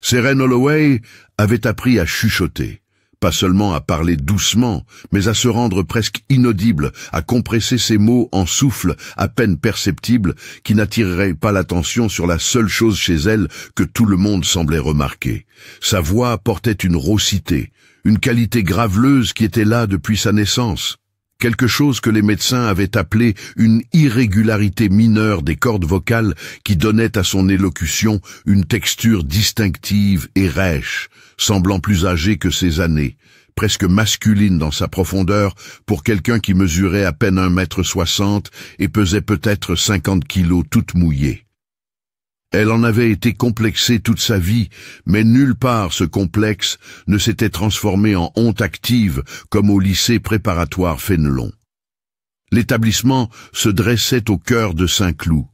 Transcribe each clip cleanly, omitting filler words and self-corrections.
Sérène Holloway avait appris à chuchoter, pas seulement à parler doucement, mais à se rendre presque inaudible, à compresser ses mots en souffles à peine perceptibles qui n'attireraient pas l'attention sur la seule chose chez elle que tout le monde semblait remarquer. Sa voix portait une raucité, une qualité graveleuse qui était là depuis sa naissance. Quelque chose que les médecins avaient appelé une irrégularité mineure des cordes vocales qui donnait à son élocution une texture distinctive et rêche, semblant plus âgée que ses années, presque masculine dans sa profondeur pour quelqu'un qui mesurait à peine 1,60 m et pesait peut-être 50 kilos toute mouillée. Elle en avait été complexée toute sa vie, mais nulle part ce complexe ne s'était transformé en honte active comme au lycée préparatoire Fénelon. L'établissement se dressait au cœur de Saint-Cloud,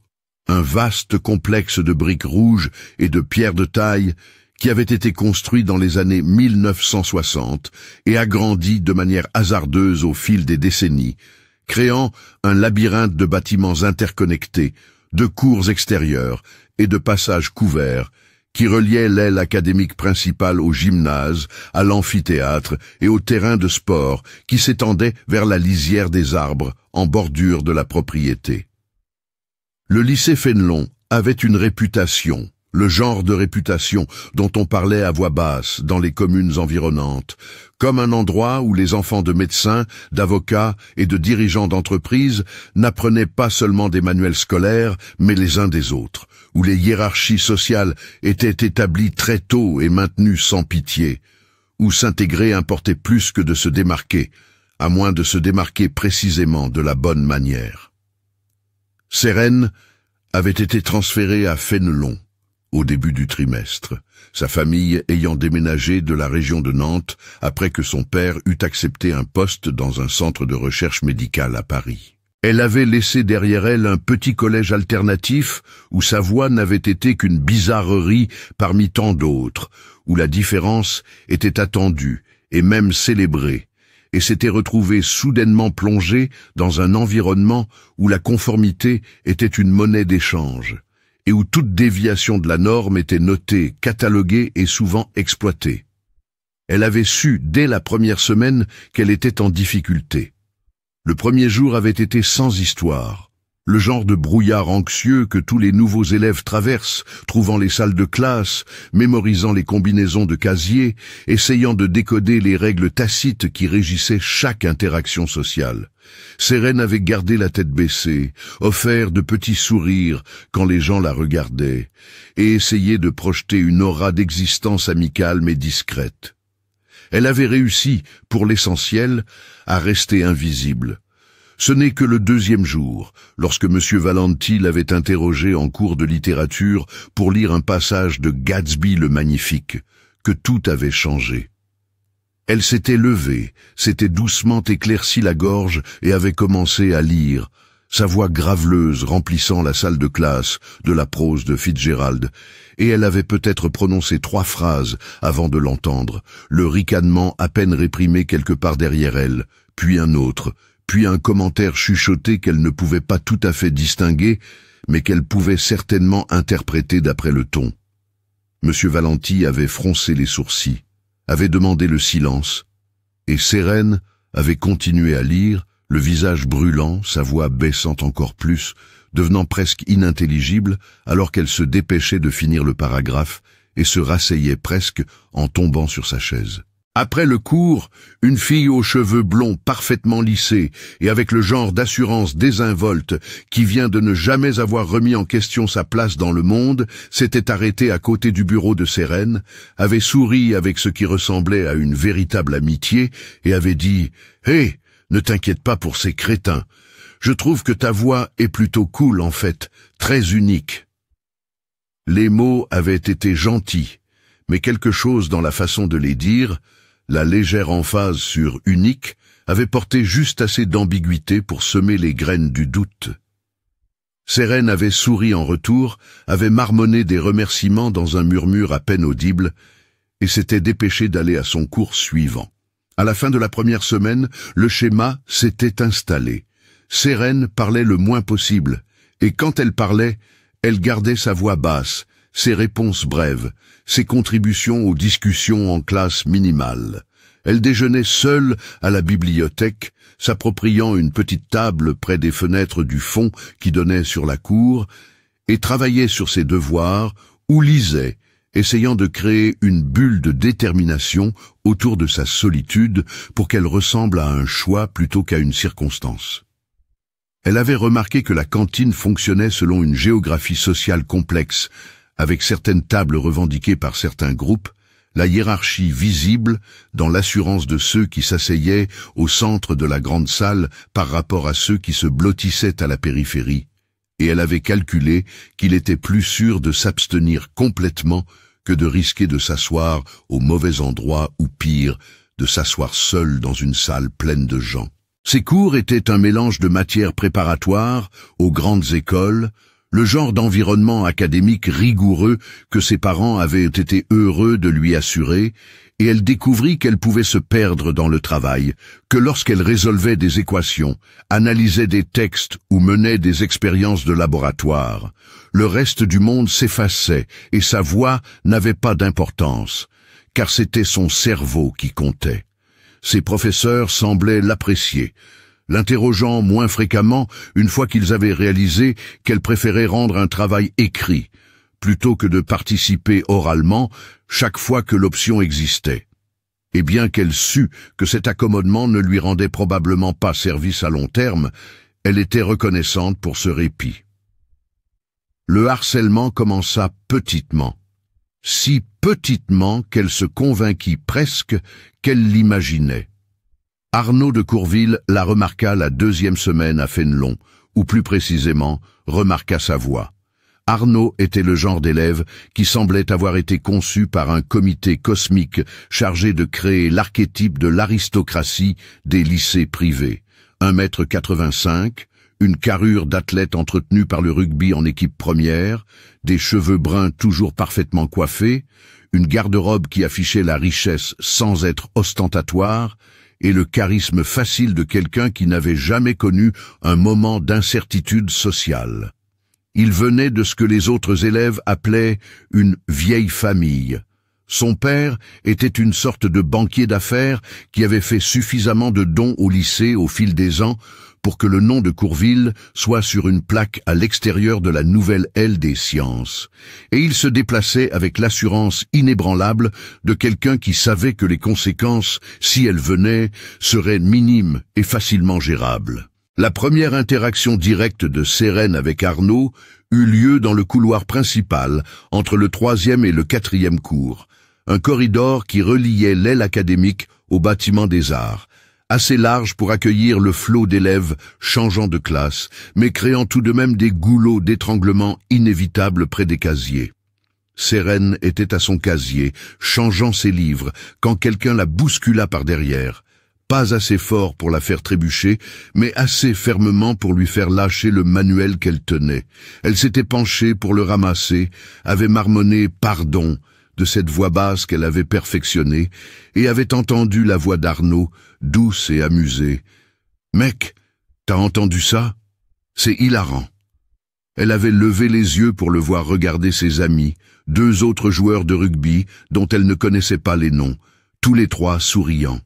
un vaste complexe de briques rouges et de pierres de taille qui avait été construit dans les années 1960 et agrandi de manière hasardeuse au fil des décennies, créant un labyrinthe de bâtiments interconnectés, de cours extérieures et de passages couverts qui reliaient l'aile académique principale au gymnase, à l'amphithéâtre et au terrain de sport qui s'étendait vers la lisière des arbres en bordure de la propriété. Le lycée Fénelon avait une réputation, le genre de réputation dont on parlait à voix basse dans les communes environnantes, comme un endroit où les enfants de médecins, d'avocats et de dirigeants d'entreprises n'apprenaient pas seulement des manuels scolaires, mais les uns des autres, où les hiérarchies sociales étaient établies très tôt et maintenues sans pitié, où s'intégrer importait plus que de se démarquer, à moins de se démarquer précisément de la bonne manière. Sérène avait été transférée à Fénelon au début du trimestre, sa famille ayant déménagé de la région de Nantes après que son père eut accepté un poste dans un centre de recherche médicale à Paris. Elle avait laissé derrière elle un petit collège alternatif où sa voix n'avait été qu'une bizarrerie parmi tant d'autres, où la différence était attendue et même célébrée, et s'était retrouvée soudainement plongée dans un environnement où la conformité était une monnaie d'échange, et où toute déviation de la norme était notée, cataloguée et souvent exploitée. Elle avait su, dès la première semaine, qu'elle était en difficulté. Le premier jour avait été sans histoire, le genre de brouillard anxieux que tous les nouveaux élèves traversent, trouvant les salles de classe, mémorisant les combinaisons de casiers, essayant de décoder les règles tacites qui régissaient chaque interaction sociale. Sérène avait gardé la tête baissée, offert de petits sourires quand les gens la regardaient, et essayé de projeter une aura d'existence amicale mais discrète. Elle avait réussi, pour l'essentiel, à rester invisible. Ce n'est que le deuxième jour, lorsque M. Valenti l'avait interrogé en cours de littérature pour lire un passage de Gatsby le Magnifique, que tout avait changé. Elle s'était levée, s'était doucement éclairci la gorge et avait commencé à lire, sa voix graveleuse remplissant la salle de classe de la prose de Fitzgerald, et elle avait peut-être prononcé 3 phrases avant de l'entendre, le ricanement à peine réprimé quelque part derrière elle, puis un autre, puis un commentaire chuchoté qu'elle ne pouvait pas tout à fait distinguer, mais qu'elle pouvait certainement interpréter d'après le ton. M. Valenti avait froncé les sourcils, avait demandé le silence, et Sérène avait continué à lire, le visage brûlant, sa voix baissant encore plus, devenant presque inintelligible alors qu'elle se dépêchait de finir le paragraphe et se rasseyait presque en tombant sur sa chaise. Après le cours, une fille aux cheveux blonds parfaitement lissés et avec le genre d'assurance désinvolte qui vient de ne jamais avoir remis en question sa place dans le monde, s'était arrêtée à côté du bureau de Sérène, avait souri avec ce qui ressemblait à une véritable amitié et avait dit « Hé, ne t'inquiète pas pour ces crétins. Je trouve que ta voix est plutôt cool en fait, très unique. » Les mots avaient été gentils, mais quelque chose dans la façon de les dire, la légère emphase sur « unique » avait porté juste assez d'ambiguïté pour semer les graines du doute. Sérène avait souri en retour, avait marmonné des remerciements dans un murmure à peine audible, et s'était dépêchée d'aller à son cours suivant. À la fin de la première semaine, le schéma s'était installé. Sérène parlait le moins possible, et quand elle parlait, elle gardait sa voix basse, ses réponses brèves, ses contributions aux discussions en classe minimale. Elle déjeunait seule à la bibliothèque, s'appropriant une petite table près des fenêtres du fond qui donnaient sur la cour, et travaillait sur ses devoirs ou lisait, essayant de créer une bulle de détermination autour de sa solitude pour qu'elle ressemble à un choix plutôt qu'à une circonstance. Elle avait remarqué que la cantine fonctionnait selon une géographie sociale complexe, avec certaines tables revendiquées par certains groupes, la hiérarchie visible dans l'assurance de ceux qui s'asseyaient au centre de la grande salle par rapport à ceux qui se blottissaient à la périphérie, et elle avait calculé qu'il était plus sûr de s'abstenir complètement que de risquer de s'asseoir au mauvais endroit ou pire, de s'asseoir seul dans une salle pleine de gens. Ces cours étaient un mélange de matières préparatoires aux grandes écoles, le genre d'environnement académique rigoureux que ses parents avaient été heureux de lui assurer, et elle découvrit qu'elle pouvait se perdre dans le travail, que lorsqu'elle résolvait des équations, analysait des textes ou menait des expériences de laboratoire, le reste du monde s'effaçait et sa voix n'avait pas d'importance, car c'était son cerveau qui comptait. Ses professeurs semblaient l'apprécier, l'interrogeant moins fréquemment une fois qu'ils avaient réalisé qu'elle préférait rendre un travail écrit, plutôt que de participer oralement chaque fois que l'option existait. Et bien qu'elle sût que cet accommodement ne lui rendait probablement pas service à long terme, elle était reconnaissante pour ce répit. Le harcèlement commença petitement, si petitement qu'elle se convainquit presque qu'elle l'imaginait. Arnaud de Courville la remarqua la 2e semaine à Fénelon, ou plus précisément, remarqua sa voix. Arnaud était le genre d'élève qui semblait avoir été conçu par un comité cosmique chargé de créer l'archétype de l'aristocratie des lycées privés. 1,85 m, une carrure d'athlète entretenue par le rugby en équipe première, des cheveux bruns toujours parfaitement coiffés, une garde-robe qui affichait la richesse sans être ostentatoire, et le charisme facile de quelqu'un qui n'avait jamais connu un moment d'incertitude sociale. Il venait de ce que les autres élèves appelaient une vieille famille. Son père était une sorte de banquier d'affaires qui avait fait suffisamment de dons au lycée au fil des ans pour que le nom de Courville soit sur une plaque à l'extérieur de la nouvelle aile des sciences. Et il se déplaçait avec l'assurance inébranlable de quelqu'un qui savait que les conséquences, si elles venaient, seraient minimes et facilement gérables. La première interaction directe de Sérène avec Arnaud eut lieu dans le couloir principal, entre le 3e et le 4e cours, un corridor qui reliait l'aile académique au bâtiment des arts, assez large pour accueillir le flot d'élèves changeant de classe, mais créant tout de même des goulots d'étranglement inévitables près des casiers. Sérène était à son casier, changeant ses livres, quand quelqu'un la bouscula par derrière. Pas assez fort pour la faire trébucher, mais assez fermement pour lui faire lâcher le manuel qu'elle tenait. Elle s'était penchée pour le ramasser, avait marmonné « pardon » de cette voix basse qu'elle avait perfectionnée, et avait entendu la voix d'Arnaud, douce et amusée. « Mec, t'as entendu ça? C'est hilarant. » Elle avait levé les yeux pour le voir regarder ses amis, 2 autres joueurs de rugby dont elle ne connaissait pas les noms, tous les 3 souriants.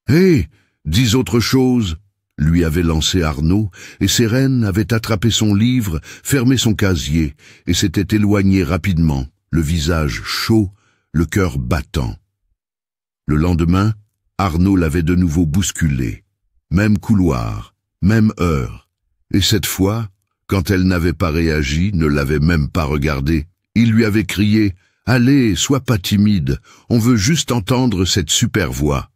« Hé, dis autre chose !» lui avait lancé Arnaud, et Sérène avait attrapé son livre, fermé son casier, et s'était éloignée rapidement, le visage chaud, le cœur battant. Le lendemain, Arnaud l'avait de nouveau bousculée. Même couloir, même heure. Et cette fois, quand elle n'avait pas réagi, ne l'avait même pas regardé, il lui avait crié « Allez, sois pas timide, on veut juste entendre cette super voix ».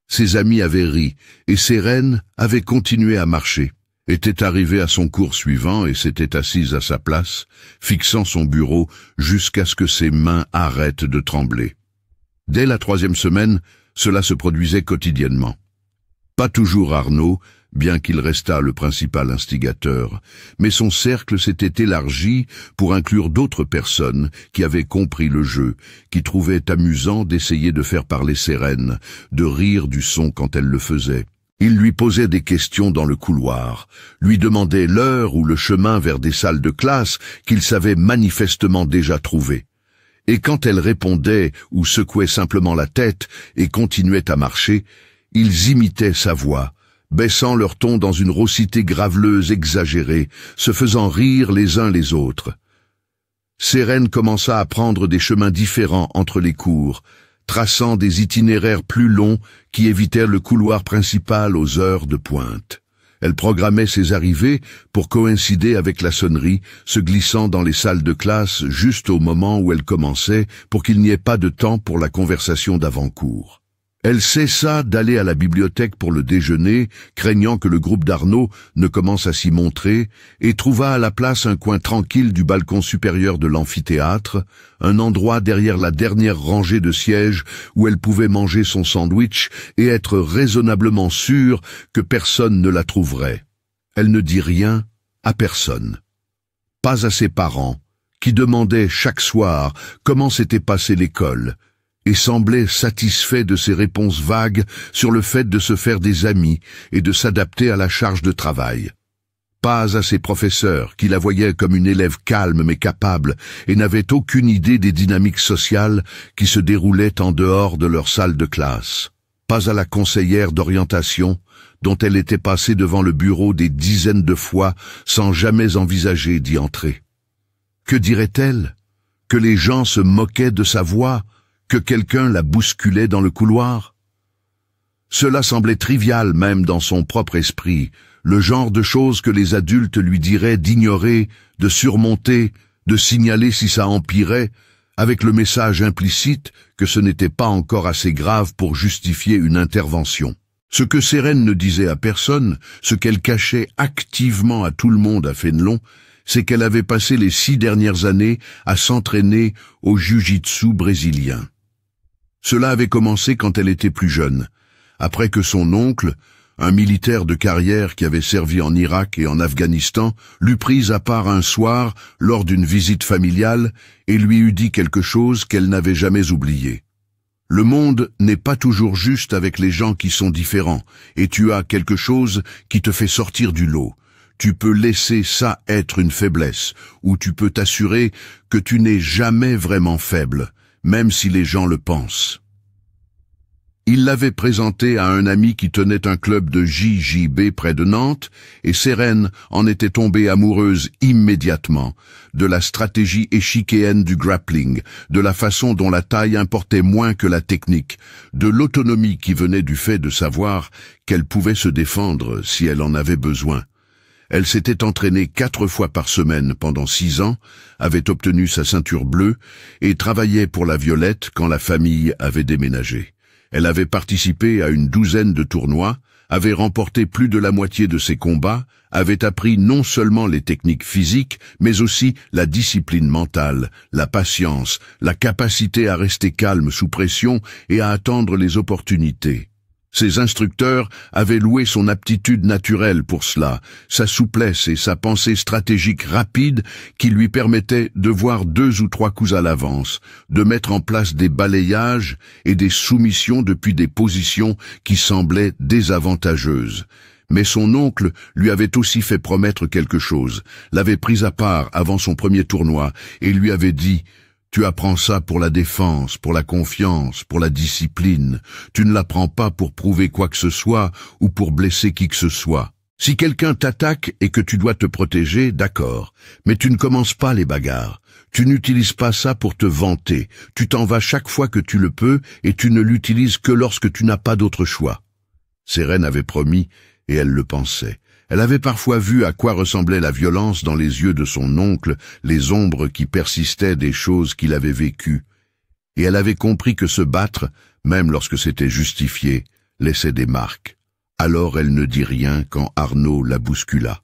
Ses amis avaient ri, et Sérène avait continué à marcher, était arrivée à son cours suivant et s'était assise à sa place, fixant son bureau jusqu'à ce que ses mains arrêtent de trembler. Dès la 3e semaine, cela se produisait quotidiennement. Pas toujours Arnaud, bien qu'il restât le principal instigateur, mais son cercle s'était élargi pour inclure d'autres personnes qui avaient compris le jeu, qui trouvaient amusant d'essayer de faire parler Sérène, de rire du son quand elle le faisait. Il lui posait des questions dans le couloir, lui demandait l'heure ou le chemin vers des salles de classe qu'il savait manifestement déjà trouver. Et quand elle répondait ou secouait simplement la tête et continuait à marcher, ils imitaient sa voix, baissant leur ton dans une raucité graveleuse exagérée, se faisant rire les uns les autres. Sérène commença à prendre des chemins différents entre les cours, traçant des itinéraires plus longs qui évitèrent le couloir principal aux heures de pointe. Elle programmait ses arrivées pour coïncider avec la sonnerie, se glissant dans les salles de classe juste au moment où elle commençait pour qu'il n'y ait pas de temps pour la conversation d'avant-cours. Elle cessa d'aller à la bibliothèque pour le déjeuner, craignant que le groupe d'Arnaud ne commence à s'y montrer, et trouva à la place un coin tranquille du balcon supérieur de l'amphithéâtre, un endroit derrière la dernière rangée de sièges où elle pouvait manger son sandwich et être raisonnablement sûre que personne ne la trouverait. Elle ne dit rien à personne. Pas à ses parents, qui demandaient chaque soir comment s'était passée l'école, et semblait satisfait de ses réponses vagues sur le fait de se faire des amis et de s'adapter à la charge de travail. Pas à ses professeurs, qui la voyaient comme une élève calme mais capable et n'avaient aucune idée des dynamiques sociales qui se déroulaient en dehors de leur salle de classe. Pas à la conseillère d'orientation, dont elle était passée devant le bureau des dizaines de fois sans jamais envisager d'y entrer. Que dirait-elle? Que les gens se moquaient de sa voix? Que quelqu'un la bousculait dans le couloir? Cela semblait trivial même dans son propre esprit, le genre de choses que les adultes lui diraient d'ignorer, de surmonter, de signaler si ça empirait, avec le message implicite que ce n'était pas encore assez grave pour justifier une intervention. Ce que Sérène ne disait à personne, ce qu'elle cachait activement à tout le monde à Fénelon, c'est qu'elle avait passé les 6 dernières années à s'entraîner au jiu-jitsu brésilien. Cela avait commencé quand elle était plus jeune, après que son oncle, un militaire de carrière qui avait servi en Irak et en Afghanistan, l'eut prise à part un soir lors d'une visite familiale et lui eut dit quelque chose qu'elle n'avait jamais oublié. Le monde n'est pas toujours juste avec les gens qui sont différents, et tu as quelque chose qui te fait sortir du lot. Tu peux laisser ça être une faiblesse, ou tu peux t'assurer que tu n'es jamais vraiment faible, même si les gens le pensent. Il l'avait présenté à un ami qui tenait un club de JJB près de Nantes, et Sérène en était tombée amoureuse immédiatement, de la stratégie échiquéenne du grappling, de la façon dont la taille importait moins que la technique, de l'autonomie qui venait du fait de savoir qu'elle pouvait se défendre si elle en avait besoin. Elle s'était entraînée 4 fois par semaine pendant 6 ans, avait obtenu sa ceinture bleue et travaillait pour la violette quand la famille avait déménagé. Elle avait participé à une 12aine de tournois, avait remporté plus de la moitié de ses combats, avait appris non seulement les techniques physiques, mais aussi la discipline mentale, la patience, la capacité à rester calme sous pression et à attendre les opportunités. Ses instructeurs avaient loué son aptitude naturelle pour cela, sa souplesse et sa pensée stratégique rapide qui lui permettaient de voir 2 ou 3 coups à l'avance, de mettre en place des balayages et des soumissions depuis des positions qui semblaient désavantageuses. Mais son oncle lui avait aussi fait promettre quelque chose, l'avait prise à part avant son premier tournoi et lui avait dit: tu apprends ça pour la défense, pour la confiance, pour la discipline. Tu ne l'apprends pas pour prouver quoi que ce soit ou pour blesser qui que ce soit. Si quelqu'un t'attaque et que tu dois te protéger, d'accord, mais tu ne commences pas les bagarres. Tu n'utilises pas ça pour te vanter. Tu t'en vas chaque fois que tu le peux et tu ne l'utilises que lorsque tu n'as pas d'autre choix. Sérène avait promis et elle le pensait. Elle avait parfois vu à quoi ressemblait la violence dans les yeux de son oncle, les ombres qui persistaient des choses qu'il avait vécues. Et elle avait compris que se battre, même lorsque c'était justifié, laissait des marques. Alors elle ne dit rien quand Arnaud la bouscula.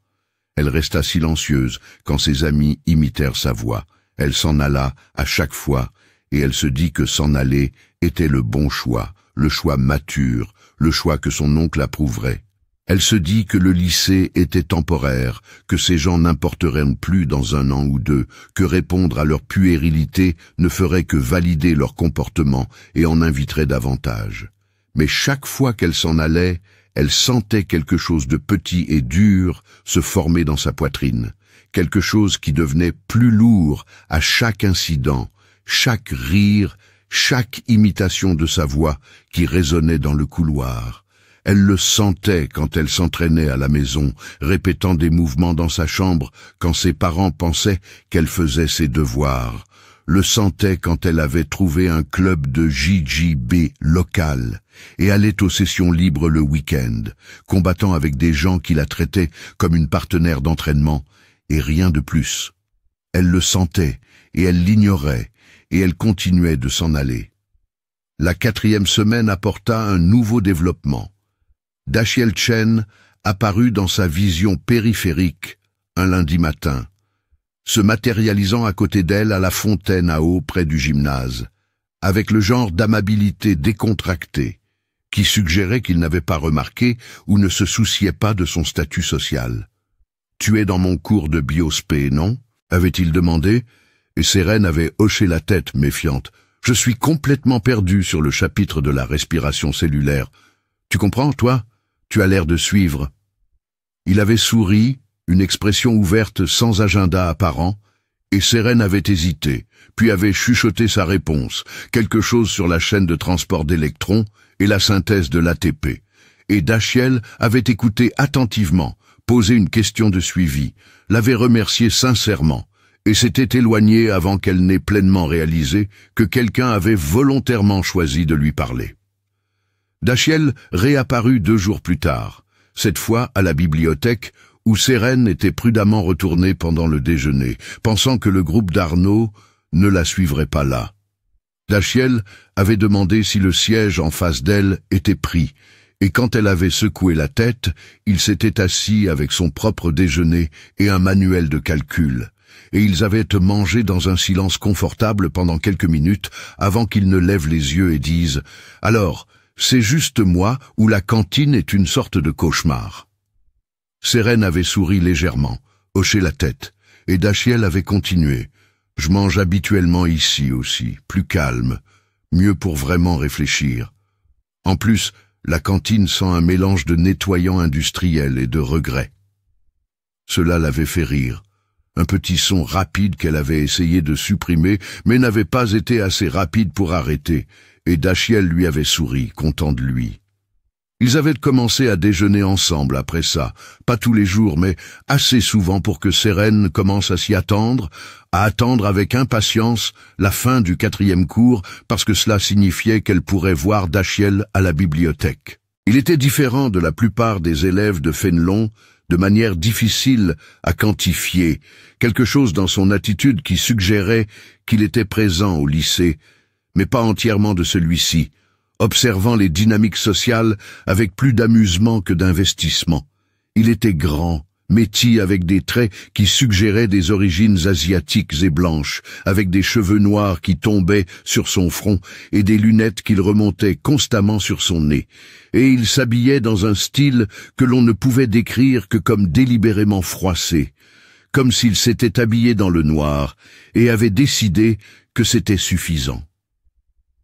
Elle resta silencieuse quand ses amis imitèrent sa voix. Elle s'en alla à chaque fois, et elle se dit que s'en aller était le bon choix, le choix mature, le choix que son oncle approuverait. Elle se dit que le lycée était temporaire, que ces gens n'importeraient plus dans 1 an ou 2, que répondre à leur puérilité ne ferait que valider leur comportement et en inviterait davantage. Mais chaque fois qu'elle s'en allait, Elle sentait quelque chose de petit et dur se former dans sa poitrine, quelque chose qui devenait plus lourd à chaque incident, chaque rire, chaque imitation de sa voix qui résonnait dans le couloir. Elle le sentait quand elle s'entraînait à la maison, répétant des mouvements dans sa chambre quand ses parents pensaient qu'elle faisait ses devoirs. Le sentait quand elle avait trouvé un club de JJB local et allait aux sessions libres le week-end, combattant avec des gens qui la traitaient comme une partenaire d'entraînement et rien de plus. Elle le sentait et elle l'ignorait et elle continuait de s'en aller. La 4e semaine apporta un nouveau développement. Dashiell Chen apparut dans sa vision périphérique un lundi matin, se matérialisant à côté d'elle à la fontaine à eau près du gymnase, avec le genre d'amabilité décontractée qui suggérait qu'il n'avait pas remarqué ou ne se souciait pas de son statut social. « Tu es dans mon cours de biospé, non ?» avait-il demandé, et Sérène avait hoché la tête méfiante. « Je suis complètement perdu sur le chapitre de la respiration cellulaire. Tu comprends, toi ? Tu as l'air de suivre. » Il avait souri, une expression ouverte sans agenda apparent, et Sérène avait hésité, puis avait chuchoté sa réponse, quelque chose sur la chaîne de transport d'électrons et la synthèse de l'ATP. Et Dashiell avait écouté attentivement, posé une question de suivi, l'avait remercié sincèrement, et s'était éloigné avant qu'elle n'ait pleinement réalisé que quelqu'un avait volontairement choisi de lui parler. Dashiell réapparut 2 jours plus tard, cette fois à la bibliothèque où Sérène était prudemment retournée pendant le déjeuner, pensant que le groupe d'Arnaud ne la suivrait pas là. Dashiell avait demandé si le siège en face d'elle était pris, et quand elle avait secoué la tête, il s'était assis avec son propre déjeuner et un manuel de calcul, et ils avaient mangé dans un silence confortable pendant quelques minutes avant qu'ils ne lèvent les yeux et disent « Alors, c'est juste moi ou la cantine est une sorte de cauchemar ?» Sérène avait souri légèrement, hoché la tête, et Dashiell avait continué. « Je mange habituellement ici aussi, plus calme, mieux pour vraiment réfléchir. En plus, la cantine sent un mélange de nettoyant industriel et de regret. » Cela l'avait fait rire. Un petit son rapide qu'elle avait essayé de supprimer, mais n'avait pas été assez rapide pour arrêter, et Dashiell lui avait souri, content de lui. Ils avaient commencé à déjeuner ensemble après ça, pas tous les jours, mais assez souvent pour que Sérène commence à s'y attendre, à attendre avec impatience la fin du 4e cours, parce que cela signifiait qu'elle pourrait voir Dashiell à la bibliothèque. Il était différent de la plupart des élèves de Fénelon, de manière difficile à quantifier, quelque chose dans son attitude qui suggérait qu'il était présent au lycée, mais pas entièrement de celui-ci, observant les dynamiques sociales avec plus d'amusement que d'investissement. Il était grand, métis avec des traits qui suggéraient des origines asiatiques et blanches, avec des cheveux noirs qui tombaient sur son front et des lunettes qu'il remontait constamment sur son nez. Et il s'habillait dans un style que l'on ne pouvait décrire que comme délibérément froissé, comme s'il s'était habillé dans le noir et avait décidé que c'était suffisant.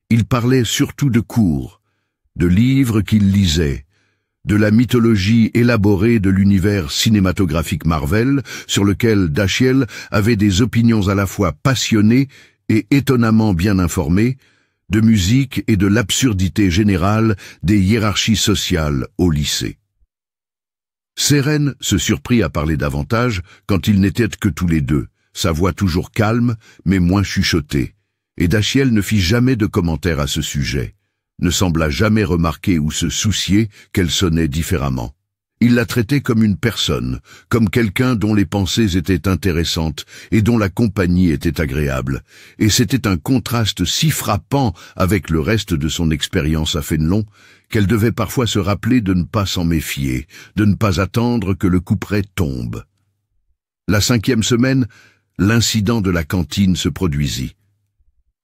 Il parlait surtout de cours, de livres qu'il lisait, de la mythologie élaborée de l'univers cinématographique Marvel, sur lequel Dashiell avait des opinions à la fois passionnées et étonnamment bien informées, de musique et de l'absurdité générale des hiérarchies sociales au lycée. Sérène se surprit à parler davantage quand ils n'étaient que tous les deux, sa voix toujours calme mais moins chuchotée. Et Dashiell ne fit jamais de commentaire à ce sujet, ne sembla jamais remarquer ou se soucier qu'elle sonnait différemment. Il la traitait comme une personne, comme quelqu'un dont les pensées étaient intéressantes et dont la compagnie était agréable, et c'était un contraste si frappant avec le reste de son expérience à Fénelon qu'elle devait parfois se rappeler de ne pas s'en méfier, de ne pas attendre que le couperet tombe. La 5e semaine, l'incident de la cantine se produisit.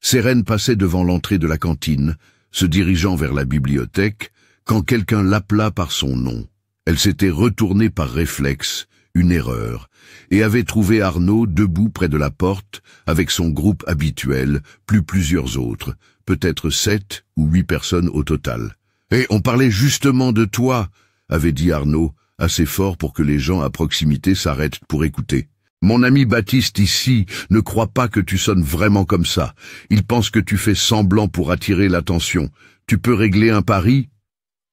Sérène passait devant l'entrée de la cantine, se dirigeant vers la bibliothèque, quand quelqu'un l'appela par son nom. Elle s'était retournée par réflexe, une erreur, et avait trouvé Arnaud debout près de la porte, avec son groupe habituel, plus plusieurs autres, peut-être 7 ou 8 personnes au total. « Et on parlait justement de toi !» avait dit Arnaud, assez fort pour que les gens à proximité s'arrêtent pour écouter. Mon ami Baptiste ici ne croit pas que tu sonnes vraiment comme ça. Il pense que tu fais semblant pour attirer l'attention. Tu peux régler un pari?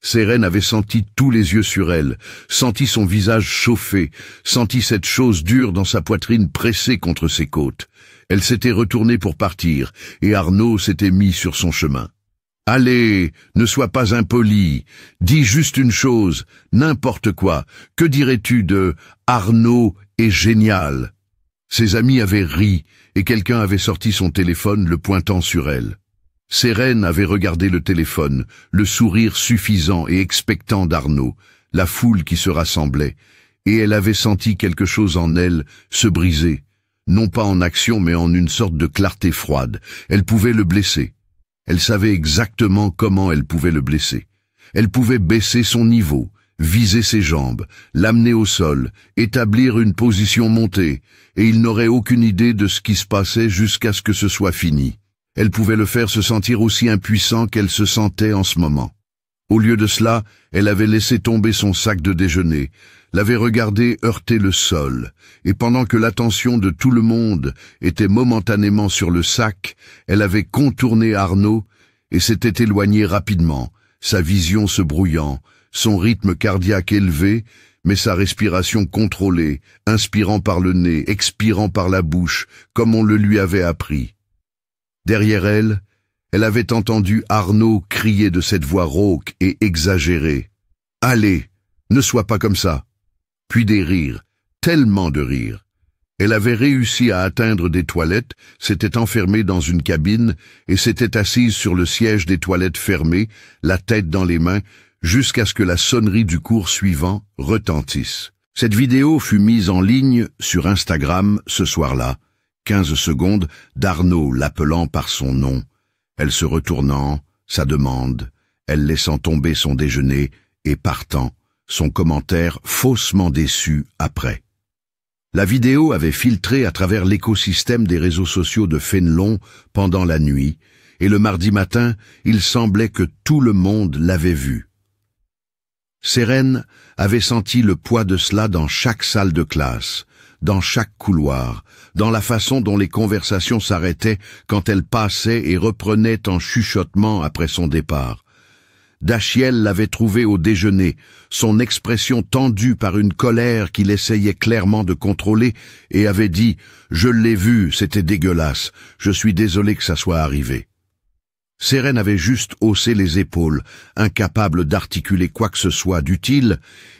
Sérène avait senti tous les yeux sur elle, senti son visage chauffé, senti cette chose dure dans sa poitrine pressée contre ses côtes. Elle s'était retournée pour partir, et Arnaud s'était mis sur son chemin. « Allez, ne sois pas impoli, dis juste une chose, n'importe quoi. Que dirais-tu de « Arnaud est génial » ?» Ses amis avaient ri, et quelqu'un avait sorti son téléphone le pointant sur elle. Sérène avait regardé le téléphone, le sourire suffisant et expectant d'Arnaud, la foule qui se rassemblait, et elle avait senti quelque chose en elle se briser, non pas en action mais en une sorte de clarté froide. Elle pouvait le blesser. Elle savait exactement comment elle pouvait le blesser. Elle pouvait baisser son niveau, viser ses jambes, l'amener au sol, établir une position montée, et il n'aurait aucune idée de ce qui se passait jusqu'à ce que ce soit fini. Elle pouvait le faire se sentir aussi impuissant qu'elle se sentait en ce moment. Au lieu de cela, elle avait laissé tomber son sac de déjeuner, l'avait regardé heurter le sol, et pendant que l'attention de tout le monde était momentanément sur le sac, elle avait contourné Arnaud et s'était éloignée rapidement, sa vision se brouillant, son rythme cardiaque élevé, mais sa respiration contrôlée, inspirant par le nez, expirant par la bouche, comme on le lui avait appris. Derrière elle, elle avait entendu Arnaud crier de cette voix rauque et exagérée. « Allez, ne sois pas comme ça !» Puis des rires, tellement de rires. Elle avait réussi à atteindre des toilettes, s'était enfermée dans une cabine et s'était assise sur le siège des toilettes fermées, la tête dans les mains, jusqu'à ce que la sonnerie du cours suivant retentisse. Cette vidéo fut mise en ligne sur Instagram ce soir-là, 15 secondes d'Arnaud l'appelant par son nom, elle se retournant, sa demande, elle laissant tomber son déjeuner et partant, son commentaire faussement déçu après. La vidéo avait filtré à travers l'écosystème des réseaux sociaux de Fénelon pendant la nuit, et le mardi matin, il semblait que tout le monde l'avait vue. Sérène avait senti le poids de cela dans chaque salle de classe, dans chaque couloir, dans la façon dont les conversations s'arrêtaient quand elle passait et reprenait en chuchotement après son départ. Dachiel l'avait trouvé au déjeuner, son expression tendue par une colère qu'il essayait clairement de contrôler, et avait dit « Je l'ai vu, c'était dégueulasse, je suis désolé que ça soit arrivé ». Sérène avait juste haussé les épaules, incapable d'articuler quoi que ce soit d'utile,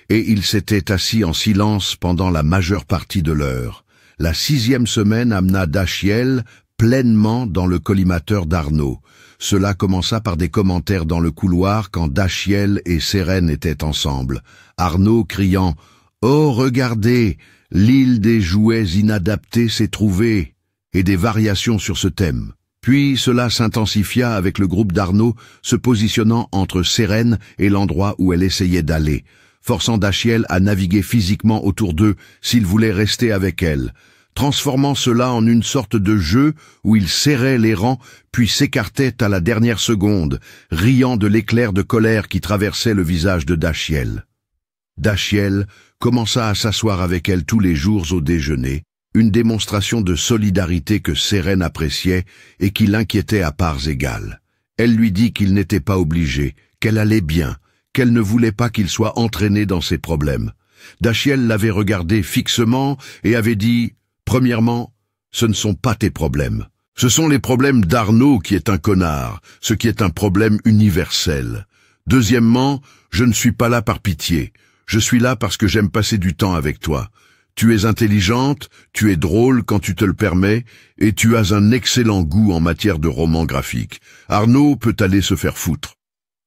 et il s'était assis en silence pendant la majeure partie de l'heure. La 6e semaine amena Dachiel pleinement dans le collimateur d'Arnaud. Cela commença par des commentaires dans le couloir quand Dachiel et Sérène étaient ensemble. Arnaud criant « Oh, regardez, l'île des jouets inadaptés s'est trouvée » et des variations sur ce thème. Puis cela s'intensifia avec le groupe d'Arnaud se positionnant entre Sérène et l'endroit où elle essayait d'aller, forçant Dachiel à naviguer physiquement autour d'eux s'il voulait rester avec elle, transformant cela en une sorte de jeu où il serrait les rangs puis s'écartait à la dernière seconde, riant de l'éclair de colère qui traversait le visage de Dachiel. Dachiel commença à s'asseoir avec elle tous les jours au déjeuner, une démonstration de solidarité que Sérène appréciait et qui l'inquiétait à parts égales. Elle lui dit qu'il n'était pas obligé, qu'elle allait bien, qu'elle ne voulait pas qu'il soit entraîné dans ses problèmes. Dachiel l'avait regardé fixement et avait dit « Premièrement, ce ne sont pas tes problèmes. Ce sont les problèmes d'Arnaud qui est un connard, ce qui est un problème universel. Deuxièmement, je ne suis pas là par pitié. Je suis là parce que j'aime passer du temps avec toi. Tu es intelligente, tu es drôle quand tu te le permets, et tu as un excellent goût en matière de romans graphiques. Arnaud peut aller se faire foutre. »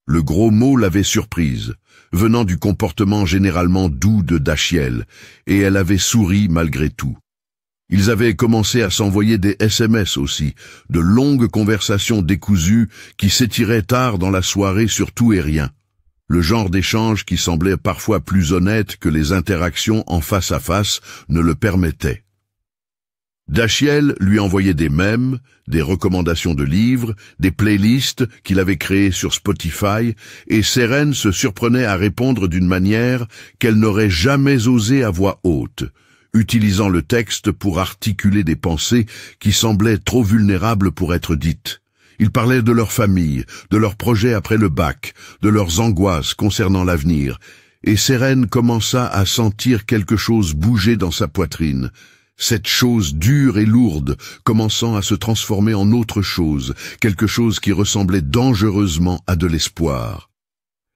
Le gros mot l'avait surprise, venant du comportement généralement doux de Dachiel, et elle avait souri malgré tout. Ils avaient commencé à s'envoyer des SMS aussi, de longues conversations décousues qui s'étiraient tard dans la soirée sur tout et rien. Le genre d'échange qui semblait parfois plus honnête que les interactions en face à face ne le permettait. Dashiell lui envoyait des mèmes, des recommandations de livres, des playlists qu'il avait créées sur Spotify, et Seren se surprenait à répondre d'une manière qu'elle n'aurait jamais osé à voix haute, utilisant le texte pour articuler des pensées qui semblaient trop vulnérables pour être dites. Ils parlaient de leur famille, de leurs projets après le bac, de leurs angoisses concernant l'avenir, et Seren commença à sentir quelque chose bouger dans sa poitrine. Cette chose dure et lourde commençant à se transformer en autre chose, quelque chose qui ressemblait dangereusement à de l'espoir.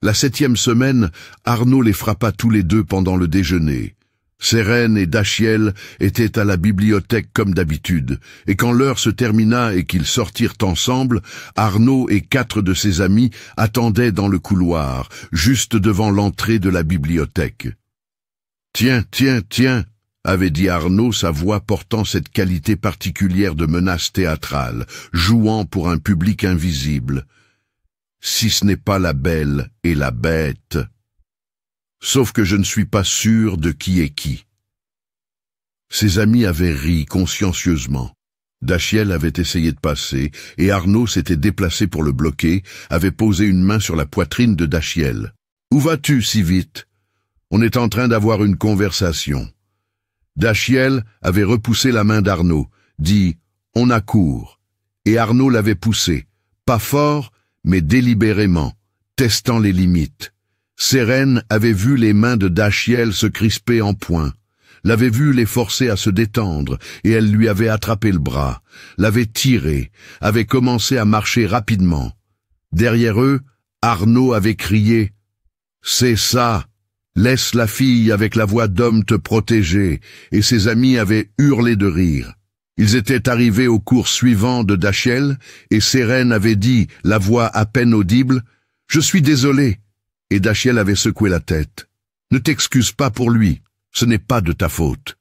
La 7e semaine, Arnaud les frappa tous les deux pendant le déjeuner. Seren et Dashiell étaient à la bibliothèque comme d'habitude, et quand l'heure se termina et qu'ils sortirent ensemble, Arnaud et 4 de ses amis attendaient dans le couloir, juste devant l'entrée de la bibliothèque. « Tiens, avait dit Arnaud, sa voix portant cette qualité particulière de menace théâtrale, jouant pour un public invisible. Si ce n'est pas la belle et la bête. Sauf que je ne suis pas sûr de qui est qui. Ses amis avaient ri consciencieusement. Dashiell avait essayé de passer, et Arnaud s'était déplacé pour le bloquer, avait posé une main sur la poitrine de Dashiell. « Où vas-tu si vite? On est en train d'avoir une conversation. » Dashiell avait repoussé la main d'Arnaud, dit « On accourt », et Arnaud l'avait poussé, pas fort, mais délibérément, testant les limites. Seren avait vu les mains de Dashiell se crisper en poing, l'avait vu les forcer à se détendre, et elle lui avait attrapé le bras, l'avait tiré, avait commencé à marcher rapidement. Derrière eux, Arnaud avait crié « C'est ça !» Laisse la fille avec la voix d'homme te protéger, et ses amis avaient hurlé de rire. Ils étaient arrivés au cours suivant de Dashiell, et Seren avait dit, la voix à peine audible, « Je suis désolé !» Et Dashiell avait secoué la tête. « Ne t'excuse pas pour lui, ce n'est pas de ta faute. »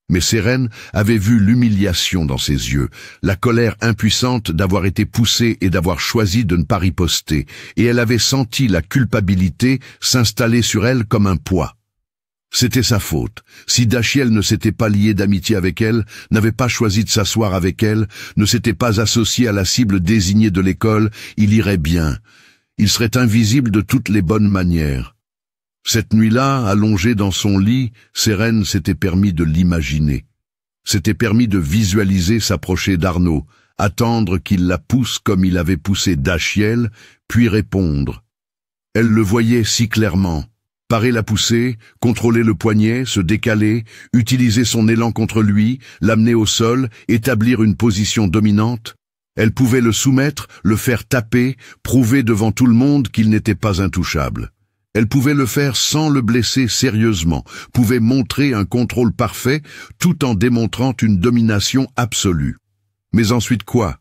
Mais Seren avait vu l'humiliation dans ses yeux, la colère impuissante d'avoir été poussée et d'avoir choisi de ne pas riposter, et elle avait senti la culpabilité s'installer sur elle comme un poids. C'était sa faute. Si Dashiell ne s'était pas lié d'amitié avec elle, n'avait pas choisi de s'asseoir avec elle, ne s'était pas associé à la cible désignée de l'école, il irait bien. Il serait invisible de toutes les bonnes manières. Cette nuit-là, allongé dans son lit, Seren s'était permis de l'imaginer. S'était permis de visualiser s'approcher d'Arnaud, attendre qu'il la pousse comme il avait poussé Dashiell, puis répondre. Elle le voyait si clairement. Parer la pousser, contrôler le poignet, se décaler, utiliser son élan contre lui, l'amener au sol, établir une position dominante. Elle pouvait le soumettre, le faire taper, prouver devant tout le monde qu'il n'était pas intouchable. Elle pouvait le faire sans le blesser sérieusement, pouvait montrer un contrôle parfait tout en démontrant une domination absolue. Mais ensuite quoi?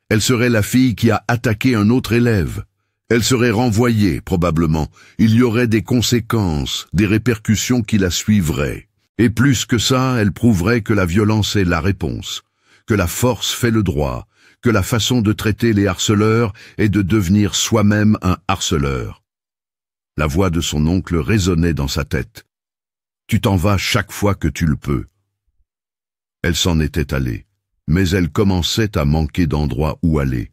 Elle serait la fille qui a attaqué un autre élève. Elle serait renvoyée, probablement. Il y aurait des conséquences, des répercussions qui la suivraient. Et plus que ça, elle prouverait que la violence est la réponse, que la force fait le droit, que la façon de traiter les harceleurs est de devenir soi-même un harceleur. La voix de son oncle résonnait dans sa tête. « Tu t'en vas chaque fois que tu le peux. » Elle s'en était allée, mais elle commençait à manquer d'endroits où aller.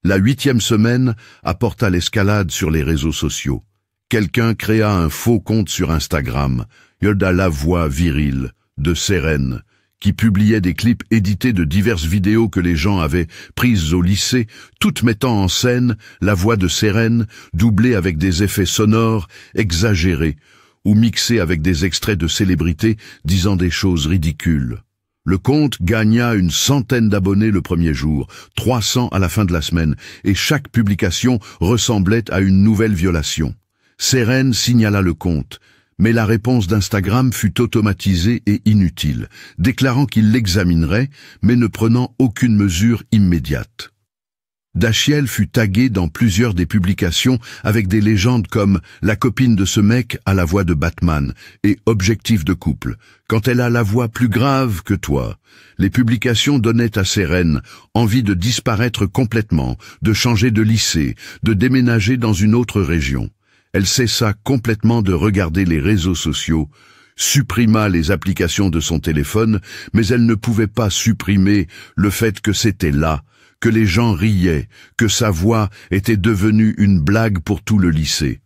La 8e semaine apporta l'escalade sur les réseaux sociaux. Quelqu'un créa un faux compte sur Instagram, Yoda la voix virile, de Seren, qui publiait des clips édités de diverses vidéos que les gens avaient prises au lycée, toutes mettant en scène la voix de Seren, doublée avec des effets sonores exagérés, ou mixée avec des extraits de célébrités disant des choses ridicules. Le compte gagna une centaine d'abonnés le premier jour, 300 à la fin de la semaine, et chaque publication ressemblait à une nouvelle violation. Seren signala le compte, mais la réponse d'Instagram fut automatisée et inutile, déclarant qu'il l'examinerait, mais ne prenant aucune mesure immédiate. Dashiell fut tagué dans plusieurs des publications avec des légendes comme « La copine de ce mec a la voix de Batman » et « Objectif de couple », quand elle a la voix plus grave que toi. Les publications donnaient à Seren envie de disparaître complètement, de changer de lycée, de déménager dans une autre région. Elle cessa complètement de regarder les réseaux sociaux, supprima les applications de son téléphone, mais elle ne pouvait pas supprimer le fait que c'était là, que les gens riaient, que sa voix était devenue une blague pour tout le lycée.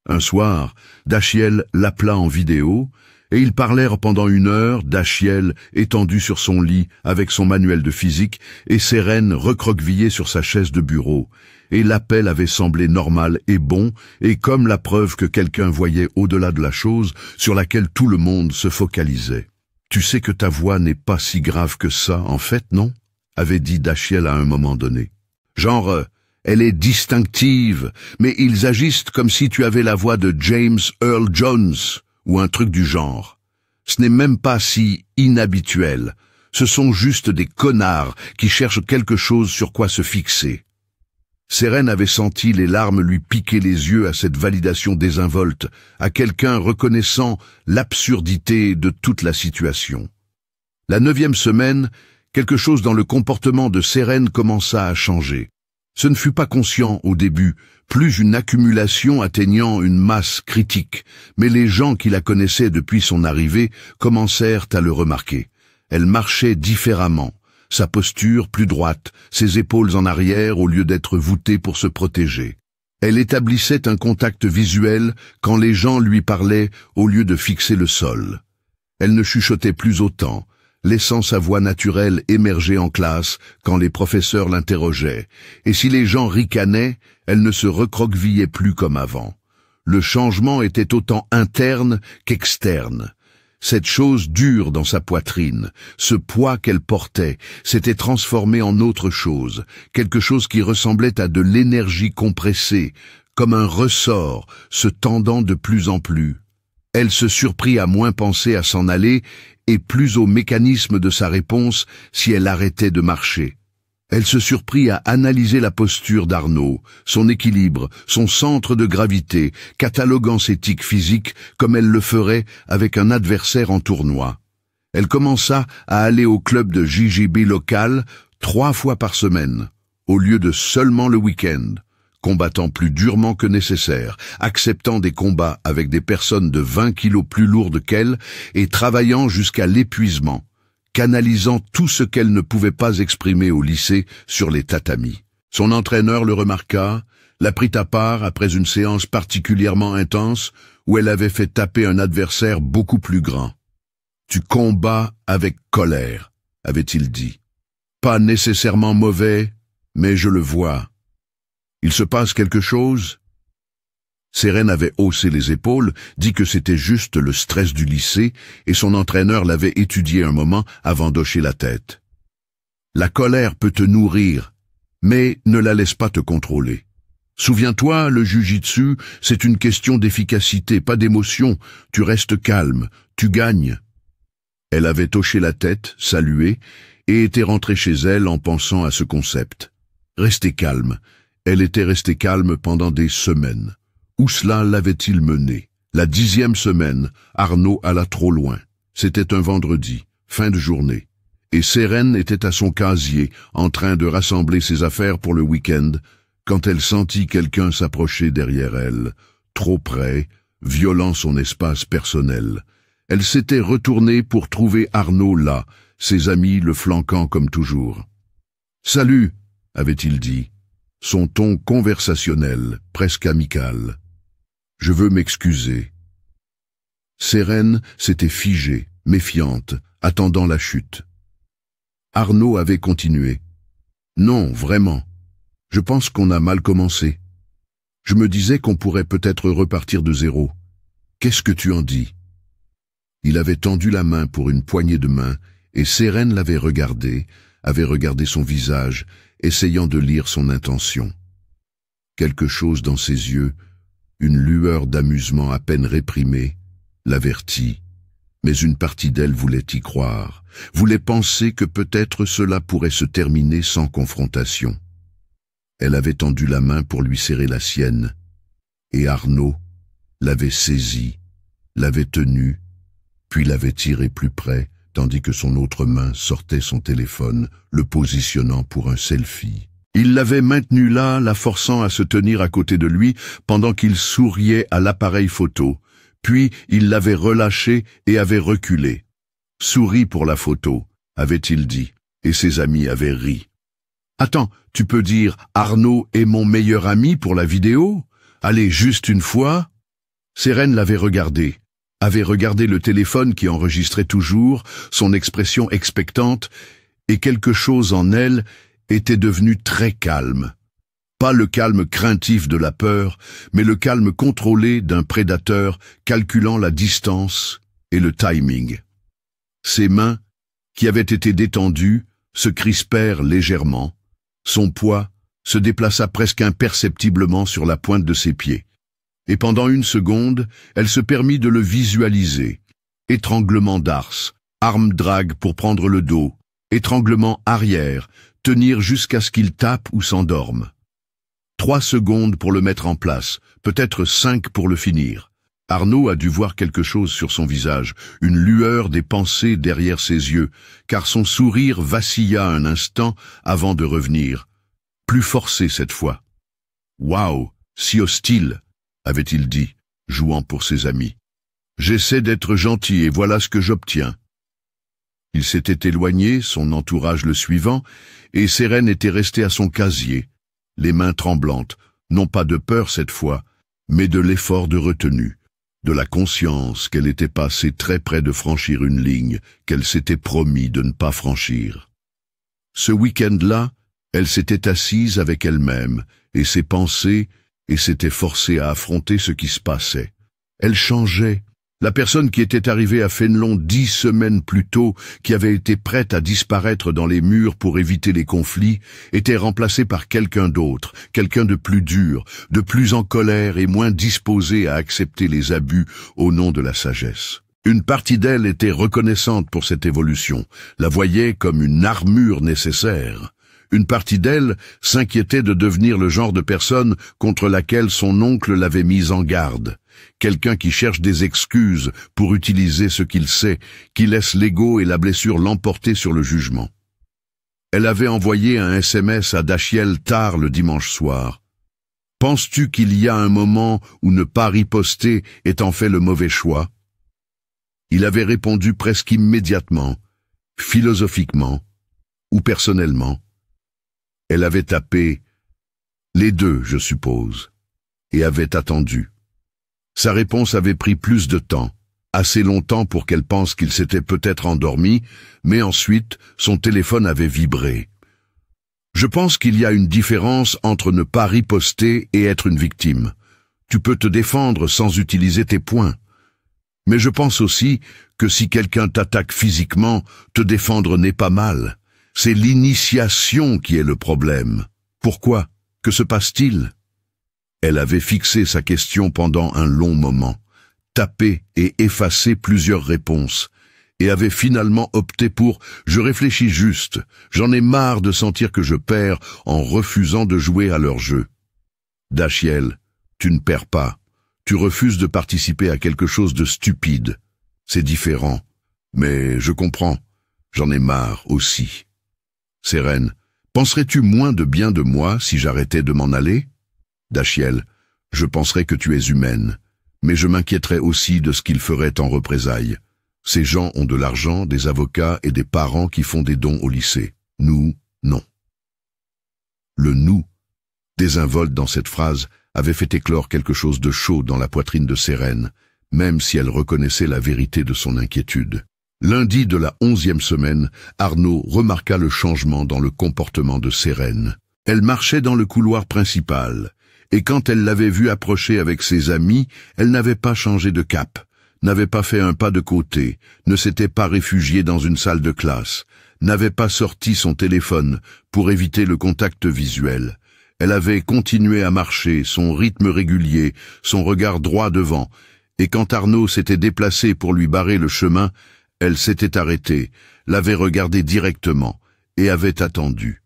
Un soir, Dashiell l'appela en vidéo, et ils parlèrent pendant 1 heure, Dashiell étendu sur son lit avec son manuel de physique et Seren recroquevillée sur sa chaise de bureau. Et l'appel avait semblé normal et bon, et comme la preuve que quelqu'un voyait au-delà de la chose sur laquelle tout le monde se focalisait. « Tu sais que ta voix n'est pas si grave que ça, en fait, non ?» avait dit Dashiell à un moment donné. « Genre, elle est distinctive, mais ils agissent comme si tu avais la voix de James Earl Jones, ou un truc du genre. Ce n'est même pas si inhabituel. Ce sont juste des connards qui cherchent quelque chose sur quoi se fixer. » Seren avait senti les larmes lui piquer les yeux à cette validation désinvolte, à quelqu'un reconnaissant l'absurdité de toute la situation. La 9e semaine, quelque chose dans le comportement de Seren commença à changer. Ce ne fut pas conscient au début, plus une accumulation atteignant une masse critique, mais les gens qui la connaissaient depuis son arrivée commencèrent à le remarquer. Elle marchait différemment. Sa posture plus droite, ses épaules en arrière au lieu d'être voûtées pour se protéger. Elle établissait un contact visuel quand les gens lui parlaient au lieu de fixer le sol. Elle ne chuchotait plus autant, laissant sa voix naturelle émerger en classe quand les professeurs l'interrogeaient, et si les gens ricanaient, elle ne se recroquevillait plus comme avant. Le changement était autant interne qu'externe. Cette chose dure dans sa poitrine, ce poids qu'elle portait, s'était transformé en autre chose, quelque chose qui ressemblait à de l'énergie compressée, comme un ressort se tendant de plus en plus. Elle se surprit à moins penser à s'en aller et plus au mécanisme de sa réponse si elle arrêtait de marcher. Elle se surprit à analyser la posture d'Arnaud, son équilibre, son centre de gravité, cataloguant ses tics physiques comme elle le ferait avec un adversaire en tournoi. Elle commença à aller au club de JJB local 3 fois par semaine, au lieu de seulement le week-end, combattant plus durement que nécessaire, acceptant des combats avec des personnes de 20 kilos plus lourdes qu'elle et travaillant jusqu'à l'épuisement, canalisant tout ce qu'elle ne pouvait pas exprimer au lycée sur les tatamis. Son entraîneur le remarqua, la prit à part après une séance particulièrement intense où elle avait fait taper un adversaire beaucoup plus grand. « Tu combats avec colère », avait-il dit. « Pas nécessairement mauvais, mais je le vois. Il se passe quelque chose ?» Seren avait haussé les épaules, dit que c'était juste le stress du lycée, et son entraîneur l'avait étudié un moment avant d'hocher la tête. La colère peut te nourrir, mais ne la laisse pas te contrôler. Souviens-toi, le jujitsu, c'est une question d'efficacité, pas d'émotion. Tu restes calme, tu gagnes. Elle avait hoché la tête, salué, et était rentrée chez elle en pensant à ce concept. Rester calme. Elle était restée calme pendant des semaines. Où cela l'avait-il mené? La 10e semaine, Arnaud alla trop loin. C'était un vendredi, fin de journée, et Seren était à son casier, en train de rassembler ses affaires pour le week-end, quand elle sentit quelqu'un s'approcher derrière elle, trop près, violant son espace personnel. Elle s'était retournée pour trouver Arnaud là, ses amis le flanquant comme toujours. « Salut !» avait-il dit, son ton conversationnel, presque amical. « Je veux m'excuser. » Seren s'était figée, méfiante, attendant la chute. Arnaud avait continué. « Non, vraiment. Je pense qu'on a mal commencé. Je me disais qu'on pourrait peut-être repartir de zéro. Qu'est-ce que tu en dis ?» Il avait tendu la main pour une poignée de main, et Seren l'avait regardé, avait regardé son visage, essayant de lire son intention. Quelque chose dans ses yeux, une lueur d'amusement à peine réprimée, l'avertit, mais une partie d'elle voulait y croire, voulait penser que peut-être cela pourrait se terminer sans confrontation. Elle avait tendu la main pour lui serrer la sienne, et Arnaud l'avait saisie, l'avait tenue, puis l'avait tirée plus près, tandis que son autre main sortait son téléphone, le positionnant pour un selfie. Il l'avait maintenue là, la forçant à se tenir à côté de lui, pendant qu'il souriait à l'appareil photo, Puis il l'avait relâché et avait reculé. « Souris pour la photo », avait-il dit, et ses amis avaient ri. « Attends, tu peux dire « Arnaud est mon meilleur ami pour la vidéo »? Allez, juste une fois ?» Sérène l'avait regardé, avait regardé le téléphone qui enregistrait toujours, son expression expectante, et quelque chose en elle était devenu très calme. Pas le calme craintif de la peur, mais le calme contrôlé d'un prédateur calculant la distance et le timing. Ses mains, qui avaient été détendues, se crispèrent légèrement. Son poids se déplaça presque imperceptiblement sur la pointe de ses pieds. Et pendant une seconde, elle se permit de le visualiser. Étranglement d'ars, arme drague pour prendre le dos, étranglement arrière, tenir jusqu'à ce qu'il tape ou s'endorme. 3 secondes pour le mettre en place, peut-être 5 pour le finir. Arnaud a dû voir quelque chose sur son visage, une lueur des pensées derrière ses yeux, car son sourire vacilla un instant avant de revenir. Plus forcé cette fois. « Waouh, si hostile !» avait-il dit, jouant pour ses amis. « J'essaie d'être gentil et voilà ce que j'obtiens. » Il s'était éloigné, son entourage le suivant, et Sérène était restée à son casier, les mains tremblantes, non pas de peur cette fois, mais de l'effort de retenue, de la conscience qu'elle était passée très près de franchir une ligne qu'elle s'était promis de ne pas franchir. Ce week-end-là, elle s'était assise avec elle-même et ses pensées et s'était forcée à affronter ce qui se passait. Elle changeait. La personne qui était arrivée à Fénelon 10 semaines plus tôt, qui avait été prête à disparaître dans les murs pour éviter les conflits, était remplacée par quelqu'un d'autre, quelqu'un de plus dur, de plus en colère et moins disposé à accepter les abus au nom de la sagesse. Une partie d'elle était reconnaissante pour cette évolution, la voyait comme une armure nécessaire. Une partie d'elle s'inquiétait de devenir le genre de personne contre laquelle son oncle l'avait mise en garde. Quelqu'un qui cherche des excuses pour utiliser ce qu'il sait, qui laisse l'ego et la blessure l'emporter sur le jugement. Elle avait envoyé un SMS à Dachiel tard le dimanche soir. « Penses-tu qu'il y a un moment où ne pas riposter est en fait le mauvais choix ?» Il avait répondu presque immédiatement, philosophiquement ou personnellement. Elle avait tapé « les deux, je suppose », et avait attendu. Sa réponse avait pris plus de temps, assez longtemps pour qu'elle pense qu'il s'était peut-être endormi, mais ensuite, son téléphone avait vibré. Je pense qu'il y a une différence entre ne pas riposter et être une victime. Tu peux te défendre sans utiliser tes poings. Mais je pense aussi que si quelqu'un t'attaque physiquement, te défendre n'est pas mal. C'est l'initiation qui est le problème. Pourquoi? Que se passe-t-il? Elle avait fixé sa question pendant un long moment, tapé et effacé plusieurs réponses, et avait finalement opté pour « je réfléchis juste, j'en ai marre de sentir que je perds en refusant de jouer à leur jeu. » Dachiel, tu ne perds pas, tu refuses de participer à quelque chose de stupide. C'est différent, mais je comprends, j'en ai marre aussi. Sérène, penserais-tu moins de bien de moi si j'arrêtais de m'en aller? Dachiel, je penserais que tu es humaine, mais je m'inquiéterais aussi de ce qu'ils feraient en représailles. Ces gens ont de l'argent, des avocats et des parents qui font des dons au lycée. Nous, non. Le « nous » désinvolte dans cette phrase avait fait éclore quelque chose de chaud dans la poitrine de Sérène, même si elle reconnaissait la vérité de son inquiétude. Lundi de la 11e semaine, Arnaud remarqua le changement dans le comportement de Sérène. Elle marchait dans le couloir principal, et quand elle l'avait vue approcher avec ses amis, elle n'avait pas changé de cap, n'avait pas fait un pas de côté, ne s'était pas réfugiée dans une salle de classe, n'avait pas sorti son téléphone pour éviter le contact visuel. Elle avait continué à marcher, son rythme régulier, son regard droit devant, et quand Arnaud s'était déplacé pour lui barrer le chemin, elle s'était arrêtée, l'avait regardé directement et avait attendu.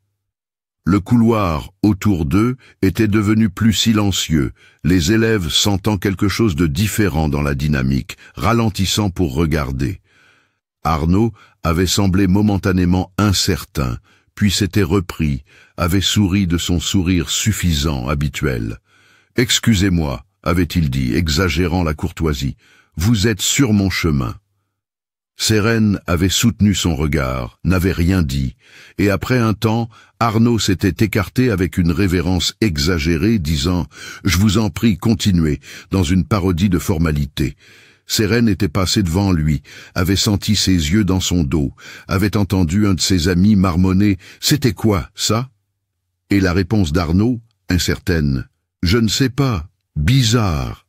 Le couloir autour d'eux était devenu plus silencieux, les élèves sentant quelque chose de différent dans la dynamique, ralentissant pour regarder. Arnaud avait semblé momentanément incertain, puis s'était repris, avait souri de son sourire suffisant, habituel. « Excusez-moi », avait-il dit, exagérant la courtoisie. vous êtes sur mon chemin. Sérène avait soutenu son regard, n'avait rien dit, et après un temps, Arnaud s'était écarté avec une révérence exagérée, disant « Je vous en prie, continuez », dans une parodie de formalité. Sérène était passée devant lui, avait senti ses yeux dans son dos, avait entendu un de ses amis marmonner « C'était quoi, ça ?» Et la réponse d'Arnaud, incertaine « Je ne sais pas, bizarre ».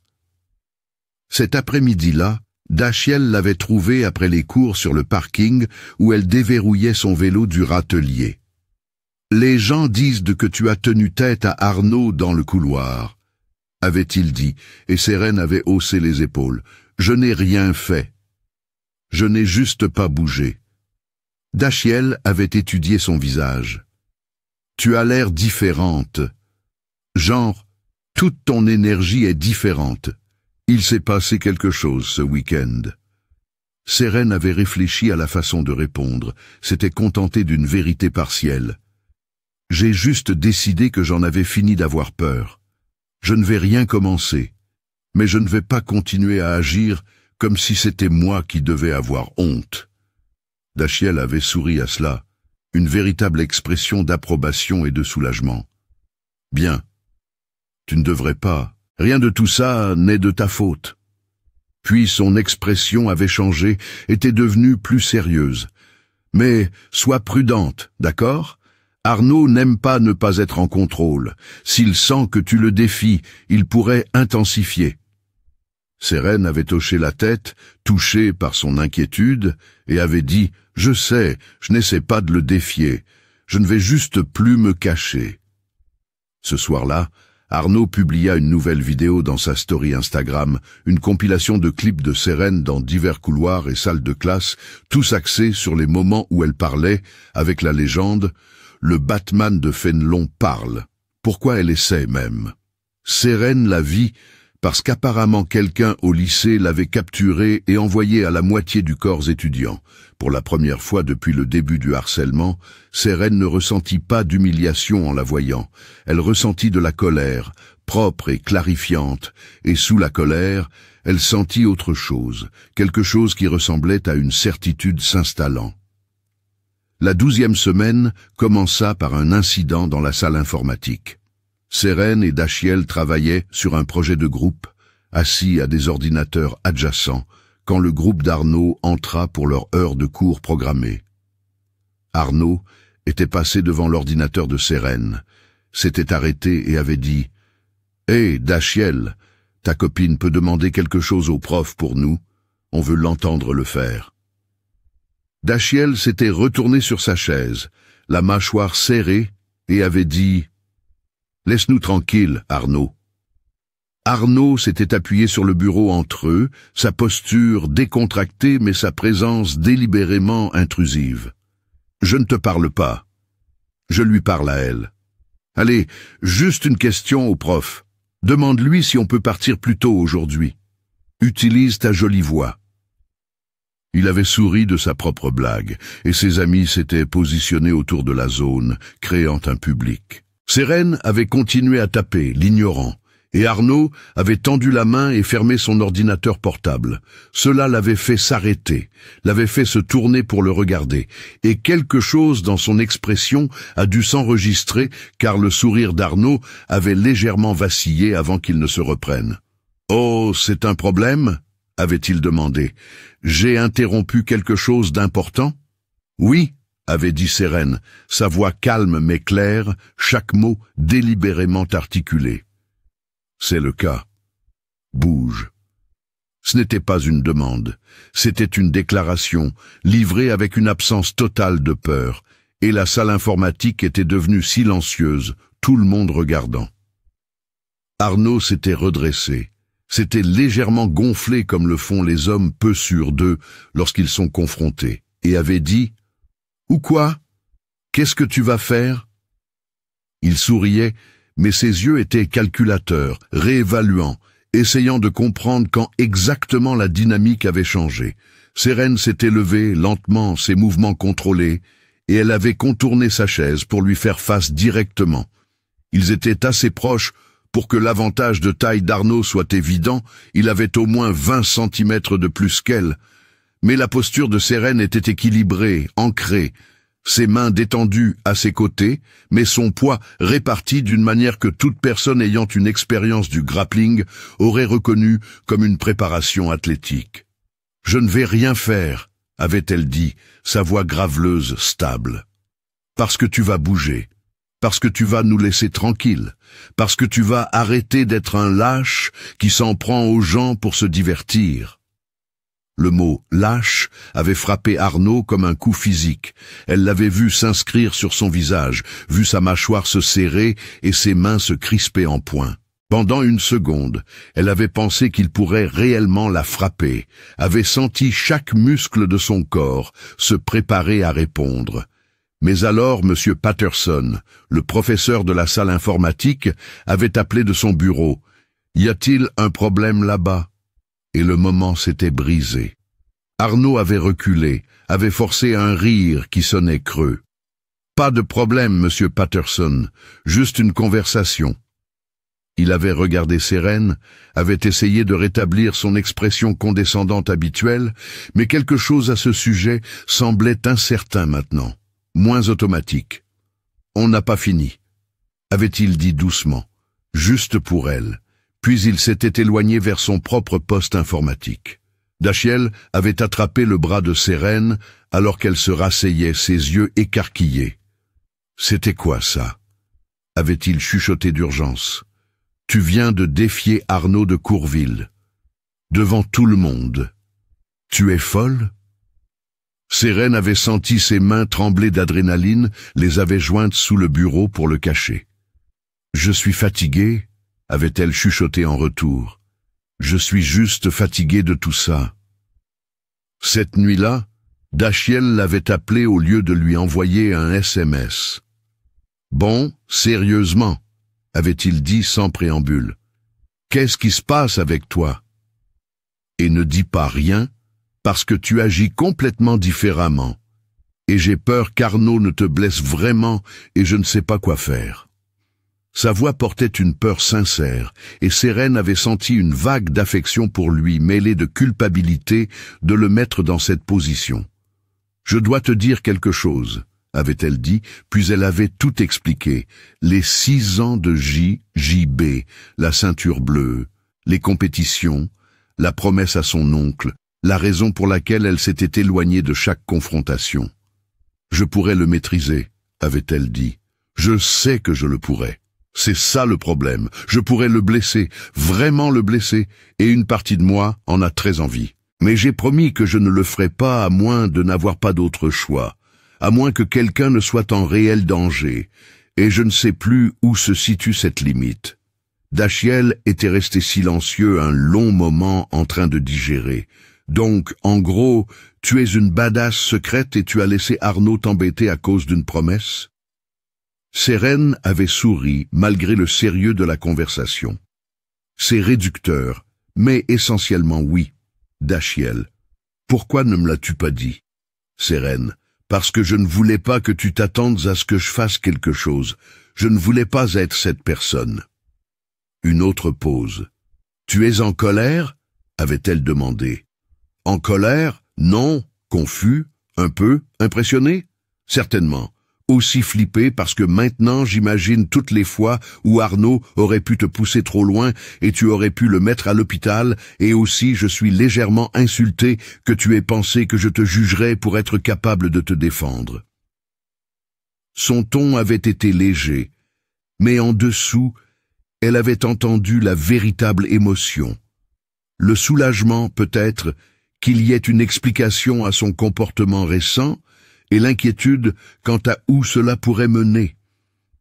Cet après-midi-là, Dachiel l'avait trouvée après les cours sur le parking où elle déverrouillait son vélo du râtelier. « Les gens disent que tu as tenu tête à Arnaud dans le couloir », avait-il dit, et Sérène avait haussé les épaules. « Je n'ai rien fait. Je n'ai juste pas bougé. » Dachiel avait étudié son visage. « Tu as l'air différente. Genre, toute ton énergie est différente. Il s'est passé quelque chose ce week-end. » Sérène avait réfléchi à la façon de répondre, s'était contentée d'une vérité partielle. « J'ai juste décidé que j'en avais fini d'avoir peur. Je ne vais rien commencer, mais je ne vais pas continuer à agir comme si c'était moi qui devais avoir honte. » Dachiel avait souri à cela, une véritable expression d'approbation et de soulagement. « Bien. Tu ne devrais pas. Rien de tout ça n'est de ta faute. » Puis son expression avait changé, était devenue plus sérieuse. « Mais sois prudente, d'accord ? Arnaud n'aime pas ne pas être en contrôle. S'il sent que tu le défies, il pourrait intensifier. » Sérène avait hoché la tête, touchée par son inquiétude, et avait dit « Je sais, je n'essaie pas de le défier. Je ne vais juste plus me cacher. » Ce soir-là, Arnaud publia une nouvelle vidéo dans sa story Instagram, une compilation de clips de Sérène dans divers couloirs et salles de classe, tous axés sur les moments où elle parlait, avec la légende « Le Batman de Fénelon parle ». Pourquoi elle essaie même. Sérène la vit parce qu'apparemment quelqu'un au lycée l'avait capturée et envoyée à la moitié du corps étudiant. Pour la première fois depuis le début du harcèlement, Sérène ne ressentit pas d'humiliation en la voyant. Elle ressentit de la colère, propre et clarifiante, et sous la colère, elle sentit autre chose, quelque chose qui ressemblait à une certitude s'installant. La 12e semaine commença par un incident dans la salle informatique. Sérène et Dachiel travaillaient sur un projet de groupe, assis à des ordinateurs adjacents, quand le groupe d'Arnaud entra pour leur heure de cours programmée. Arnaud était passé devant l'ordinateur de Sérène, s'était arrêté et avait dit « Hé, Dachiel, ta copine peut demander quelque chose au prof pour nous, on veut l'entendre le faire. » Dachiel s'était retourné sur sa chaise, la mâchoire serrée, et avait dit « Laisse-nous tranquille, Arnaud. » Arnaud s'était appuyé sur le bureau entre eux, sa posture décontractée mais sa présence délibérément intrusive. « Je ne te parle pas. Je lui parle à elle. Allez, juste une question au prof. Demande-lui si on peut partir plus tôt aujourd'hui. Utilise ta jolie voix. » Il avait souri de sa propre blague, et ses amis s'étaient positionnés autour de la zone, créant un public. Sérène avait continué à taper, l'ignorant, et Arnaud avait tendu la main et fermé son ordinateur portable. Cela l'avait fait s'arrêter, l'avait fait se tourner pour le regarder, et quelque chose dans son expression a dû s'enregistrer car le sourire d'Arnaud avait légèrement vacillé avant qu'il ne se reprenne. « Oh, c'est un problème ?» avait-il demandé. « J'ai interrompu quelque chose d'important ?»« Oui », avait dit Sérène, sa voix calme mais claire, chaque mot délibérément articulé. « C'est le cas. Bouge. » Ce n'était pas une demande, c'était une déclaration, livrée avec une absence totale de peur, et la salle informatique était devenue silencieuse, tout le monde regardant. Arnaud s'était redressé. S'était légèrement gonflé comme le font les hommes peu sûrs d'eux lorsqu'ils sont confrontés, et avait dit « Ou quoi? Qu'est-ce que tu vas faire ?» Il souriait, mais ses yeux étaient calculateurs, réévaluants, essayant de comprendre quand exactement la dynamique avait changé. Sérène s'était levée lentement, ses mouvements contrôlés, et elle avait contourné sa chaise pour lui faire face directement. Ils étaient assez proches Pour que l'avantage de taille d'Arnaud soit évident, il avait au moins 20 centimètres de plus qu'elle. Mais la posture de Sérène était équilibrée, ancrée, ses mains détendues à ses côtés, mais son poids réparti d'une manière que toute personne ayant une expérience du grappling aurait reconnu comme une préparation athlétique. « Je ne vais rien faire », avait-elle dit, sa voix graveleuse, stable. « Parce que tu vas bouger. Parce que tu vas nous laisser tranquilles, parce que tu vas arrêter d'être un lâche qui s'en prend aux gens pour se divertir. » Le mot « lâche » avait frappé Arnaud comme un coup physique. Elle l'avait vu s'inscrire sur son visage, vu sa mâchoire se serrer et ses mains se crisper en poing. Pendant une seconde, elle avait pensé qu'il pourrait réellement la frapper, avait senti chaque muscle de son corps se préparer à répondre. Mais alors, M. Patterson, le professeur de la salle informatique, avait appelé de son bureau. « Y a-t-il un problème là-bas » Et le moment s'était brisé. Arnaud avait reculé, avait forcé un rire qui sonnait creux. « Pas de problème, M. Patterson, juste une conversation. » Il avait regardé Sérène, avait essayé de rétablir son expression condescendante habituelle, mais quelque chose à ce sujet semblait incertain maintenant. Moins automatique. « On n'a pas fini », avait-il dit doucement, juste pour elle, puis il s'était éloigné vers son propre poste informatique. Dachiel avait attrapé le bras de Sérène alors qu'elle se rasseyait, ses yeux écarquillés. « C'était quoi ça ?» avait-il chuchoté d'urgence. « Tu viens de défier Arnaud de Courville. Devant tout le monde. Tu es folle ?» Sérène avait senti ses mains trembler d'adrénaline, les avait jointes sous le bureau pour le cacher. « Je suis fatiguée » avait-elle chuchoté en retour. « Je suis juste fatiguée de tout ça. » Cette nuit-là, Dachiel l'avait appelé au lieu de lui envoyer un SMS. « Bon, sérieusement » avait-il dit sans préambule. « Qu'est-ce qui se passe avec toi ?» Et ne dis pas rien, parce que tu agis complètement différemment. Et j'ai peur qu'Arnaud ne te blesse vraiment et je ne sais pas quoi faire. Sa voix portait une peur sincère, et Sérène avait senti une vague d'affection pour lui, mêlée de culpabilité de le mettre dans cette position. « Je dois te dire quelque chose », avait-elle dit, puis elle avait tout expliqué. Les 6 ans de JB, la ceinture bleue, les compétitions, la promesse à son oncle, la raison pour laquelle elle s'était éloignée de chaque confrontation. « Je pourrais le maîtriser », avait-elle dit. « Je sais que je le pourrais. C'est ça le problème. Je pourrais le blesser, vraiment le blesser, et une partie de moi en a très envie. Mais j'ai promis que je ne le ferai pas à moins de n'avoir pas d'autre choix, à moins que quelqu'un ne soit en réel danger, et je ne sais plus où se situe cette limite. » Dachiel était resté silencieux un long moment en train de digérer. « Donc, en gros, tu es une badass secrète et tu as laissé Arnaud t'embêter à cause d'une promesse ?» Sérène avait souri malgré le sérieux de la conversation. « C'est réducteur, mais essentiellement oui. Dachiel, pourquoi ne me l'as-tu pas dit ?» Sérène, parce que je ne voulais pas que tu t'attendes à ce que je fasse quelque chose. Je ne voulais pas être cette personne. Une autre pause. « Tu es en colère ?» avait-elle demandé. « En colère? Non. Confus? Un peu? Impressionné? Certainement. Aussi flippé parce que maintenant j'imagine toutes les fois où Arnaud aurait pu te pousser trop loin et tu aurais pu le mettre à l'hôpital, et aussi je suis légèrement insulté que tu aies pensé que je te jugerais pour être capable de te défendre. » Son ton avait été léger, mais en dessous, elle avait entendu la véritable émotion. Le soulagement, peut-être, qu'il y ait une explication à son comportement récent, et l'inquiétude quant à où cela pourrait mener.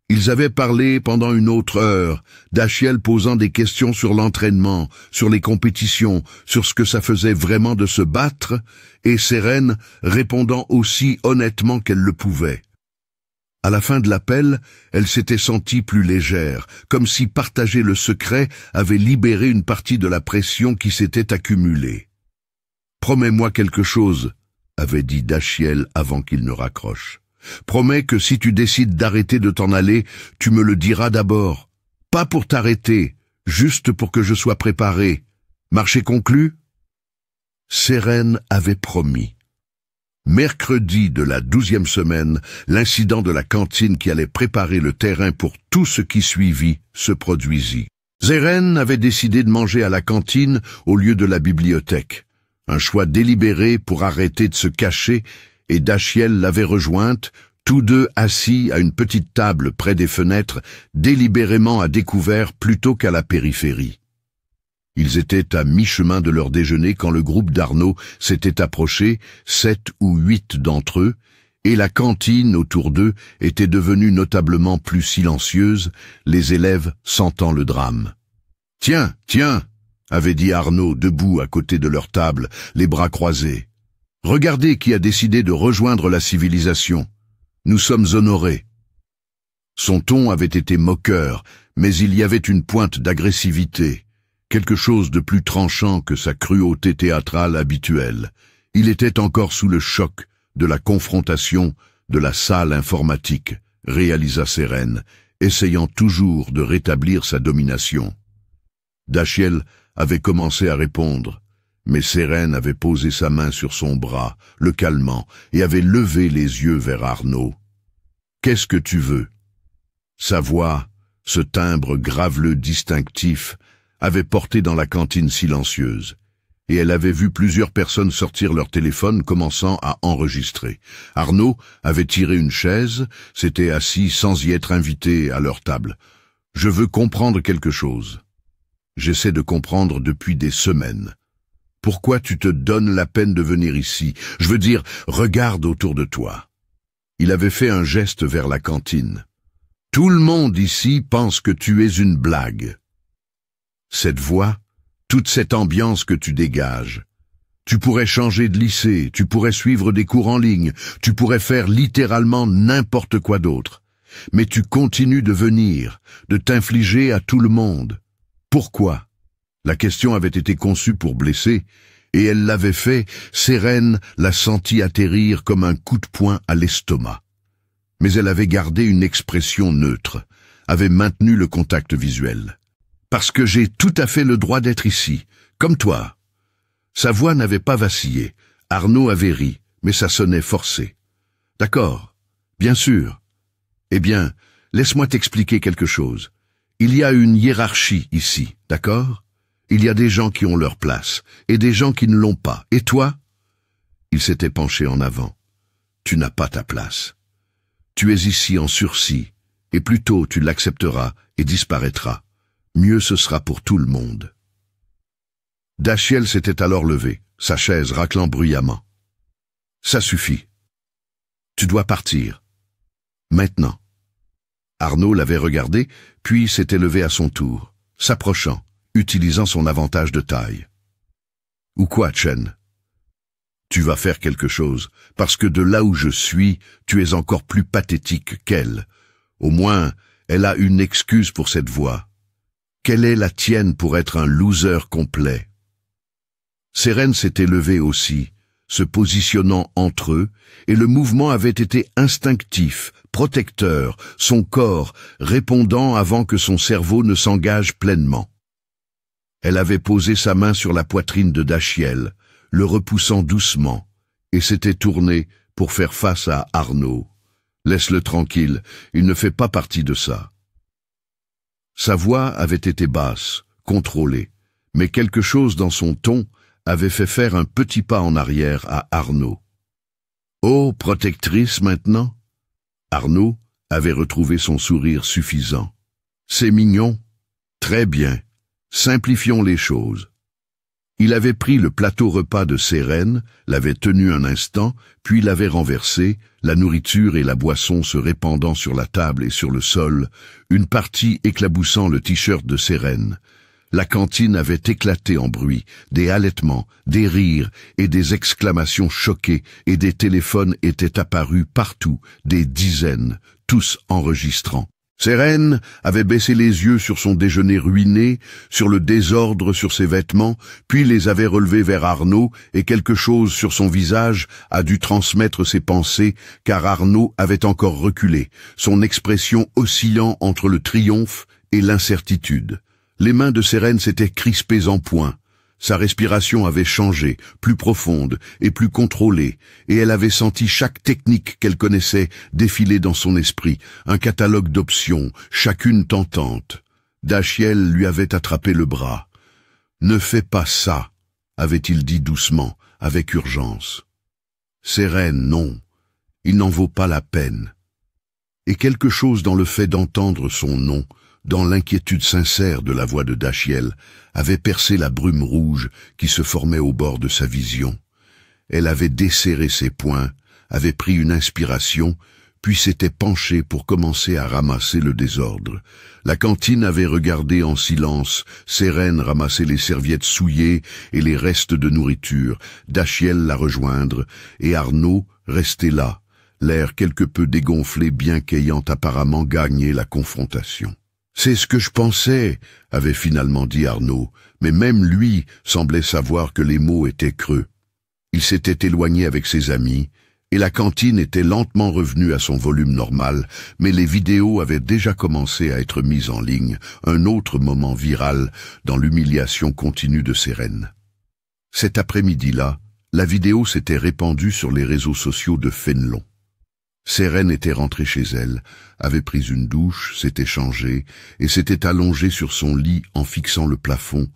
Ils avaient parlé pendant une autre heure, Dachiel posant des questions sur l'entraînement, sur les compétitions, sur ce que ça faisait vraiment de se battre, et Sérène répondant aussi honnêtement qu'elle le pouvait. À la fin de l'appel, elle s'était sentie plus légère, comme si partager le secret avait libéré une partie de la pression qui s'était accumulée. « Promets-moi quelque chose », avait dit Dachiel avant qu'il ne raccroche. « Promets que si tu décides d'arrêter de t'en aller, tu me le diras d'abord. Pas pour t'arrêter, juste pour que je sois préparé. Marché conclu? Sérène avait promis. Mercredi de la 12e semaine, l'incident de la cantine qui allait préparer le terrain pour tout ce qui suivit se produisit. Sérène avait décidé de manger à la cantine au lieu de la bibliothèque. Un choix délibéré pour arrêter de se cacher, et Dachiel l'avait rejointe, tous deux assis à une petite table près des fenêtres, délibérément à découvert plutôt qu'à la périphérie. Ils étaient à mi-chemin de leur déjeuner quand le groupe d'Arnaud s'était approché, 7 ou 8 d'entre eux, et la cantine autour d'eux était devenue notablement plus silencieuse, les élèves sentant le drame. « Tiens, tiens !» avait dit Arnaud, debout à côté de leur table, les bras croisés. « Regardez qui a décidé de rejoindre la civilisation. Nous sommes honorés. » Son ton avait été moqueur, mais il y avait une pointe d'agressivité, quelque chose de plus tranchant que sa cruauté théâtrale habituelle. Il était encore sous le choc de la confrontation de la salle informatique, réalisa Sérène, essayant toujours de rétablir sa domination. Dachiel avait commencé à répondre, mais Sérène avait posé sa main sur son bras, le calmant, et avait levé les yeux vers Arnaud. « Qu'est-ce que tu veux ?» Sa voix, ce timbre graveleux distinctif, avait porté dans la cantine silencieuse, et elle avait vu plusieurs personnes sortir leur téléphone commençant à enregistrer. Arnaud avait tiré une chaise, s'était assis sans y être invité à leur table. « Je veux comprendre quelque chose. J'essaie de comprendre depuis des semaines. Pourquoi tu te donnes la peine de venir ici? Je veux dire, regarde autour de toi. » Il avait fait un geste vers la cantine. « Tout le monde ici pense que tu es une blague. » Cette voix, toute cette ambiance que tu dégages. Tu pourrais changer de lycée, tu pourrais suivre des cours en ligne, tu pourrais faire littéralement n'importe quoi d'autre. Mais tu continues de venir, de t'infliger à tout le monde. Pourquoi? La question avait été conçue pour blesser, et elle l'avait fait, Sérène la sentit atterrir comme un coup de poing à l'estomac. Mais elle avait gardé une expression neutre, avait maintenu le contact visuel. Parce que j'ai tout à fait le droit d'être ici, comme toi. Sa voix n'avait pas vacillé. Arnaud avait ri, mais ça sonnait forcé. D'accord, bien sûr. Eh bien, laisse-moi t'expliquer quelque chose. Il y a une hiérarchie ici, d'accord? Il y a des gens qui ont leur place, et des gens qui ne l'ont pas. Et toi? Il s'était penché en avant. Tu n'as pas ta place. Tu es ici en sursis, et plus tôt tu l'accepteras et disparaîtras. Mieux ce sera pour tout le monde. Dachiel s'était alors levé, sa chaise raclant bruyamment. Ça suffit. Tu dois partir. Maintenant. Arnaud l'avait regardé, puis s'était levé à son tour, s'approchant, utilisant son avantage de taille. Ou quoi, Chen? Tu vas faire quelque chose, parce que de là où je suis, tu es encore plus pathétique qu'elle. Au moins, elle a une excuse pour cette voix. Quelle est la tienne pour être un loser complet? Sérène s'était levée aussi, se positionnant entre eux, et le mouvement avait été instinctif, protecteur, son corps répondant avant que son cerveau ne s'engage pleinement. Elle avait posé sa main sur la poitrine de Dachiel, le repoussant doucement, et s'était tournée pour faire face à Arnaud. Laisse-le tranquille, il ne fait pas partie de ça. Sa voix avait été basse, contrôlée, mais quelque chose dans son ton avait fait faire un petit pas en arrière à Arnaud. « Oh, protectrice maintenant ?» Arnaud avait retrouvé son sourire suffisant. « C'est mignon. Très bien. Simplifions les choses. » Il avait pris le plateau repas de Sérène, l'avait tenu un instant, puis l'avait renversé, la nourriture et la boisson se répandant sur la table et sur le sol, une partie éclaboussant le t-shirt de Sérène. La cantine avait éclaté en bruit, des halètements, des rires et des exclamations choquées, et des téléphones étaient apparus partout, des dizaines, tous enregistrant. Sérène avait baissé les yeux sur son déjeuner ruiné, sur le désordre sur ses vêtements, puis les avait relevés vers Arnaud, et quelque chose sur son visage a dû transmettre ses pensées, car Arnaud avait encore reculé, son expression oscillant entre le triomphe et l'incertitude. Les mains de Sérène s'étaient crispées en poing. Sa respiration avait changé, plus profonde et plus contrôlée, et elle avait senti chaque technique qu'elle connaissait défiler dans son esprit, un catalogue d'options, chacune tentante. Dachiel lui avait attrapé le bras. « Ne fais pas ça », avait-il dit doucement, avec urgence. « Sérène, non, il n'en vaut pas la peine. » Et quelque chose dans le fait d'entendre son nom, dans l'inquiétude sincère de la voix de Dachiel, avait percé la brume rouge qui se formait au bord de sa vision. Elle avait desserré ses poings, avait pris une inspiration, puis s'était penchée pour commencer à ramasser le désordre. La cantine avait regardé en silence, Sérène ramasser les serviettes souillées et les restes de nourriture, Dachiel la rejoindre, et Arnaud restait là, l'air quelque peu dégonflé bien qu'ayant apparemment gagné la confrontation. « C'est ce que je pensais », avait finalement dit Arnaud, mais même lui semblait savoir que les mots étaient creux. Il s'était éloigné avec ses amis, et la cantine était lentement revenue à son volume normal, mais les vidéos avaient déjà commencé à être mises en ligne, un autre moment viral dans l'humiliation continue de Sérène. Cet après-midi-là, la vidéo s'était répandue sur les réseaux sociaux de Fénelon. Sérène était rentrée chez elle, avait pris une douche, s'était changée et s'était allongée sur son lit en fixant le plafond,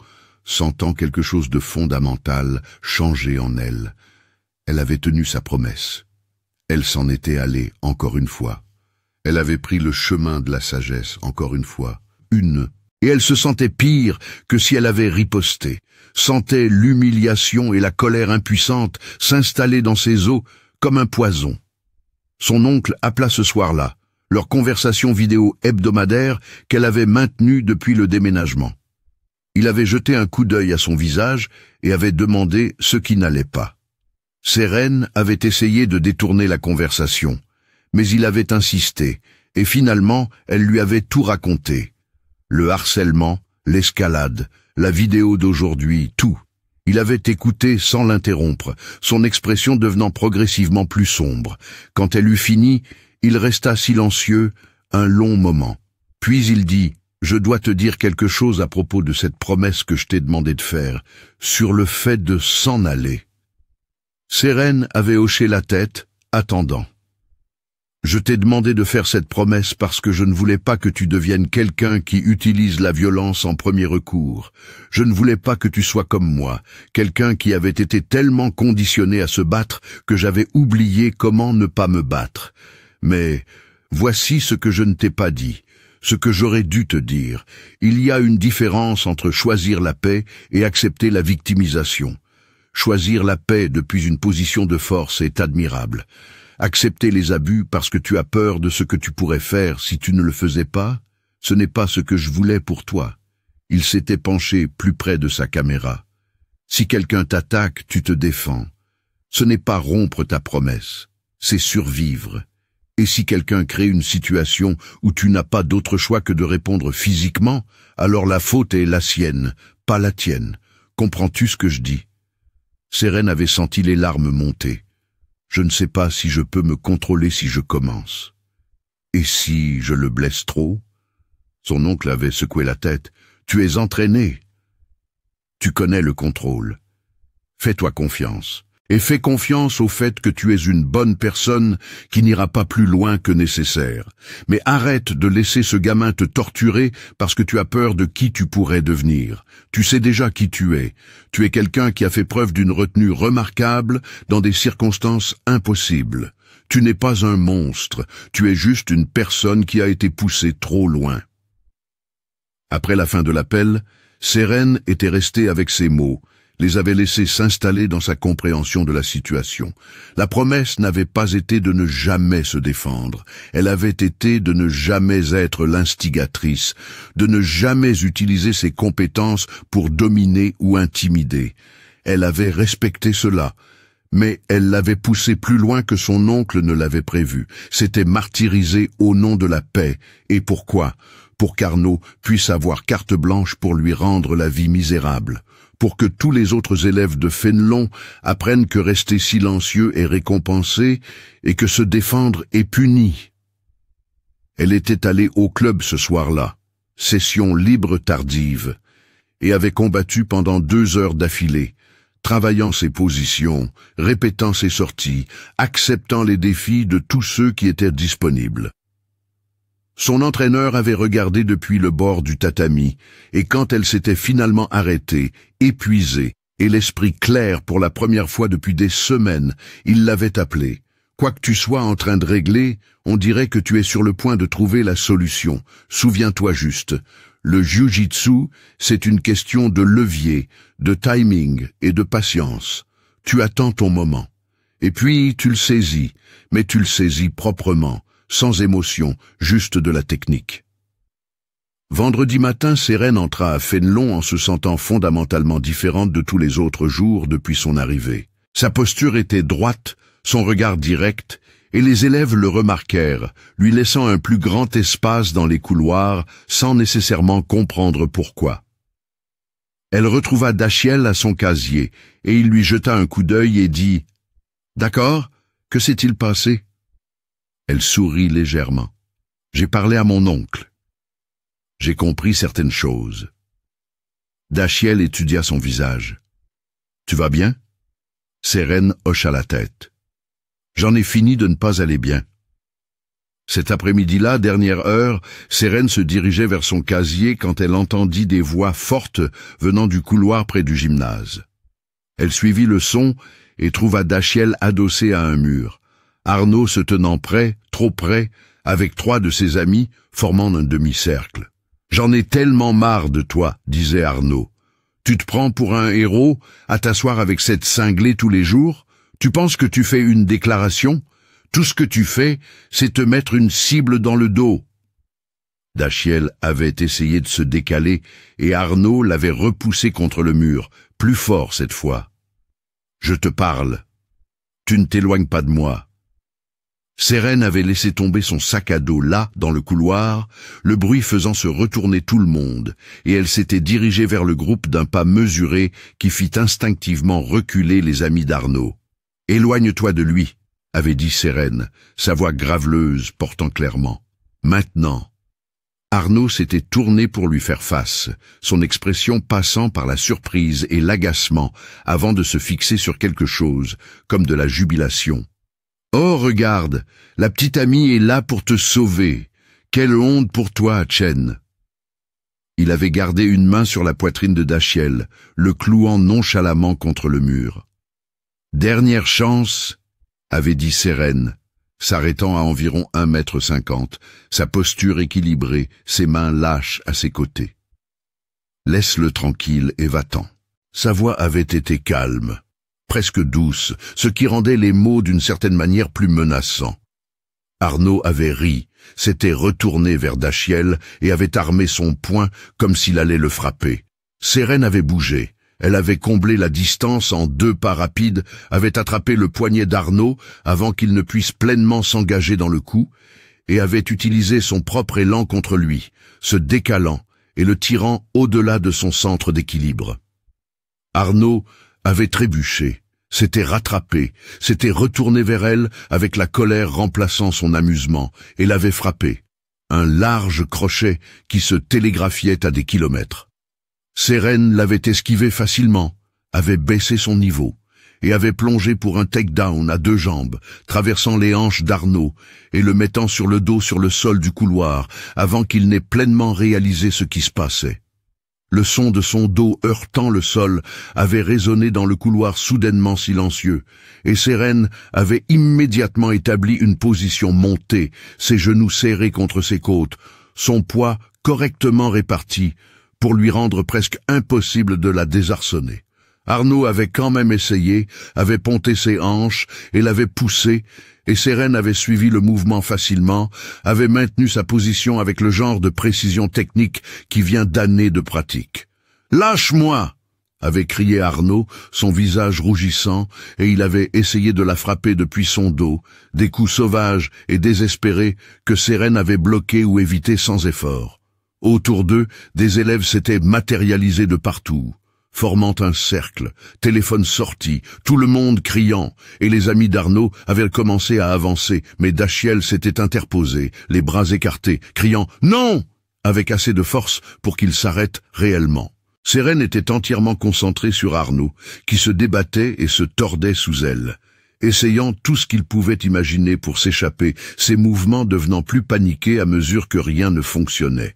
sentant quelque chose de fondamental changer en elle. Elle avait tenu sa promesse. Elle s'en était allée encore une fois. Elle avait pris le chemin de la sagesse encore une fois. Et elle se sentait pire que si elle avait riposté, sentait l'humiliation et la colère impuissante s'installer dans ses os comme un poison. Son oncle appela ce soir-là, leur conversation vidéo hebdomadaire qu'elle avait maintenue depuis le déménagement. Il avait jeté un coup d'œil à son visage et avait demandé ce qui n'allait pas. Sérène avait essayé de détourner la conversation, mais il avait insisté, et finalement elle lui avait tout raconté. Le harcèlement, l'escalade, la vidéo d'aujourd'hui, tout. Il avait écouté sans l'interrompre, son expression devenant progressivement plus sombre. Quand elle eut fini, il resta silencieux un long moment. Puis il dit « Je dois te dire quelque chose à propos de cette promesse que je t'ai demandé de faire, sur le fait de s'en aller. » Sérène avait hoché la tête, attendant. Je t'ai demandé de faire cette promesse parce que je ne voulais pas que tu deviennes quelqu'un qui utilise la violence en premier recours. Je ne voulais pas que tu sois comme moi, quelqu'un qui avait été tellement conditionné à se battre que j'avais oublié comment ne pas me battre. Mais voici ce que je ne t'ai pas dit, ce que j'aurais dû te dire. Il y a une différence entre choisir la paix et accepter la victimisation. Choisir la paix depuis une position de force est admirable. Accepter les abus parce que tu as peur de ce que tu pourrais faire si tu ne le faisais pas, ce n'est pas ce que je voulais pour toi. Il s'était penché plus près de sa caméra. Si quelqu'un t'attaque, tu te défends. Ce n'est pas rompre ta promesse, c'est survivre. Et si quelqu'un crée une situation où tu n'as pas d'autre choix que de répondre physiquement, alors la faute est la sienne, pas la tienne. Comprends-tu ce que je dis? Sérène avait senti les larmes monter. Je ne sais pas si je peux me contrôler si je commence. Et si je le blesse trop? Son oncle avait secoué la tête. Tu es entraîné. Tu connais le contrôle. Fais-toi confiance. Et fais confiance au fait que tu es une bonne personne qui n'ira pas plus loin que nécessaire. Mais arrête de laisser ce gamin te torturer parce que tu as peur de qui tu pourrais devenir. Tu sais déjà qui tu es. Tu es quelqu'un qui a fait preuve d'une retenue remarquable dans des circonstances impossibles. Tu n'es pas un monstre, tu es juste une personne qui a été poussée trop loin. Après la fin de l'appel, Sérène était restée avec ces mots, les avait laissés s'installer dans sa compréhension de la situation. La promesse n'avait pas été de ne jamais se défendre, elle avait été de ne jamais être l'instigatrice, de ne jamais utiliser ses compétences pour dominer ou intimider. Elle avait respecté cela, mais elle l'avait poussé plus loin que son oncle ne l'avait prévu. C'était martyriser au nom de la paix. Et pourquoi? Pour qu'Arnaud puisse avoir carte blanche pour lui rendre la vie misérable. Pour que tous les autres élèves de Fénelon apprennent que rester silencieux est récompensé et que se défendre est puni. Elle était allée au club ce soir-là. session libre tardive, et avait combattu pendant 2 heures d'affilée, travaillant ses positions, répétant ses sorties, acceptant les défis de tous ceux qui étaient disponibles. Son entraîneur avait regardé depuis le bord du tatami, et quand elle s'était finalement arrêtée, épuisée, et l'esprit clair pour la première fois depuis des semaines, il l'avait appelée. Quoi que tu sois en train de régler, on dirait que tu es sur le point de trouver la solution. Souviens-toi juste, le jiu-jitsu, c'est une question de levier, de timing et de patience. Tu attends ton moment. Et puis tu le saisis, mais tu le saisis proprement, sans émotion, juste de la technique. Vendredi matin, Sérène entra à Fénelon en se sentant fondamentalement différente de tous les autres jours depuis son arrivée. Sa posture était droite, son regard direct, et les élèves le remarquèrent, lui laissant un plus grand espace dans les couloirs sans nécessairement comprendre pourquoi. Elle retrouva Dachiel à son casier, et il lui jeta un coup d'œil et dit « D'accord, que s'est-il passé ?» Elle sourit légèrement. « J'ai parlé à mon oncle. J'ai compris certaines choses. » Dachiel étudia son visage. « Tu vas bien ?» Sérène hocha la tête. « J'en ai fini de ne pas aller bien. » Cet après-midi-là, dernière heure, Sérène se dirigeait vers son casier quand elle entendit des voix fortes venant du couloir près du gymnase. Elle suivit le son et trouva Dachiel adossé à un mur. Arnaud se tenant près, trop près, avec 3 de ses amis, formant un demi-cercle. « J'en ai tellement marre de toi, disait Arnaud. Tu te prends pour un héros à t'asseoir avec cette cinglée tous les jours? Tu penses que tu fais une déclaration? Tout ce que tu fais, c'est te mettre une cible dans le dos. » Dachiel avait essayé de se décaler et Arnaud l'avait repoussé contre le mur, plus fort cette fois. « Je te parle. Tu ne t'éloignes pas de moi. » Sérène avait laissé tomber son sac à dos là, dans le couloir, le bruit faisant se retourner tout le monde, et elle s'était dirigée vers le groupe d'un pas mesuré qui fit instinctivement reculer les amis d'Arnaud. « Éloigne-toi de lui, » avait dit Sérène, sa voix graveleuse portant clairement. « Maintenant. » Arnaud s'était tourné pour lui faire face, son expression passant par la surprise et l'agacement avant de se fixer sur quelque chose, comme de la jubilation. « Oh, regarde, la petite amie est là pour te sauver. Quelle honte pour toi, Chen. » Il avait gardé une main sur la poitrine de Dachiel, le clouant nonchalamment contre le mur. « Dernière chance, » avait dit Sérène, s'arrêtant à environ 1,50 m, sa posture équilibrée, ses mains lâches à ses côtés. « Laisse-le tranquille et va-t'en. » Sa voix avait été calme, presque douce, ce qui rendait les mots d'une certaine manière plus menaçants. Arnaud avait ri, s'était retourné vers Dachiel et avait armé son poing comme s'il allait le frapper. Sérène avait bougé. Elle avait comblé la distance en 2 pas rapides, avait attrapé le poignet d'Arnaud avant qu'il ne puisse pleinement s'engager dans le coup, et avait utilisé son propre élan contre lui, se décalant et le tirant au-delà de son centre d'équilibre. Arnaud avait trébuché, s'était rattrapé, s'était retourné vers elle avec la colère remplaçant son amusement, et l'avait frappé. Un large crochet qui se télégraphiait à des kilomètres. Sérène l'avait esquivé facilement, avait baissé son niveau, et avait plongé pour un take-down à 2 jambes, traversant les hanches d'Arnaud et le mettant sur le dos sur le sol du couloir, avant qu'il n'ait pleinement réalisé ce qui se passait. Le son de son dos heurtant le sol avait résonné dans le couloir soudainement silencieux, et Sérène avait immédiatement établi une position montée, ses genoux serrés contre ses côtes, son poids correctement réparti, pour lui rendre presque impossible de la désarçonner. Arnaud avait quand même essayé, avait ponté ses hanches et l'avait poussé, et Sérène avait suivi le mouvement facilement, avait maintenu sa position avec le genre de précision technique qui vient d'années de pratique. « Lâche-moi !» avait crié Arnaud, son visage rougissant, et il avait essayé de la frapper depuis son dos, des coups sauvages et désespérés que Sérène avait bloqués ou évités sans effort. Autour d'eux, des élèves s'étaient matérialisés de partout, formant un cercle, téléphone sorti, tout le monde criant, et les amis d'Arnaud avaient commencé à avancer, mais Dachiel s'était interposé, les bras écartés, criant « Non !» avec assez de force pour qu'il s'arrête réellement. Sérène était entièrement concentrée sur Arnaud, qui se débattait et se tordait sous elle, essayant tout ce qu'il pouvait imaginer pour s'échapper, ses mouvements devenant plus paniqués à mesure que rien ne fonctionnait.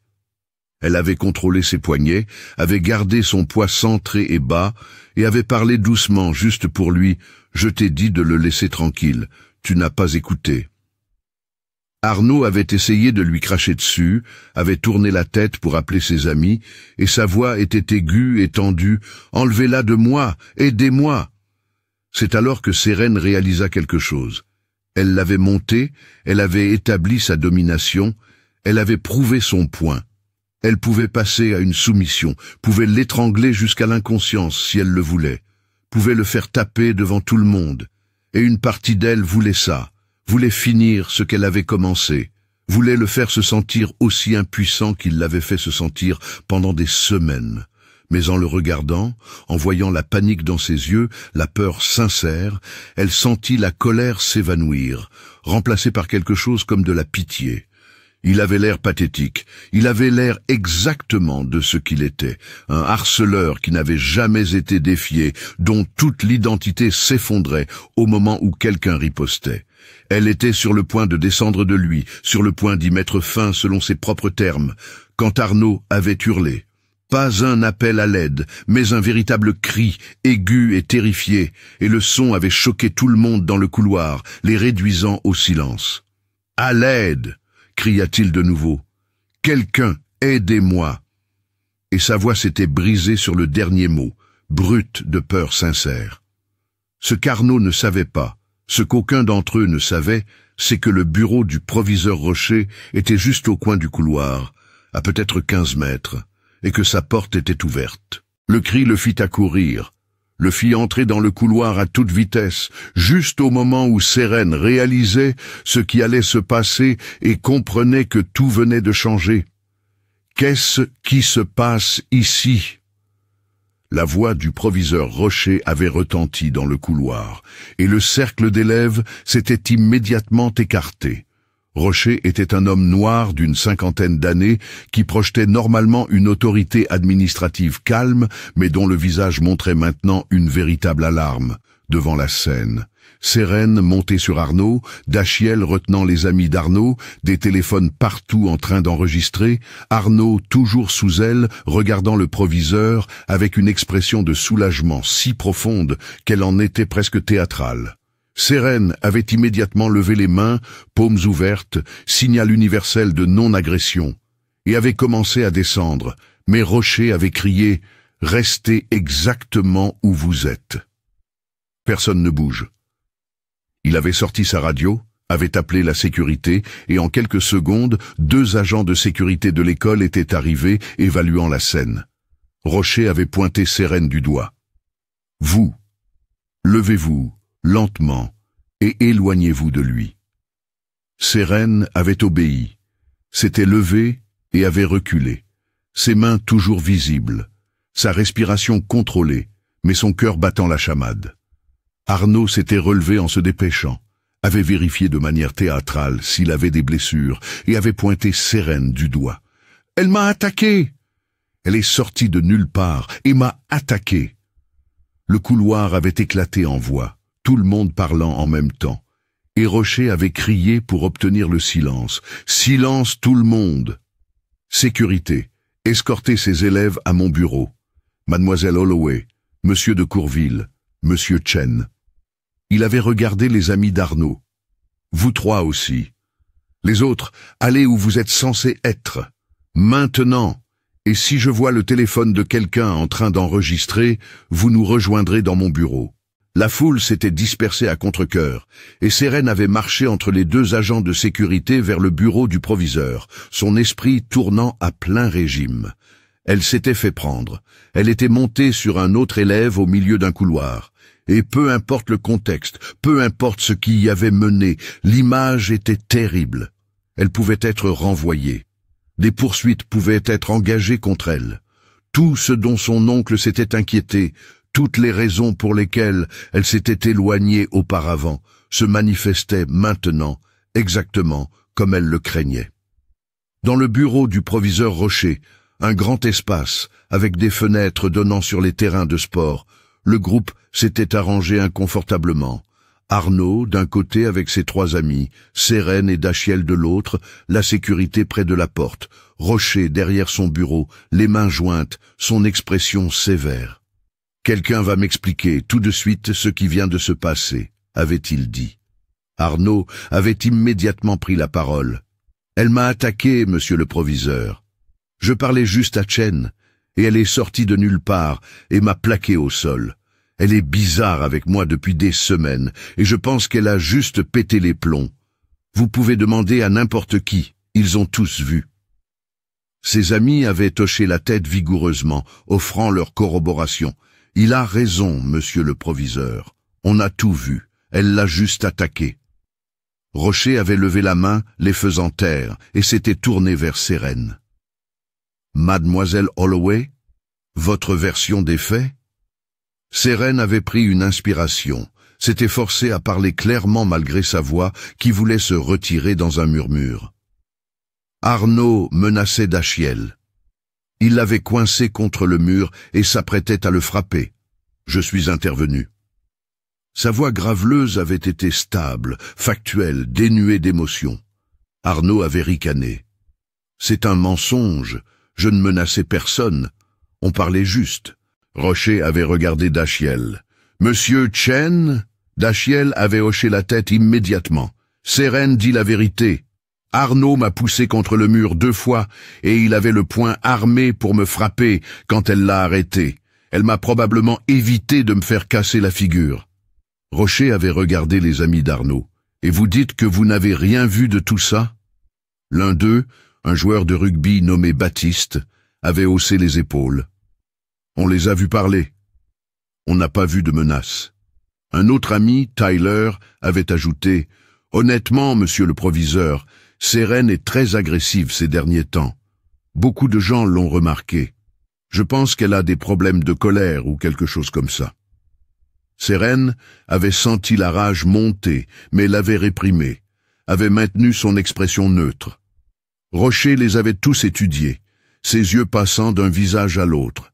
Elle avait contrôlé ses poignets, avait gardé son poids centré et bas, et avait parlé doucement, juste pour lui « Je t'ai dit de le laisser tranquille, tu n'as pas écouté ». Arnaud avait essayé de lui cracher dessus, avait tourné la tête pour appeler ses amis, et sa voix était aiguë et tendue « Enlevez-la de moi, aidez-moi !» C'est alors que Sérène réalisa quelque chose. Elle l'avait monté, elle avait établi sa domination, elle avait prouvé son point. Elle pouvait passer à une soumission, pouvait l'étrangler jusqu'à l'inconscience si elle le voulait, pouvait le faire taper devant tout le monde. Et une partie d'elle voulait ça, voulait finir ce qu'elle avait commencé, voulait le faire se sentir aussi impuissant qu'il l'avait fait se sentir pendant des semaines. Mais en le regardant, en voyant la panique dans ses yeux, la peur sincère, elle sentit la colère s'évanouir, remplacée par quelque chose comme de la pitié. Il avait l'air pathétique, il avait l'air exactement de ce qu'il était, un harceleur qui n'avait jamais été défié, dont toute l'identité s'effondrait au moment où quelqu'un ripostait. Elle était sur le point de descendre de lui, sur le point d'y mettre fin selon ses propres termes, quand Arnaud avait hurlé. Pas un appel à l'aide, mais un véritable cri, aigu et terrifié, et le son avait choqué tout le monde dans le couloir, les réduisant au silence. « À l'aide !» cria-t-il de nouveau. « Quelqu'un, aidez-moi !» Et sa voix s'était brisée sur le dernier mot, brute de peur sincère. Ce qu'Arnaud ne savait pas, ce qu'aucun d'entre eux ne savait, c'est que le bureau du proviseur Rocher était juste au coin du couloir, à peut-être 15 mètres, et que sa porte était ouverte. Le cri le fit accourir, le fit entrer dans le couloir à toute vitesse, juste au moment où Sérène réalisait ce qui allait se passer et comprenait que tout venait de changer. « Qu'est-ce qui se passe ici ?» La voix du proviseur Rocher avait retenti dans le couloir, et le cercle d'élèves s'était immédiatement écarté. Rocher était un homme noir d'une 50aine d'années qui projetait normalement une autorité administrative calme, mais dont le visage montrait maintenant une véritable alarme. Devant la scène, Sérène montée sur Arnaud, Dachiel retenant les amis d'Arnaud, des téléphones partout en train d'enregistrer, Arnaud toujours sous elle, regardant le proviseur avec une expression de soulagement si profonde qu'elle en était presque théâtrale. Sérène avait immédiatement levé les mains, paumes ouvertes, signal universel de non-agression, et avait commencé à descendre, mais Rocher avait crié « Restez exactement où vous êtes ». Personne ne bouge. Il avait sorti sa radio, avait appelé la sécurité, et en quelques secondes, 2 agents de sécurité de l'école étaient arrivés, évaluant la scène. Rocher avait pointé Sérène du doigt. « Vous, levez-vous. » Lentement, et éloignez-vous de lui. Sérène avait obéi, s'était levée et avait reculé, ses mains toujours visibles, sa respiration contrôlée, mais son cœur battant la chamade. Arnaud s'était relevé en se dépêchant, avait vérifié de manière théâtrale s'il avait des blessures et avait pointé Sérène du doigt. « Elle m'a attaqué ! Elle est sortie de nulle part et m'a attaqué !» Le couloir avait éclaté en voix, tout le monde parlant en même temps, et Rocher avait crié pour obtenir le silence. « Silence tout le monde !» Sécurité, escortez ces élèves à mon bureau. Mademoiselle Holloway, Monsieur de Courville, Monsieur Chen. Il avait regardé les amis d'Arnaud. « Vous 3 aussi. Les autres, allez où vous êtes censés être. Maintenant. Et si je vois le téléphone de quelqu'un en train d'enregistrer, vous nous rejoindrez dans mon bureau. » La foule s'était dispersée à contre-cœur, et Sérène avait marché entre les 2 agents de sécurité vers le bureau du proviseur, son esprit tournant à plein régime. Elle s'était fait prendre. Elle était montée sur un autre élève au milieu d'un couloir. Et peu importe le contexte, peu importe ce qui y avait mené, l'image était terrible. Elle pouvait être renvoyée. Des poursuites pouvaient être engagées contre elle. Tout ce dont son oncle s'était inquiété, toutes les raisons pour lesquelles elle s'était éloignée auparavant se manifestaient maintenant exactement comme elle le craignait. Dans le bureau du proviseur Rocher, un grand espace, avec des fenêtres donnant sur les terrains de sport, le groupe s'était arrangé inconfortablement. Arnaud, d'un côté avec ses 3 amis, Sérène et Dachiel de l'autre, la sécurité près de la porte, Rocher derrière son bureau, les mains jointes, son expression sévère. « Quelqu'un va m'expliquer tout de suite ce qui vient de se passer », avait-il dit. Arnaud avait immédiatement pris la parole. « Elle m'a attaqué, monsieur le proviseur. Je parlais juste à Chen, et elle est sortie de nulle part et m'a plaqué au sol. Elle est bizarre avec moi depuis des semaines, et je pense qu'elle a juste pété les plombs. Vous pouvez demander à n'importe qui, ils ont tous vu. » Ses amis avaient hoché la tête vigoureusement, offrant leur corroboration. « Il a raison, monsieur le proviseur. On a tout vu. Elle l'a juste attaqué. » Rocher avait levé la main, les faisant taire, et s'était tourné vers Sérène. « Mademoiselle Holloway, votre version des faits ?» Sérène avait pris une inspiration, s'était forcée à parler clairement malgré sa voix qui voulait se retirer dans un murmure. Arnaud menaçait Dachiel. Il l'avait coincé contre le mur et s'apprêtait à le frapper. Je suis intervenu. Sa voix graveleuse avait été stable, factuelle, dénuée d'émotion. Arnaud avait ricané. « C'est un mensonge, je ne menaçais personne, on parlait juste. » Rocher avait regardé Dachiel. « Monsieur Chen ?» Dachiel avait hoché la tête immédiatement. « Sérène dit la vérité. Arnaud m'a poussé contre le mur 2 fois et il avait le poing armé pour me frapper quand elle l'a arrêté. Elle m'a probablement évité de me faire casser la figure. » Rocher avait regardé les amis d'Arnaud. « Et vous dites que vous n'avez rien vu de tout ça ?» L'un d'eux, un joueur de rugby nommé Baptiste, avait haussé les épaules. « On les a vus parler. On n'a pas vu de menace. » Un autre ami, Tyler, avait ajouté « Honnêtement, monsieur le proviseur, Sérène est très agressive ces derniers temps. Beaucoup de gens l'ont remarqué. Je pense qu'elle a des problèmes de colère ou quelque chose comme ça. » Sérène avait senti la rage monter, mais l'avait réprimée, avait maintenu son expression neutre. Rocher les avait tous étudiés, ses yeux passant d'un visage à l'autre.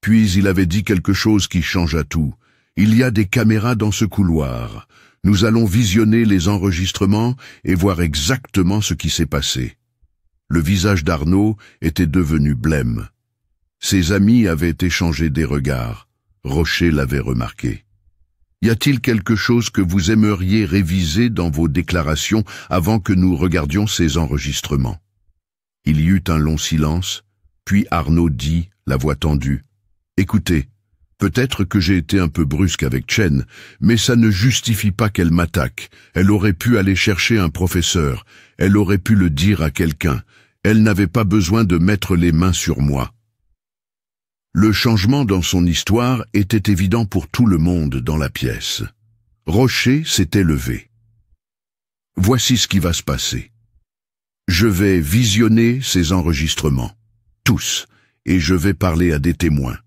Puis il avait dit quelque chose qui changea tout. « Il y a des caméras dans ce couloir. Nous allons visionner les enregistrements et voir exactement ce qui s'est passé. » Le visage d'Arnaud était devenu blême. Ses amis avaient échangé des regards. Rocher l'avait remarqué. « Y a-t-il quelque chose que vous aimeriez réviser dans vos déclarations avant que nous regardions ces enregistrements ?» Il y eut un long silence, puis Arnaud dit, la voix tendue, « Écoutez, peut-être que j'ai été un peu brusque avec Chen, mais ça ne justifie pas qu'elle m'attaque. Elle aurait pu aller chercher un professeur, elle aurait pu le dire à quelqu'un, elle n'avait pas besoin de mettre les mains sur moi. » Le changement dans son histoire était évident pour tout le monde dans la pièce. Rocher s'était levé. « Voici ce qui va se passer. Je vais visionner ces enregistrements, tous, et je vais parler à des témoins.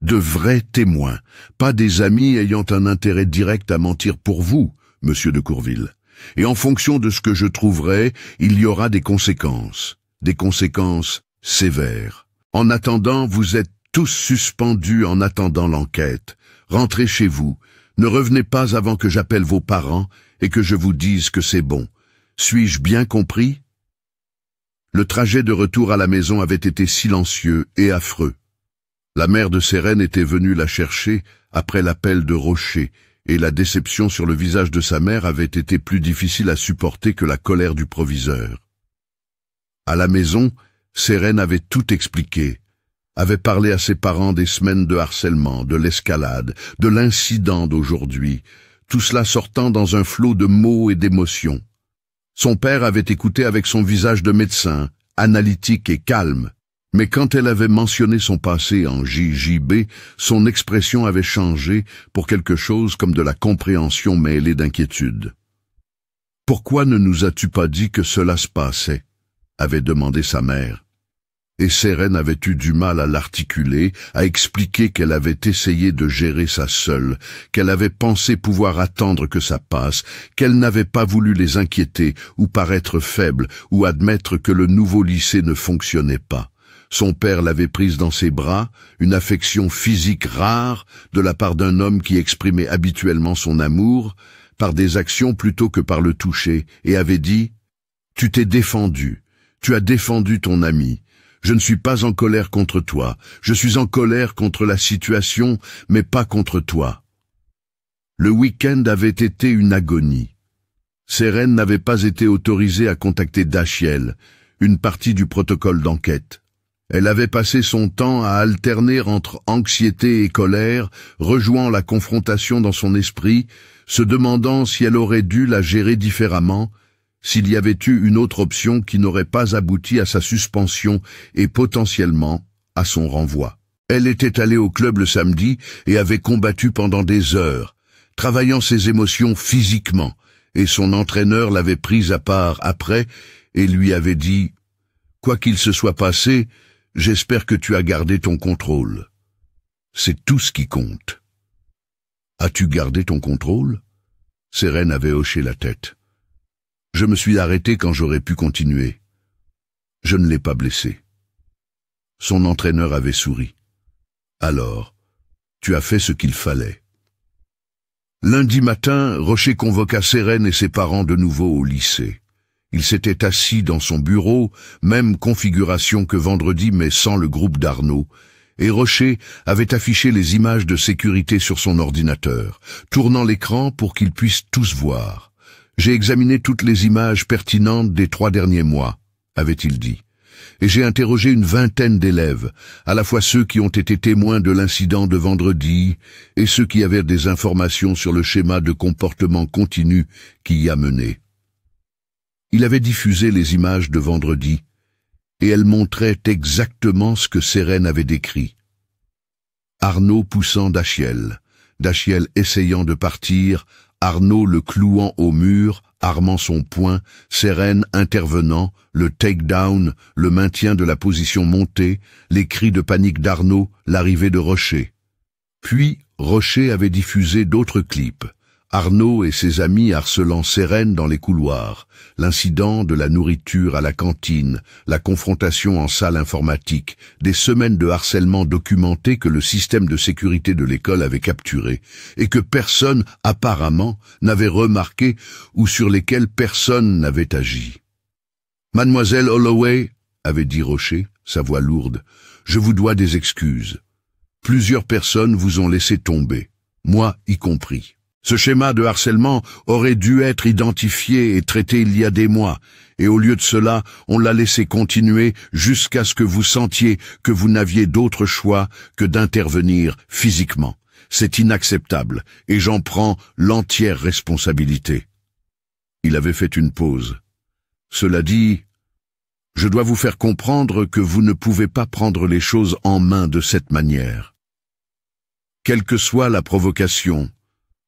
De vrais témoins, pas des amis ayant un intérêt direct à mentir pour vous, monsieur de Courville. Et en fonction de ce que je trouverai, il y aura des conséquences sévères. En attendant, vous êtes tous suspendus en attendant l'enquête. Rentrez chez vous. Ne revenez pas avant que j'appelle vos parents et que je vous dise que c'est bon. Suis-je bien compris ?» Le trajet de retour à la maison avait été silencieux et affreux. La mère de Sérène était venue la chercher après l'appel de Rocher, et la déception sur le visage de sa mère avait été plus difficile à supporter que la colère du proviseur. À la maison, Sérène avait tout expliqué, avait parlé à ses parents des semaines de harcèlement, de l'escalade, de l'incident d'aujourd'hui, tout cela sortant dans un flot de mots et d'émotions. Son père avait écouté avec son visage de médecin, analytique et calme, mais quand elle avait mentionné son passé en JJB, son expression avait changé pour quelque chose comme de la compréhension mêlée d'inquiétude. « Pourquoi ne nous as-tu pas dit que cela se passait ?» avait demandé sa mère. Et Sérène avait eu du mal à l'articuler, à expliquer qu'elle avait essayé de gérer ça seule, qu'elle avait pensé pouvoir attendre que ça passe, qu'elle n'avait pas voulu les inquiéter ou paraître faible ou admettre que le nouveau lycée ne fonctionnait pas. Son père l'avait prise dans ses bras, une affection physique rare de la part d'un homme qui exprimait habituellement son amour, par des actions plutôt que par le toucher, et avait dit « Tu t'es défendu, tu as défendu ton ami. Je ne suis pas en colère contre toi, je suis en colère contre la situation, mais pas contre toi. » Le week-end avait été une agonie. Sérène n'avait pas été autorisée à contacter Dashiell, une partie du protocole d'enquête. Elle avait passé son temps à alterner entre anxiété et colère, rejouant la confrontation dans son esprit, se demandant si elle aurait dû la gérer différemment, s'il y avait eu une autre option qui n'aurait pas abouti à sa suspension et potentiellement à son renvoi. Elle était allée au club le samedi et avait combattu pendant des heures, travaillant ses émotions physiquement, et son entraîneur l'avait prise à part après et lui avait dit « Quoi qu'il se soit passé, j'espère que tu as gardé ton contrôle. C'est tout ce qui compte. » As-tu gardé ton contrôle? Sérène avait hoché la tête. Je me suis arrêté quand j'aurais pu continuer. Je ne l'ai pas blessé. Son entraîneur avait souri. Alors, tu as fait ce qu'il fallait. Lundi matin, Rocher convoqua Sérène et ses parents de nouveau au lycée. Il s'était assis dans son bureau, même configuration que vendredi mais sans le groupe d'Arnaud, et Rocher avait affiché les images de sécurité sur son ordinateur, tournant l'écran pour qu'ils puissent tous voir. « J'ai examiné toutes les images pertinentes des 3 derniers mois, » avait-il dit, « et j'ai interrogé une vingtaine d'élèves, à la fois ceux qui ont été témoins de l'incident de vendredi et ceux qui avaient des informations sur le schéma de comportement continu qui y a mené. » Il avait diffusé les images de vendredi, et elles montraient exactement ce que Sérène avait décrit. Arnaud poussant Dashiell, Dashiell essayant de partir, Arnaud le clouant au mur, armant son poing, Sérène intervenant, le take-down, le maintien de la position montée, les cris de panique d'Arnaud, l'arrivée de Rocher. Puis, Rocher avait diffusé d'autres clips. Arnaud et ses amis harcelant Sérène dans les couloirs, l'incident de la nourriture à la cantine, la confrontation en salle informatique, des semaines de harcèlement documenté que le système de sécurité de l'école avait capturé et que personne, apparemment, n'avait remarqué ou sur lesquels personne n'avait agi. « Mademoiselle Holloway, » avait dit Rocher, sa voix lourde, « je vous dois des excuses. Plusieurs personnes vous ont laissé tomber, moi y compris. Ce schéma de harcèlement aurait dû être identifié et traité il y a des mois, et au lieu de cela, on l'a laissé continuer jusqu'à ce que vous sentiez que vous n'aviez d'autre choix que d'intervenir physiquement. C'est inacceptable, et j'en prends l'entière responsabilité. » Il avait fait une pause. « Cela dit, je dois vous faire comprendre que vous ne pouvez pas prendre les choses en main de cette manière. Quelle que soit la provocation,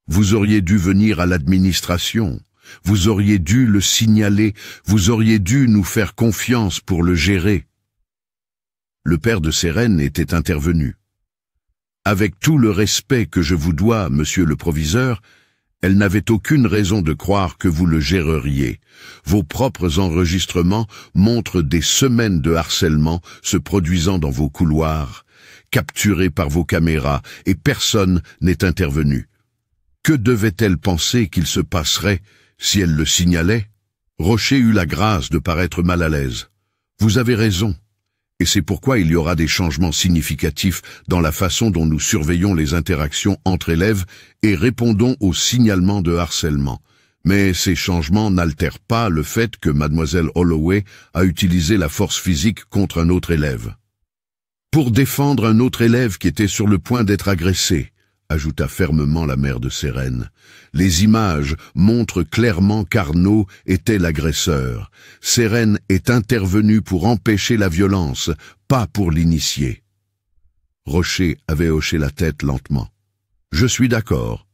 vous auriez dû venir à l'administration, vous auriez dû le signaler, vous auriez dû nous faire confiance pour le gérer. » Le père de Sérène était intervenu. « Avec tout le respect que je vous dois, monsieur le proviseur, elle n'avait aucune raison de croire que vous le géreriez. Vos propres enregistrements montrent des semaines de harcèlement se produisant dans vos couloirs, capturés par vos caméras, et personne n'est intervenu. Que devait-elle penser qu'il se passerait si elle le signalait? » Rocher eut la grâce de paraître mal à l'aise. « Vous avez raison, et c'est pourquoi il y aura des changements significatifs dans la façon dont nous surveillons les interactions entre élèves et répondons aux signalements de harcèlement. Mais ces changements n'altèrent pas le fait que mademoiselle Holloway a utilisé la force physique contre un autre élève. Pour défendre un autre élève qui était sur le point d'être agressé, » ajouta fermement la mère de Sérène. « Les images montrent clairement qu'Arnaud était l'agresseur. Sérène est intervenue pour empêcher la violence, pas pour l'initier. » Rocher avait hoché la tête lentement. « Je suis d'accord.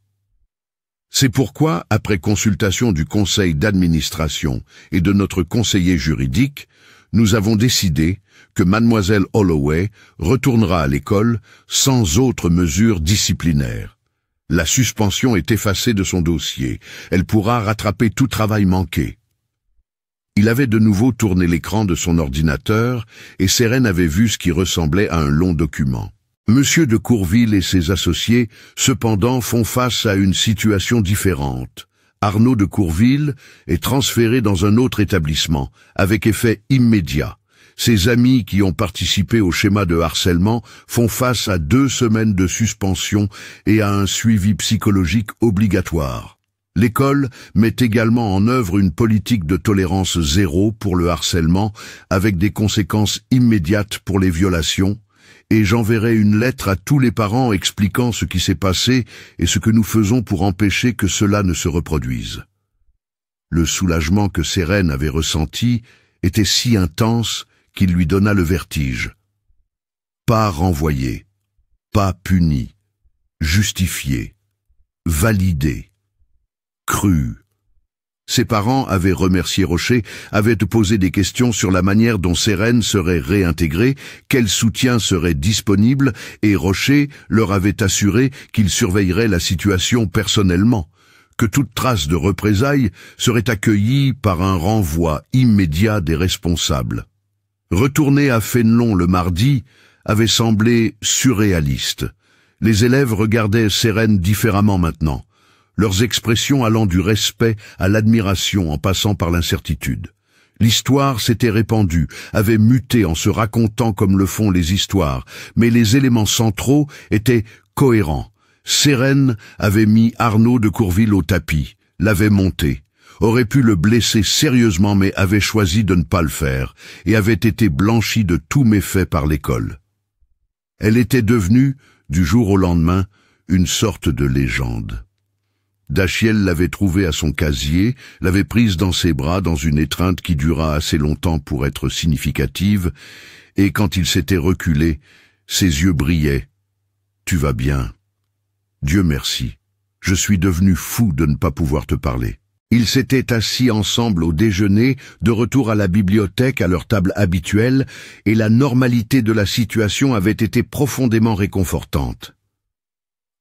C'est pourquoi, après consultation du conseil d'administration et de notre conseiller juridique, Nous avons décidé que mademoiselle Holloway retournera à l'école sans autre mesure disciplinaire. La suspension est effacée de son dossier. Elle pourra rattraper tout travail manqué. Il avait de nouveau tourné l'écran de son ordinateur et Sérène avait vu ce qui ressemblait à un long document. Monsieur de Courville et ses associés, cependant, font face à une situation différente. Arnaud de Courville est transféré dans un autre établissement, avec effet immédiat. Ses amis qui ont participé au schéma de harcèlement font face à 2 semaines de suspension et à un suivi psychologique obligatoire. L'école met également en œuvre une politique de tolérance zéro pour le harcèlement, avec des conséquences immédiates pour les violations, et j'enverrai une lettre à tous les parents expliquant ce qui s'est passé et ce que nous faisons pour empêcher que cela ne se reproduise. Le soulagement que Sérène avait ressenti était si intense qu'il lui donna le vertige. Pas renvoyé, pas puni, justifié, validé, cru. Ses parents avaient remercié Rocher, avaient posé des questions sur la manière dont Sérène serait réintégrée, quel soutien serait disponible, et Rocher leur avait assuré qu'il surveillerait la situation personnellement, que toute trace de représailles serait accueillie par un renvoi immédiat des responsables. Retourner à Fénelon le mardi avait semblé surréaliste. Les élèves regardaient Sérène différemment maintenant, leurs expressions allant du respect à l'admiration en passant par l'incertitude. L'histoire s'était répandue, avait muté en se racontant comme le font les histoires, mais les éléments centraux étaient cohérents. Sérène avait mis Arnaud de Courville au tapis, l'avait monté, aurait pu le blesser sérieusement mais avait choisi de ne pas le faire, et avait été blanchie de tout méfait par l'école. Elle était devenue, du jour au lendemain, une sorte de légende. Dachiel l'avait trouvée à son casier, l'avait prise dans ses bras dans une étreinte qui dura assez longtemps pour être significative, et quand il s'était reculé, ses yeux brillaient. « Tu vas bien. Dieu merci. Je suis devenu fou de ne pas pouvoir te parler. » Ils s'étaient assis ensemble au déjeuner, de retour à la bibliothèque à leur table habituelle, et la normalité de la situation avait été profondément réconfortante.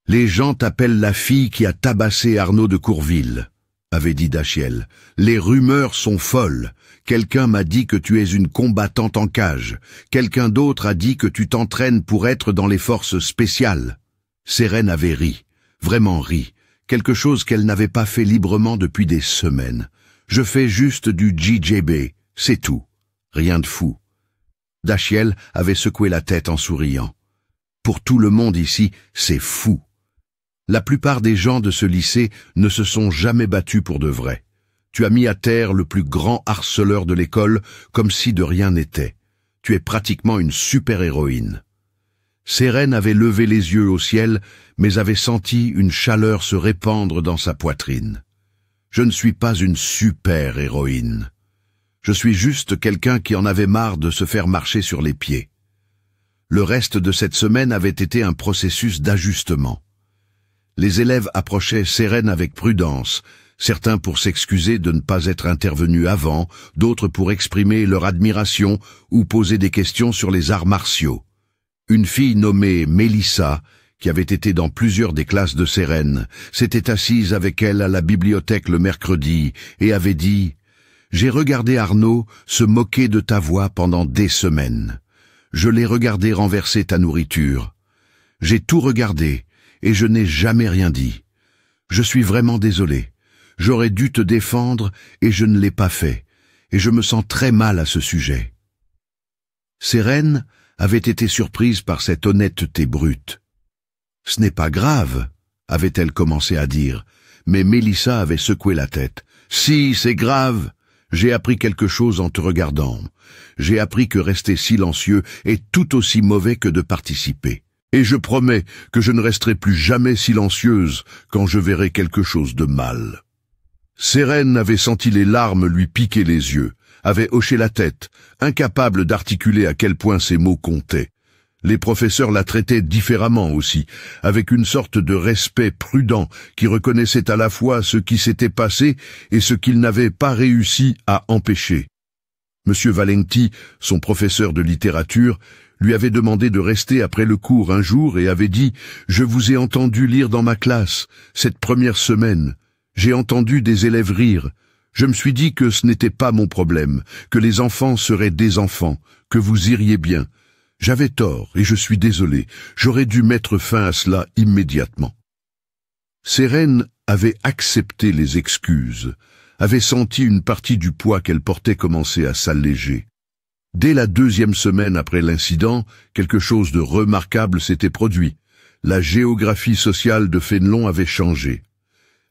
« Les gens t'appellent la fille qui a tabassé Arnaud de Courville, » avait dit Dachiel. « Les rumeurs sont folles. Quelqu'un m'a dit que tu es une combattante en cage. Quelqu'un d'autre a dit que tu t'entraînes pour être dans les forces spéciales. » Sérène avait ri, vraiment ri, quelque chose qu'elle n'avait pas fait librement depuis des semaines. « Je fais juste du JJB, c'est tout. Rien de fou. » Dachiel avait secoué la tête en souriant. « Pour tout le monde ici, c'est fou. La plupart des gens de ce lycée ne se sont jamais battus pour de vrai. Tu as mis à terre le plus grand harceleur de l'école comme si de rien n'était. Tu es pratiquement une super-héroïne. » Sérène avait levé les yeux au ciel, mais avait senti une chaleur se répandre dans sa poitrine. « Je ne suis pas une super-héroïne. Je suis juste quelqu'un qui en avait marre de se faire marcher sur les pieds. » Le reste de cette semaine avait été un processus d'ajustement. Les élèves approchaient Sérène avec prudence, certains pour s'excuser de ne pas être intervenus avant, d'autres pour exprimer leur admiration ou poser des questions sur les arts martiaux. Une fille nommée Mélissa, qui avait été dans plusieurs des classes de Sérène, s'était assise avec elle à la bibliothèque le mercredi et avait dit « J'ai regardé Arnaud se moquer de ta voix pendant des semaines. Je l'ai regardé renverser ta nourriture. J'ai tout regardé et je n'ai jamais rien dit. Je suis vraiment désolé. J'aurais dû te défendre et je ne l'ai pas fait, et je me sens très mal à ce sujet. » Sérène avait été surprise par cette honnêteté brute. « Ce n'est pas grave, » avait-elle commencé à dire, mais Mélissa avait secoué la tête. « Si, c'est grave. J'ai appris quelque chose en te regardant. J'ai appris que rester silencieux est tout aussi mauvais que de participer. Et je promets que je ne resterai plus jamais silencieuse quand je verrai quelque chose de mal. » Sérène avait senti les larmes lui piquer les yeux, avait hoché la tête, incapable d'articuler à quel point ces mots comptaient. Les professeurs la traitaient différemment aussi, avec une sorte de respect prudent qui reconnaissait à la fois ce qui s'était passé et ce qu'ils n'avaient pas réussi à empêcher. Monsieur Valenti, son professeur de littérature, lui avait demandé de rester après le cours un jour et avait dit « Je vous ai entendu lire dans ma classe, cette première semaine. J'ai entendu des élèves rire. Je me suis dit que ce n'était pas mon problème, que les enfants seraient des enfants, que vous iriez bien. J'avais tort et je suis désolé. J'aurais dû mettre fin à cela immédiatement. » Sérène avait accepté les excuses, avait senti une partie du poids qu'elle portait commencer à s'alléger. Dès la 2e semaine après l'incident, quelque chose de remarquable s'était produit. La géographie sociale de Fénelon avait changé.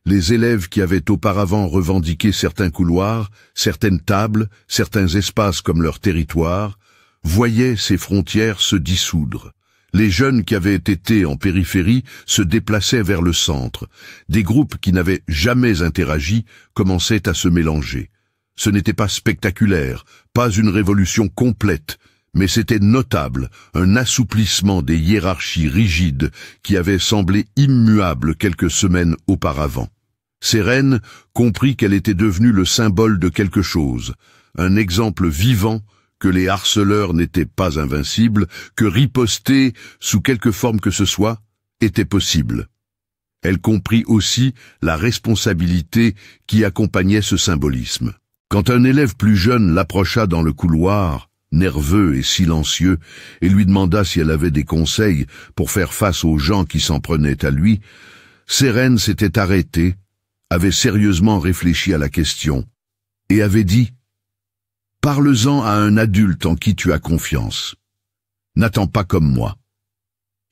Les élèves qui avaient auparavant revendiqué certains couloirs, certaines tables, certains espaces comme leur territoire, voyaient ces frontières se dissoudre. Les jeunes qui avaient été en périphérie se déplaçaient vers le centre. Des groupes qui n'avaient jamais interagi commençaient à se mélanger. Ce n'était pas spectaculaire, pas une révolution complète, mais c'était notable, un assouplissement des hiérarchies rigides qui avaient semblé immuables quelques semaines auparavant. Sérène comprit qu'elle était devenue le symbole de quelque chose, un exemple vivant que les harceleurs n'étaient pas invincibles, que riposter, sous quelque forme que ce soit, était possible. Elle comprit aussi la responsabilité qui accompagnait ce symbolisme. Quand un élève plus jeune l'approcha dans le couloir, nerveux et silencieux, et lui demanda si elle avait des conseils pour faire face aux gens qui s'en prenaient à lui, Sérène s'était arrêtée, avait sérieusement réfléchi à la question, et avait dit « Parle-en à un adulte en qui tu as confiance. N'attends pas comme moi.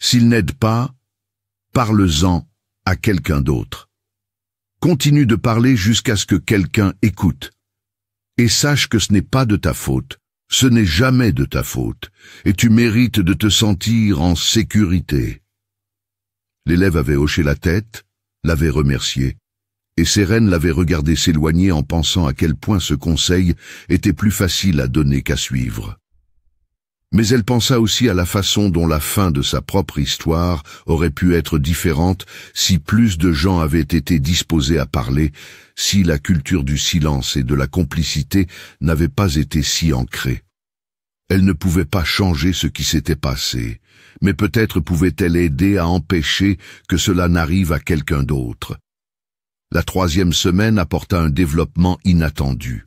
S'il n'aide pas, parle-en à quelqu'un d'autre. Continue de parler jusqu'à ce que quelqu'un écoute. Et sache que ce n'est pas de ta faute, ce n'est jamais de ta faute, et tu mérites de te sentir en sécurité. » L'élève avait hoché la tête, l'avait remercié, et Sérène l'avait regardé s'éloigner en pensant à quel point ce conseil était plus facile à donner qu'à suivre. Mais elle pensa aussi à la façon dont la fin de sa propre histoire aurait pu être différente si plus de gens avaient été disposés à parler, si la culture du silence et de la complicité n'avait pas été si ancrée. Elle ne pouvait pas changer ce qui s'était passé, mais peut-être pouvait-elle aider à empêcher que cela n'arrive à quelqu'un d'autre. La 3e semaine apporta un développement inattendu.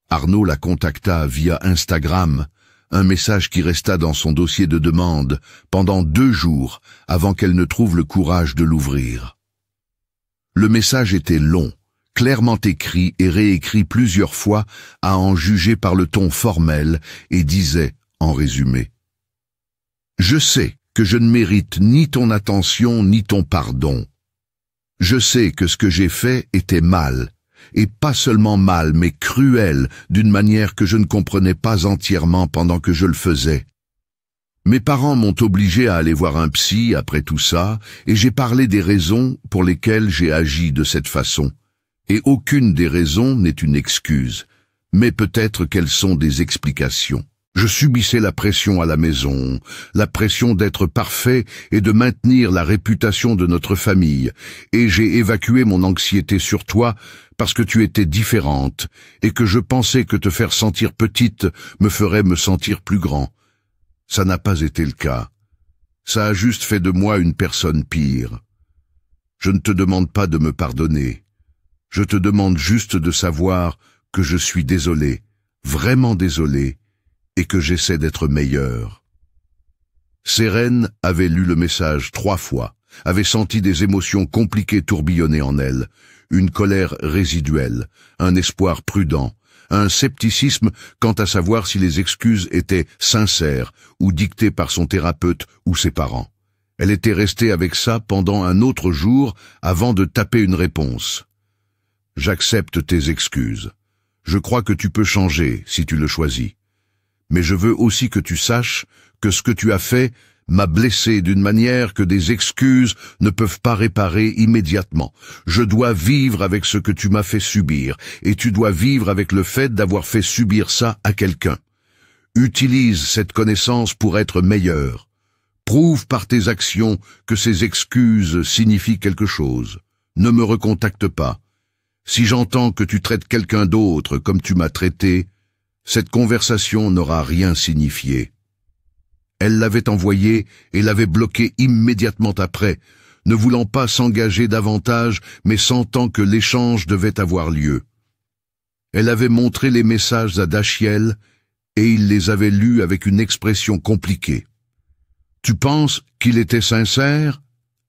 Arnaud la contacta via Instagram, un message qui resta dans son dossier de demande pendant 2 jours avant qu'elle ne trouve le courage de l'ouvrir. Le message était long, clairement écrit et réécrit plusieurs fois à en juger par le ton formel et disait, en résumé, « Je sais que je ne mérite ni ton attention ni ton pardon. Je sais que ce que j'ai fait était mal, et pas seulement mal, mais cruel, d'une manière que je ne comprenais pas entièrement pendant que je le faisais. Mes parents m'ont obligé à aller voir un psy après tout ça, et j'ai parlé des raisons pour lesquelles j'ai agi de cette façon. Et aucune des raisons n'est une excuse, mais peut-être qu'elles sont des explications. Je subissais la pression à la maison, la pression d'être parfait et de maintenir la réputation de notre famille, et j'ai évacué mon anxiété sur toi parce que tu étais différente et que je pensais que te faire sentir petite me ferait me sentir plus grand. Ça n'a pas été le cas. Ça a juste fait de moi une personne pire. Je ne te demande pas de me pardonner. Je te demande juste de savoir que je suis désolé, vraiment désolé, et que j'essaie d'être meilleur. » Sérène avait lu le message 3 fois, avait senti des émotions compliquées tourbillonner en elle, une colère résiduelle, un espoir prudent, un scepticisme quant à savoir si les excuses étaient sincères ou dictées par son thérapeute ou ses parents. Elle était restée avec ça pendant un autre jour avant de taper une réponse. « J'accepte tes excuses. Je crois que tu peux changer si tu le choisis. Mais je veux aussi que tu saches que ce que tu as fait m'a blessé d'une manière que des excuses ne peuvent pas réparer immédiatement. Je dois vivre avec ce que tu m'as fait subir, et tu dois vivre avec le fait d'avoir fait subir ça à quelqu'un. Utilise cette connaissance pour être meilleur. Prouve par tes actions que ces excuses signifient quelque chose. Ne me recontacte pas. Si j'entends que tu traites quelqu'un d'autre comme tu m'as traité, Cette conversation n'aura rien signifié. Elle l'avait envoyé et l'avait bloqué immédiatement après, ne voulant pas s'engager davantage, mais sentant que l'échange devait avoir lieu. Elle avait montré les messages à Dashiell, et il les avait lus avec une expression compliquée. « Tu penses qu'il était sincère ?»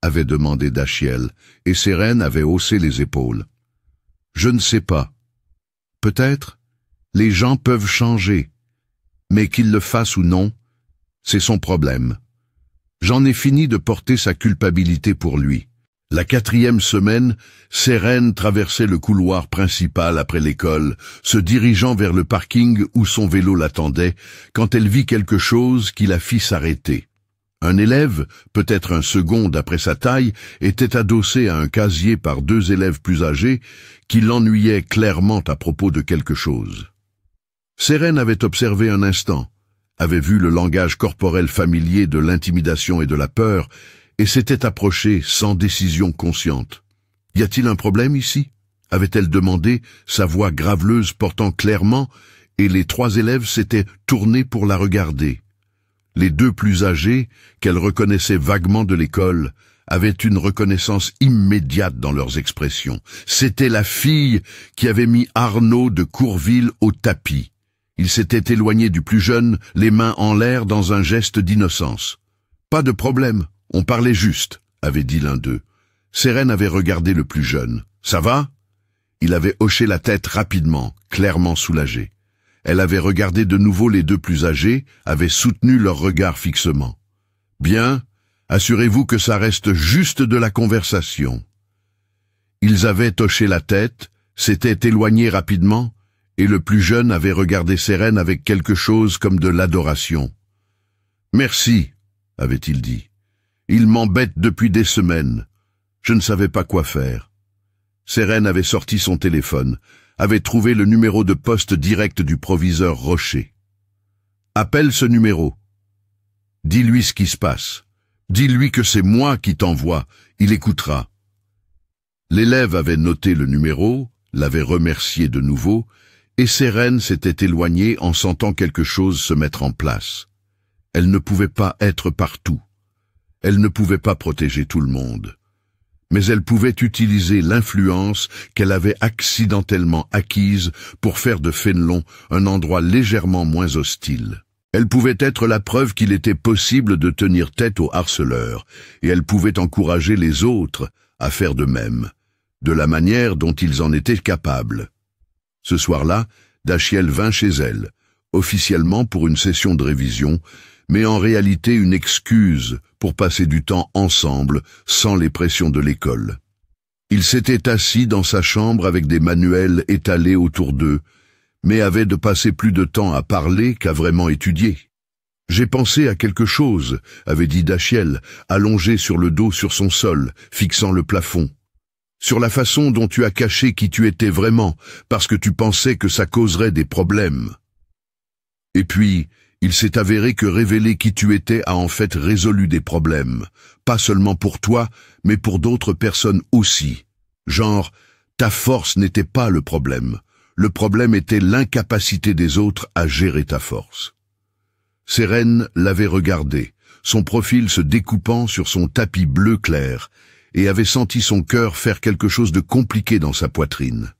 avait demandé Dashiell, et Seren avait haussé les épaules. « Je ne sais pas. Peut-être, les gens peuvent changer, mais qu'ils le fassent ou non, c'est son problème. J'en ai fini de porter sa culpabilité pour lui. » La 4e semaine, Seren traversait le couloir principal après l'école, se dirigeant vers le parking où son vélo l'attendait, quand elle vit quelque chose qui la fit s'arrêter. Un élève, peut-être un second d'après sa taille, était adossé à un casier par 2 élèves plus âgés qui l'ennuyaient clairement à propos de quelque chose. Seren avait observé un instant, avait vu le langage corporel familier de l'intimidation et de la peur, et s'était approchée sans décision consciente. « Y a-t-il un problème ici ?» avait-elle demandé, sa voix graveleuse portant clairement, et les 3 élèves s'étaient tournés pour la regarder. Les 2 plus âgés, qu'elle reconnaissait vaguement de l'école, avaient une reconnaissance immédiate dans leurs expressions. C'était la fille qui avait mis Arnaud de Courville au tapis. Il s'était éloigné du plus jeune, les mains en l'air dans un geste d'innocence. « Pas de problème. On parlait juste, avait dit l'un d'eux. Seren avait regardé le plus jeune. Ça va? Il avait hoché la tête rapidement, clairement soulagé. Elle avait regardé de nouveau les 2 plus âgés, avait soutenu leur regard fixement. Bien, assurez-vous que ça reste juste de la conversation. Ils avaient hoché la tête, s'étaient éloignés rapidement, et le plus jeune avait regardé Seren avec quelque chose comme de l'adoration. Merci, avait-il dit. Il m'embête depuis des semaines. Je ne savais pas quoi faire. Seren avait sorti son téléphone, avait trouvé le numéro de poste direct du proviseur Rocher. Appelle ce numéro. Dis-lui ce qui se passe. Dis-lui que c'est moi qui t'envoie. Il écoutera. L'élève avait noté le numéro, l'avait remercié de nouveau, et Seren s'était éloignée en sentant quelque chose se mettre en place. Elle ne pouvait pas être partout. Elle ne pouvait pas protéger tout le monde. Mais elle pouvait utiliser l'influence qu'elle avait accidentellement acquise pour faire de Fénelon un endroit légèrement moins hostile. Elle pouvait être la preuve qu'il était possible de tenir tête aux harceleurs, et elle pouvait encourager les autres à faire de même, de la manière dont ils en étaient capables. Ce soir-là, Dashiell vint chez elle, officiellement pour une session de révision, mais en réalité une excuse pour passer du temps ensemble sans les pressions de l'école. Il s'était assis dans sa chambre avec des manuels étalés autour d'eux, mais avait de passer plus de temps à parler qu'à vraiment étudier. « J'ai pensé à quelque chose », avait dit Dashiell, allongé sur le dos sur son sol, fixant le plafond. « Sur la façon dont tu as caché qui tu étais vraiment, parce que tu pensais que ça causerait des problèmes. Et puis, il s'est avéré que révéler qui tu étais a en fait résolu des problèmes, pas seulement pour toi, mais pour d'autres personnes aussi. Genre, ta force n'était pas le problème était l'incapacité des autres à gérer ta force. » Seren l'avait regardé, son profil se découpant sur son tapis bleu clair, et avait senti son cœur faire quelque chose de compliqué dans sa poitrine.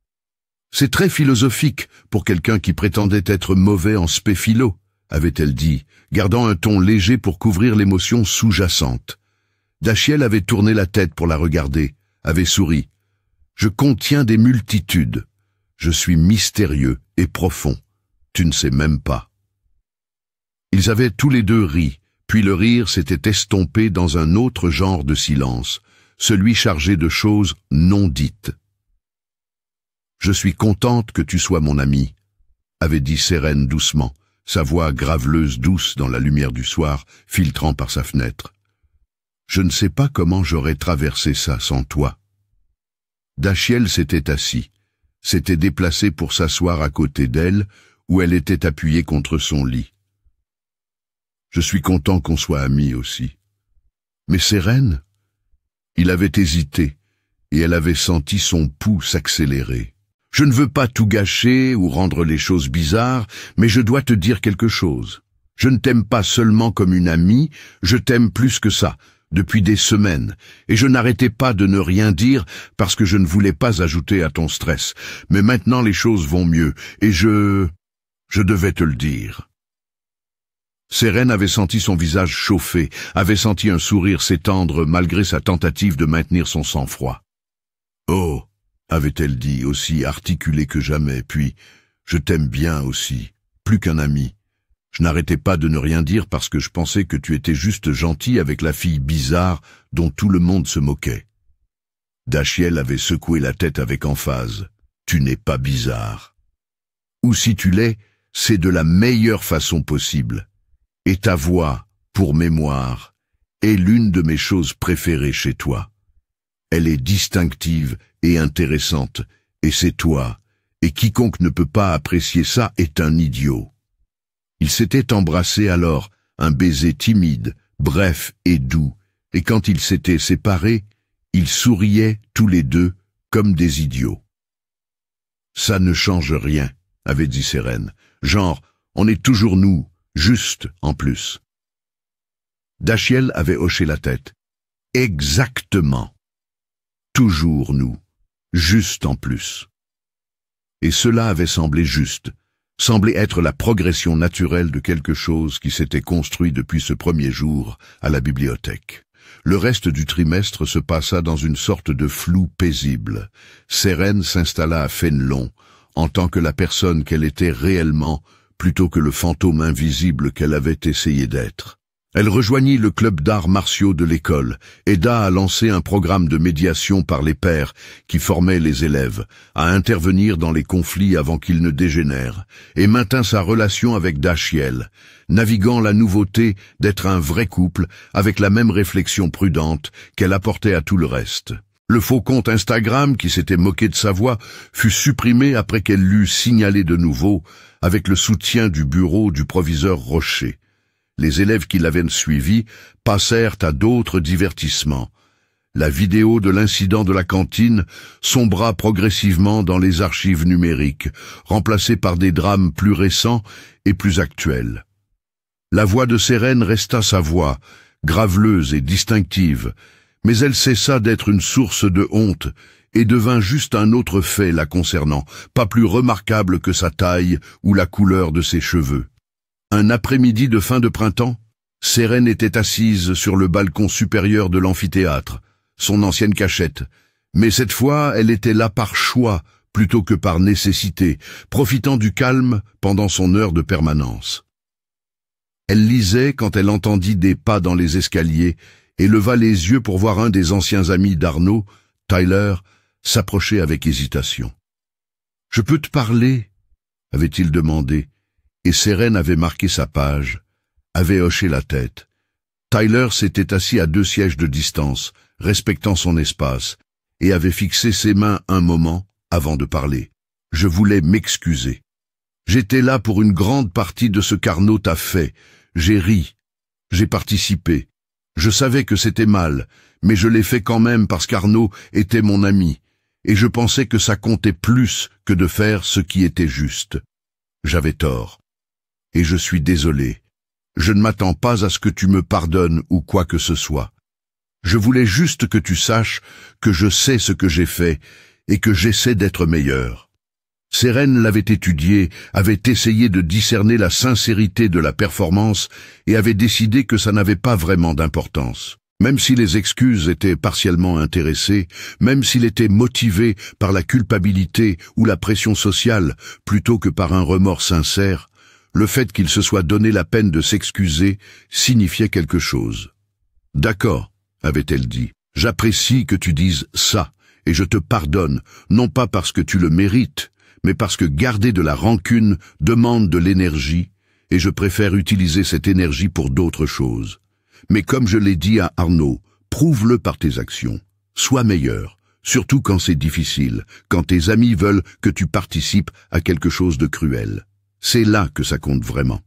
« C'est très philosophique pour quelqu'un qui prétendait être mauvais en spé-philo, » avait-elle dit, gardant un ton léger pour couvrir l'émotion sous-jacente. Dashiell avait tourné la tête pour la regarder, avait souri. « Je contiens des multitudes. Je suis mystérieux et profond. Tu ne sais même pas. » Ils avaient tous les 2 ri, puis le rire s'était estompé dans un autre genre de silence, celui chargé de choses non dites. « Je suis contente que tu sois mon ami, » avait dit Seren doucement, sa voix graveleuse douce dans la lumière du soir, filtrant par sa fenêtre. « Je ne sais pas comment j'aurais traversé ça sans toi. » Dashiell s'était assis, s'était déplacé pour s'asseoir à côté d'elle, où elle était appuyée contre son lit. « Je suis content qu'on soit amis aussi. » « Mais Seren ?» Il avait hésité, et elle avait senti son pouls s'accélérer. Je ne veux pas tout gâcher ou rendre les choses bizarres, mais je dois te dire quelque chose. Je ne t'aime pas seulement comme une amie, je t'aime plus que ça, depuis des semaines, et je n'arrêtais pas de ne rien dire parce que je ne voulais pas ajouter à ton stress. Mais maintenant les choses vont mieux, et je devais te le dire. Sérène avait senti son visage chauffer, avait senti un sourire s'étendre malgré sa tentative de maintenir son sang-froid. « Oh !» avait-elle dit, aussi articulée que jamais, puis « Je t'aime bien aussi, plus qu'un ami. Je n'arrêtais pas de ne rien dire parce que je pensais que tu étais juste gentil avec la fille bizarre dont tout le monde se moquait. » Dashiell avait secoué la tête avec emphase. « Tu n'es pas bizarre. Ou si tu l'es, c'est de la meilleure façon possible. Et ta voix, pour mémoire, est l'une de mes choses préférées chez toi. Elle est distinctive et intéressante, et c'est toi, et quiconque ne peut pas apprécier ça est un idiot. » Ils s'étaient embrassés alors, un baiser timide, bref et doux, et quand ils s'étaient séparés, ils souriaient tous les deux comme des idiots. « Ça ne change rien », avait dit Sérène. « Genre, on est toujours nous, juste en plus. » Dashiell avait hoché la tête. « Exactement. Toujours nous, juste en plus. » Et cela avait semblé juste, semblait être la progression naturelle de quelque chose qui s'était construit depuis ce premier jour à la bibliothèque. Le reste du trimestre se passa dans une sorte de flou paisible. Sérène s'installa à Fénelon, en tant que la personne qu'elle était réellement, plutôt que le fantôme invisible qu'elle avait essayé d'être. Elle rejoignit le club d'arts martiaux de l'école, aida à lancer un programme de médiation par les pairs qui formaient les élèves, à intervenir dans les conflits avant qu'ils ne dégénèrent, et maintint sa relation avec Dashiell, naviguant la nouveauté d'être un vrai couple avec la même réflexion prudente qu'elle apportait à tout le reste. Le faux compte Instagram, qui s'était moqué de sa voix, fut supprimé après qu'elle l'eut signalé de nouveau, avec le soutien du bureau du proviseur Rocher. Les élèves qui l'avaient suivi passèrent à d'autres divertissements. La vidéo de l'incident de la cantine sombra progressivement dans les archives numériques, remplacée par des drames plus récents et plus actuels. La voix de Sérène resta sa voix, graveleuse et distinctive, mais elle cessa d'être une source de honte et devint juste un autre fait la concernant, pas plus remarquable que sa taille ou la couleur de ses cheveux. Un après-midi de fin de printemps, Sérène était assise sur le balcon supérieur de l'amphithéâtre, son ancienne cachette, mais cette fois elle était là par choix plutôt que par nécessité, profitant du calme pendant son heure de permanence. Elle lisait quand elle entendit des pas dans les escaliers et leva les yeux pour voir un des anciens amis d'Arnaud, Tyler, s'approcher avec hésitation. « Je peux te parler ?» avait-il demandé. Et Sérène avait marqué sa page, avait hoché la tête. Tyler s'était assis à 2 sièges de distance, respectant son espace, et avait fixé ses mains un moment avant de parler. Je voulais m'excuser. J'étais là pour une grande partie de ce qu'Arnaud t'a fait. J'ai ri. J'ai participé. Je savais que c'était mal, mais je l'ai fait quand même parce qu'Arnaud était mon ami, et je pensais que ça comptait plus que de faire ce qui était juste. J'avais tort. Et je suis désolé. Je ne m'attends pas à ce que tu me pardonnes ou quoi que ce soit. Je voulais juste que tu saches que je sais ce que j'ai fait et que j'essaie d'être meilleur. Sérène l'avait étudié, avait essayé de discerner la sincérité de la performance et avait décidé que ça n'avait pas vraiment d'importance. Même si les excuses étaient partiellement intéressées, même s'il était motivé par la culpabilité ou la pression sociale plutôt que par un remords sincère, le fait qu'il se soit donné la peine de s'excuser signifiait quelque chose. « D'accord », avait-elle dit, « j'apprécie que tu dises ça, et je te pardonne, non pas parce que tu le mérites, mais parce que garder de la rancune demande de l'énergie, et je préfère utiliser cette énergie pour d'autres choses. Mais comme je l'ai dit à Arnaud, prouve-le par tes actions. Sois meilleur, surtout quand c'est difficile, quand tes amis veulent que tu participes à quelque chose de cruel. C'est là que ça compte vraiment. »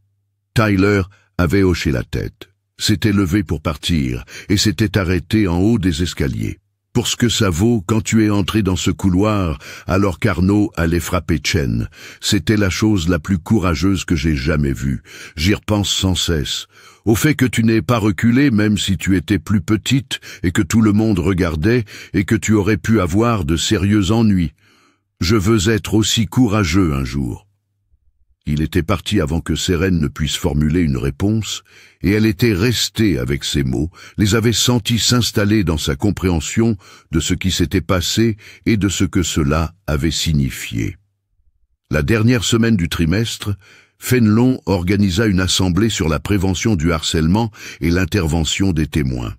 Tyler avait hoché la tête, s'était levé pour partir et s'était arrêté en haut des escaliers. Pour ce que ça vaut, quand tu es entré dans ce couloir, alors qu'Arnaud allait frapper Chen, c'était la chose la plus courageuse que j'ai jamais vue. J'y repense sans cesse. Au fait que tu n'aies pas reculé, même si tu étais plus petite, et que tout le monde regardait, et que tu aurais pu avoir de sérieux ennuis. Je veux être aussi courageux un jour. Il était parti avant que Sérène ne puisse formuler une réponse, et elle était restée avec ces mots, les avait sentis s'installer dans sa compréhension de ce qui s'était passé et de ce que cela avait signifié. La dernière semaine du trimestre, Fénelon organisa une assemblée sur la prévention du harcèlement et l'intervention des témoins.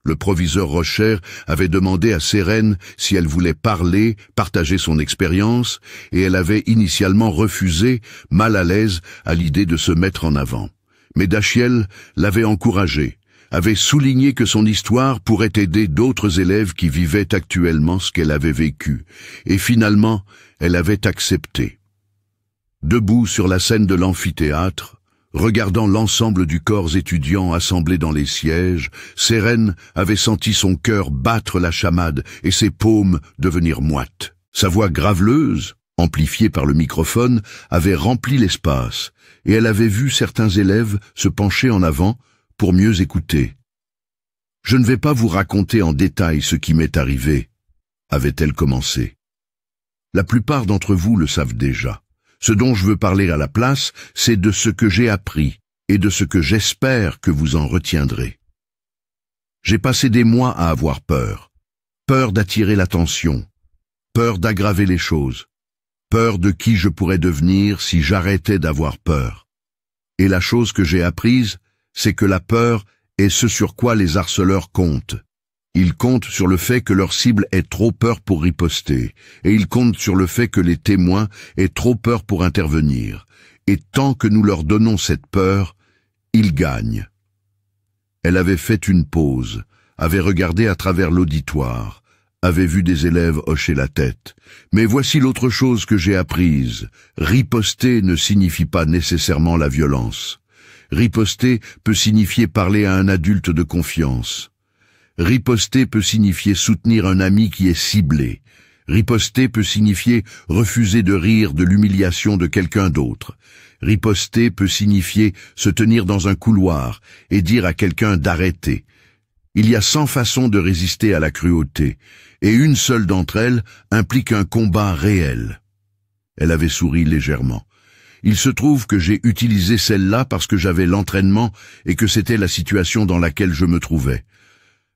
Le proviseur Rocher avait demandé à Sérène si elle voulait parler, partager son expérience, et elle avait initialement refusé, mal à l'aise à l'idée de se mettre en avant. Mais Dachiel l'avait encouragée, avait souligné que son histoire pourrait aider d'autres élèves qui vivaient actuellement ce qu'elle avait vécu, et finalement, elle avait accepté. Debout sur la scène de l'amphithéâtre, regardant l'ensemble du corps étudiant assemblé dans les sièges, Sérène avait senti son cœur battre la chamade et ses paumes devenir moites. Sa voix graveleuse, amplifiée par le microphone, avait rempli l'espace, et elle avait vu certains élèves se pencher en avant pour mieux écouter. « Je ne vais pas vous raconter en détail ce qui m'est arrivé, » avait-elle commencé. « La plupart d'entre vous le savent déjà. Ce dont je veux parler à la place, c'est de ce que j'ai appris et de ce que j'espère que vous en retiendrez. J'ai passé des mois à avoir peur. Peur d'attirer l'attention. Peur d'aggraver les choses. Peur de qui je pourrais devenir si j'arrêtais d'avoir peur. Et la chose que j'ai apprise, c'est que la peur est ce sur quoi les harceleurs comptent. Ils comptent sur le fait que leur cible ait trop peur pour riposter, et ils comptent sur le fait que les témoins aient trop peur pour intervenir. Et tant que nous leur donnons cette peur, ils gagnent. Elle avait fait une pause, avait regardé à travers l'auditoire, avait vu des élèves hocher la tête. Mais voici l'autre chose que j'ai apprise. Riposter ne signifie pas nécessairement la violence. Riposter peut signifier parler à un adulte de confiance. Riposter peut signifier soutenir un ami qui est ciblé. Riposter peut signifier refuser de rire de l'humiliation de quelqu'un d'autre. Riposter peut signifier se tenir dans un couloir et dire à quelqu'un d'arrêter. Il y a 100 façons de résister à la cruauté, et une seule d'entre elles implique un combat réel. Elle avait souri légèrement. Il se trouve que j'ai utilisé celle-là parce que j'avais l'entraînement et que c'était la situation dans laquelle je me trouvais.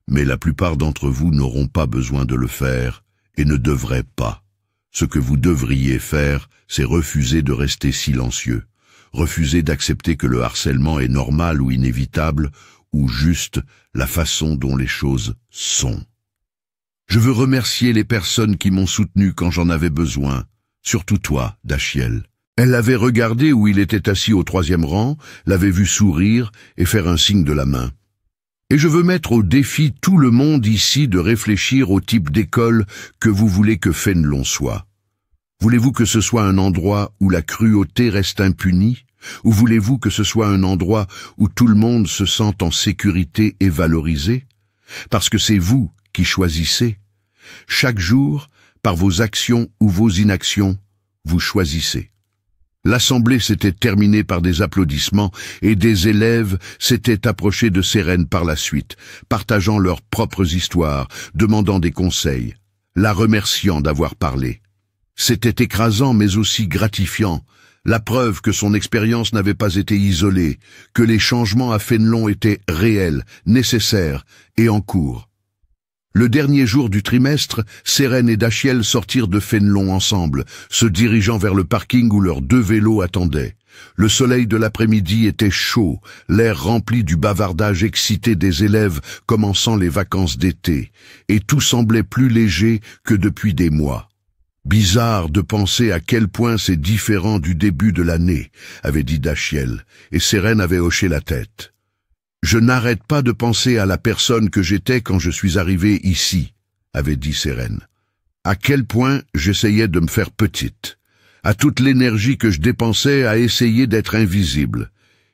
Mais la plupart d'entre vous n'auront pas besoin de le faire et ne devraient pas. Ce que vous devriez faire, c'est refuser de rester silencieux, refuser d'accepter que le harcèlement est normal ou inévitable, ou juste la façon dont les choses sont. Je veux remercier les personnes qui m'ont soutenu quand j'en avais besoin, surtout toi, Dachiel. Elle l'avait regardé où il était assis au 3e rang, l'avait vu sourire et faire un signe de la main. Et je veux mettre au défi tout le monde ici de réfléchir au type d'école que vous voulez que Fénelon soit. Voulez-vous que ce soit un endroit où la cruauté reste impunie? Ou voulez-vous que ce soit un endroit où tout le monde se sente en sécurité et valorisé? Parce que c'est vous qui choisissez. Chaque jour, par vos actions ou vos inactions, vous choisissez. L'assemblée s'était terminée par des applaudissements et des élèves s'étaient approchés de Sérène par la suite, partageant leurs propres histoires, demandant des conseils, la remerciant d'avoir parlé. C'était écrasant mais aussi gratifiant, la preuve que son expérience n'avait pas été isolée, que les changements à Fénelon étaient réels, nécessaires et en cours. Le dernier jour du trimestre, Sérène et Dachiel sortirent de Fénelon ensemble, se dirigeant vers le parking où leurs 2 vélos attendaient. Le soleil de l'après-midi était chaud, l'air rempli du bavardage excité des élèves commençant les vacances d'été, et tout semblait plus léger que depuis des mois. Bizarre de penser à quel point c'est différent du début de l'année, avait dit Dachiel, et Sérène avait hoché la tête. Je n'arrête pas de penser à la personne que j'étais quand je suis arrivé ici, avait dit Sérène. À quel point j'essayais de me faire petite, à toute l'énergie que je dépensais à essayer d'être invisible.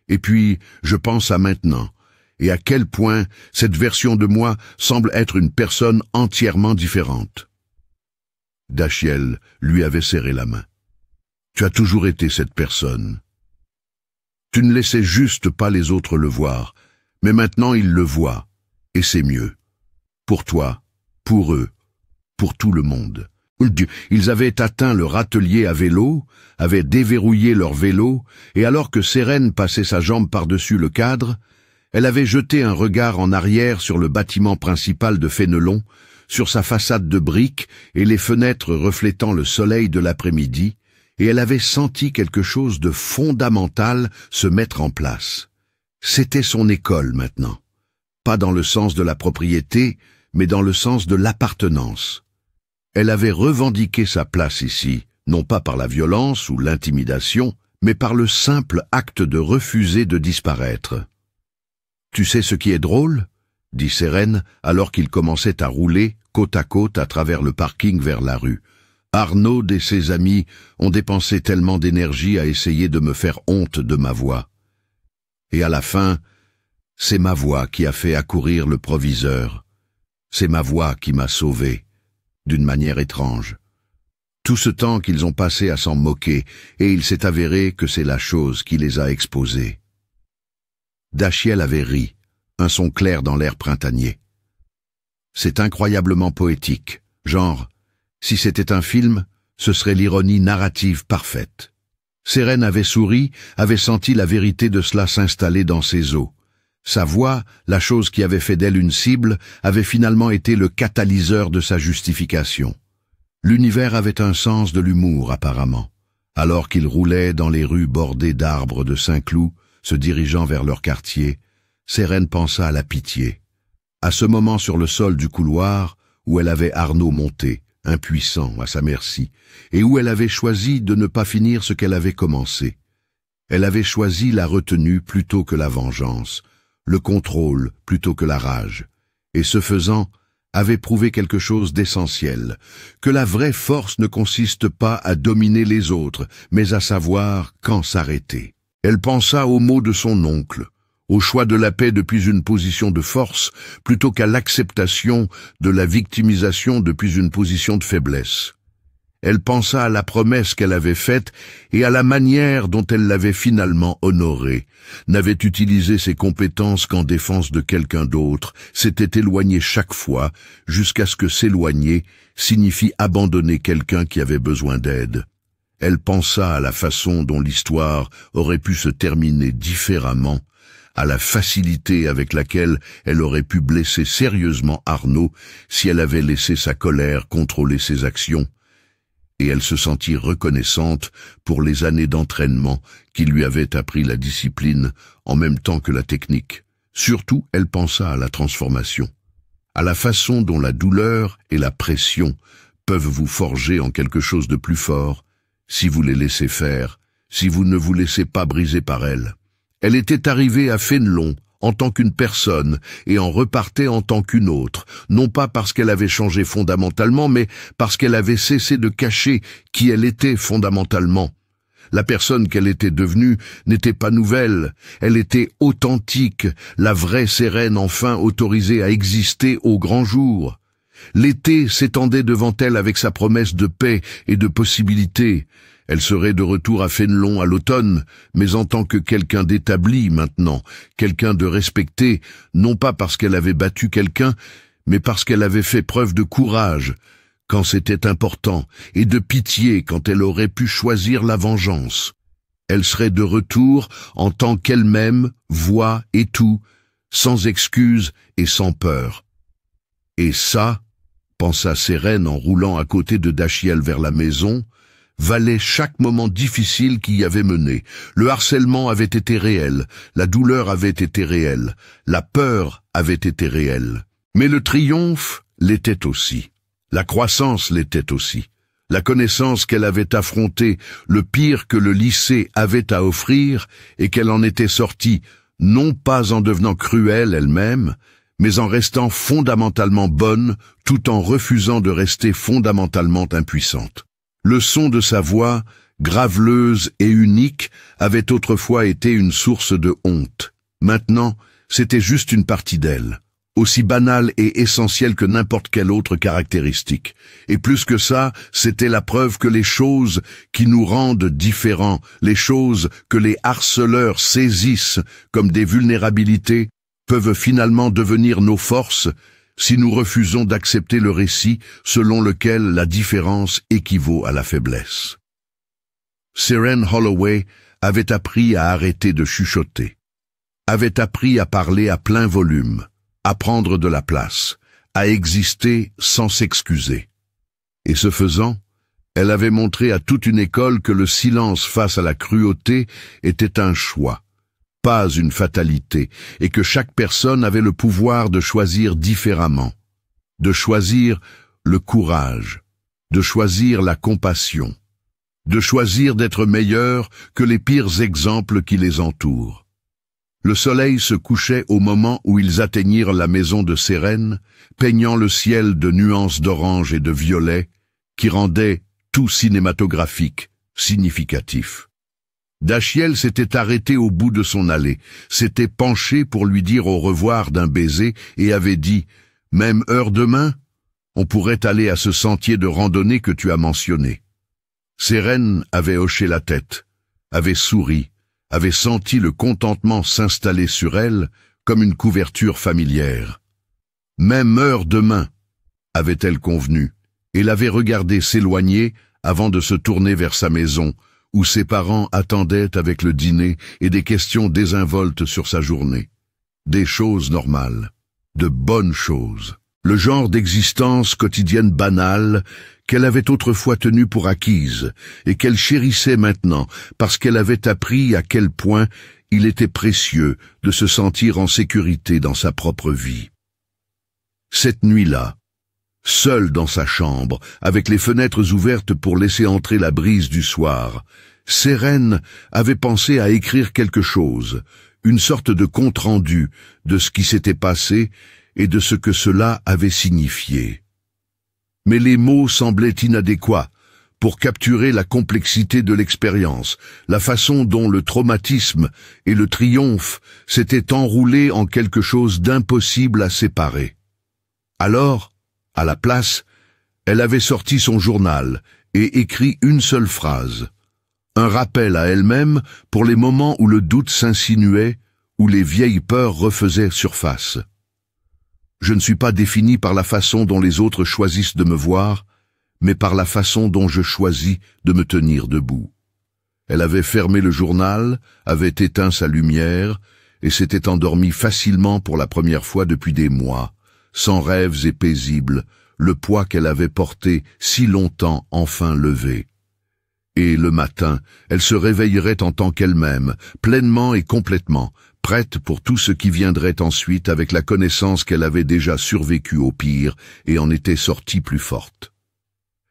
Et puis, je pense à maintenant, et à quel point cette version de moi semble être une personne entièrement différente. Dashiell lui avait serré la main. Tu as toujours été cette personne. Tu ne laissais juste pas les autres le voir, mais maintenant ils le voient, et c'est mieux. Pour toi, pour eux, pour tout le monde. Ils avaient atteint leur atelier à vélo, avaient déverrouillé leur vélo, et alors que Sérène passait sa jambe par-dessus le cadre, elle avait jeté un regard en arrière sur le bâtiment principal de Fénelon, sur sa façade de briques et les fenêtres reflétant le soleil de l'après-midi, et elle avait senti quelque chose de fondamental se mettre en place. C'était son école maintenant. Pas dans le sens de la propriété, mais dans le sens de l'appartenance. Elle avait revendiqué sa place ici, non pas par la violence ou l'intimidation, mais par le simple acte de refuser de disparaître. « Tu sais ce qui est drôle ?» dit Sérène alors qu'ils commençaient à rouler côte à côte à travers le parking vers la rue. « Arnaud et ses amis ont dépensé tellement d'énergie à essayer de me faire honte de ma voix. Et à la fin, c'est ma voix qui a fait accourir le proviseur. C'est ma voix qui m'a sauvé, d'une manière étrange. Tout ce temps qu'ils ont passé à s'en moquer, et il s'est avéré que c'est la chose qui les a exposés. » Dashiell avait ri, un son clair dans l'air printanier. C'est incroyablement poétique, genre, si c'était un film, ce serait l'ironie narrative parfaite. Sérène avait souri, avait senti la vérité de cela s'installer dans ses os. Sa voix, la chose qui avait fait d'elle une cible, avait finalement été le catalyseur de sa justification. L'univers avait un sens de l'humour apparemment. Alors qu'ils roulaient dans les rues bordées d'arbres de Saint-Cloud, se dirigeant vers leur quartier, Sérène pensa à la pitié. À ce moment sur le sol du couloir, où elle avait Arnaud monté, impuissant, à sa merci, et où elle avait choisi de ne pas finir ce qu'elle avait commencé. Elle avait choisi la retenue plutôt que la vengeance, le contrôle plutôt que la rage, et ce faisant, avait prouvé quelque chose d'essentiel, que la vraie force ne consiste pas à dominer les autres, mais à savoir quand s'arrêter. Elle pensa aux mots de son oncle, au choix de la paix depuis une position de force, plutôt qu'à l'acceptation de la victimisation depuis une position de faiblesse. Elle pensa à la promesse qu'elle avait faite et à la manière dont elle l'avait finalement honorée, n'avait utilisé ses compétences qu'en défense de quelqu'un d'autre, s'était éloignée chaque fois, jusqu'à ce que s'éloigner signifie abandonner quelqu'un qui avait besoin d'aide. Elle pensa à la façon dont l'histoire aurait pu se terminer différemment, à la facilité avec laquelle elle aurait pu blesser sérieusement Arnaud si elle avait laissé sa colère contrôler ses actions, et elle se sentit reconnaissante pour les années d'entraînement qui lui avaient appris la discipline en même temps que la technique. Surtout, elle pensa à la transformation, à la façon dont la douleur et la pression peuvent vous forger en quelque chose de plus fort, si vous les laissez faire, si vous ne vous laissez pas briser par elles. Elle était arrivée à Fénelon en tant qu'une personne et en repartait en tant qu'une autre, non pas parce qu'elle avait changé fondamentalement, mais parce qu'elle avait cessé de cacher qui elle était fondamentalement. La personne qu'elle était devenue n'était pas nouvelle, elle était authentique, la vraie Sérène enfin autorisée à exister au grand jour. L'été s'étendait devant elle avec sa promesse de paix et de possibilités. Elle serait de retour à Fénelon à l'automne, mais en tant que quelqu'un d'établi maintenant, quelqu'un de respecté, non pas parce qu'elle avait battu quelqu'un, mais parce qu'elle avait fait preuve de courage quand c'était important, et de pitié quand elle aurait pu choisir la vengeance. Elle serait de retour en tant qu'elle-même, voix et tout, sans excuse et sans peur. Et ça, pensa Sérène en roulant à côté de Dashiell vers la maison, valait chaque moment difficile qui y avait mené. Le harcèlement avait été réel, la douleur avait été réelle, la peur avait été réelle. Mais le triomphe l'était aussi. La croissance l'était aussi. La connaissance qu'elle avait affrontée, le pire que le lycée avait à offrir, et qu'elle en était sortie, non pas en devenant cruelle elle-même, mais en restant fondamentalement bonne, tout en refusant de rester fondamentalement impuissante. Le son de sa voix, graveleuse et unique, avait autrefois été une source de honte. Maintenant, c'était juste une partie d'elle, aussi banale et essentielle que n'importe quelle autre caractéristique. Et plus que ça, c'était la preuve que les choses qui nous rendent différents, les choses que les harceleurs saisissent comme des vulnérabilités, peuvent finalement devenir nos forces si nous refusons d'accepter le récit selon lequel la différence équivaut à la faiblesse. Seren Holloway avait appris à arrêter de chuchoter, avait appris à parler à plein volume, à prendre de la place, à exister sans s'excuser. Et ce faisant, elle avait montré à toute une école que le silence face à la cruauté était un choix, pas une fatalité, et que chaque personne avait le pouvoir de choisir différemment, de choisir le courage, de choisir la compassion, de choisir d'être meilleur que les pires exemples qui les entourent. Le soleil se couchait au moment où ils atteignirent la maison de Seren, peignant le ciel de nuances d'orange et de violet, qui rendaient tout cinématographique, significatif. Dashiell s'était arrêté au bout de son allée, s'était penché pour lui dire au revoir d'un baiser et avait dit « Même heure demain, on pourrait aller à ce sentier de randonnée que tu as mentionné. » Seren avait hoché la tête, avait souri, avait senti le contentement s'installer sur elle comme une couverture familière. « Même heure demain, avait-elle convenu, et l'avait regardé s'éloigner avant de se tourner vers sa maison, où ses parents attendaient avec le dîner et des questions désinvoltes sur sa journée. Des choses normales, de bonnes choses. Le genre d'existence quotidienne banale qu'elle avait autrefois tenue pour acquise et qu'elle chérissait maintenant parce qu'elle avait appris à quel point il était précieux de se sentir en sécurité dans sa propre vie. Cette nuit-là, seule dans sa chambre, avec les fenêtres ouvertes pour laisser entrer la brise du soir, Seren avait pensé à écrire quelque chose, une sorte de compte-rendu de ce qui s'était passé et de ce que cela avait signifié. Mais les mots semblaient inadéquats pour capturer la complexité de l'expérience, la façon dont le traumatisme et le triomphe s'étaient enroulés en quelque chose d'impossible à séparer. Alors, à la place, elle avait sorti son journal et écrit une seule phrase. Un rappel à elle-même pour les moments où le doute s'insinuait, où les vieilles peurs refaisaient surface. Je ne suis pas défini par la façon dont les autres choisissent de me voir, mais par la façon dont je choisis de me tenir debout. Elle avait fermé le journal, avait éteint sa lumière, et s'était endormie facilement pour la première fois depuis des mois, sans rêves et paisible, le poids qu'elle avait porté si longtemps enfin levé. Et le matin, elle se réveillerait en tant qu'elle-même, pleinement et complètement, prête pour tout ce qui viendrait ensuite avec la connaissance qu'elle avait déjà survécu au pire et en était sortie plus forte.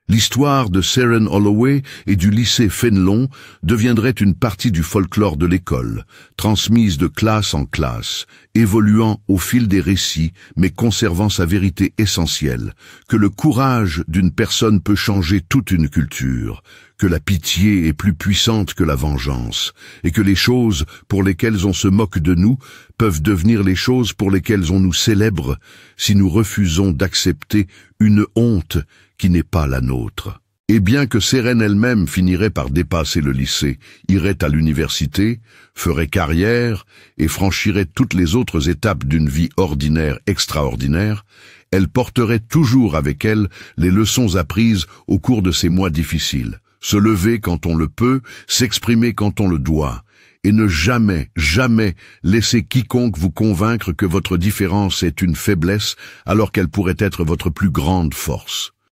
L'histoire de Seren Holloway et du lycée Fénelon deviendrait une partie du folklore de l'école, transmise de classe en classe, évoluant au fil des récits, mais conservant sa vérité essentielle, que le courage d'une personne peut changer toute une culture, que la pitié est plus puissante que la vengeance, et que les choses pour lesquelles on se moque de nous peuvent devenir les choses pour lesquelles on nous célèbre si nous refusons d'accepter une honte qui n'est pas la nôtre. Et bien que Seren elle-même finirait par dépasser le lycée, irait à l'université, ferait carrière et franchirait toutes les autres étapes d'une vie ordinaire extraordinaire, elle porterait toujours avec elle les leçons apprises au cours de ces mois difficiles. Se lever quand on le peut, s'exprimer quand on le doit, et ne jamais, jamais laisser quiconque vous convaincre que votre différence est une faiblesse alors qu'elle pourrait être votre plus grande force.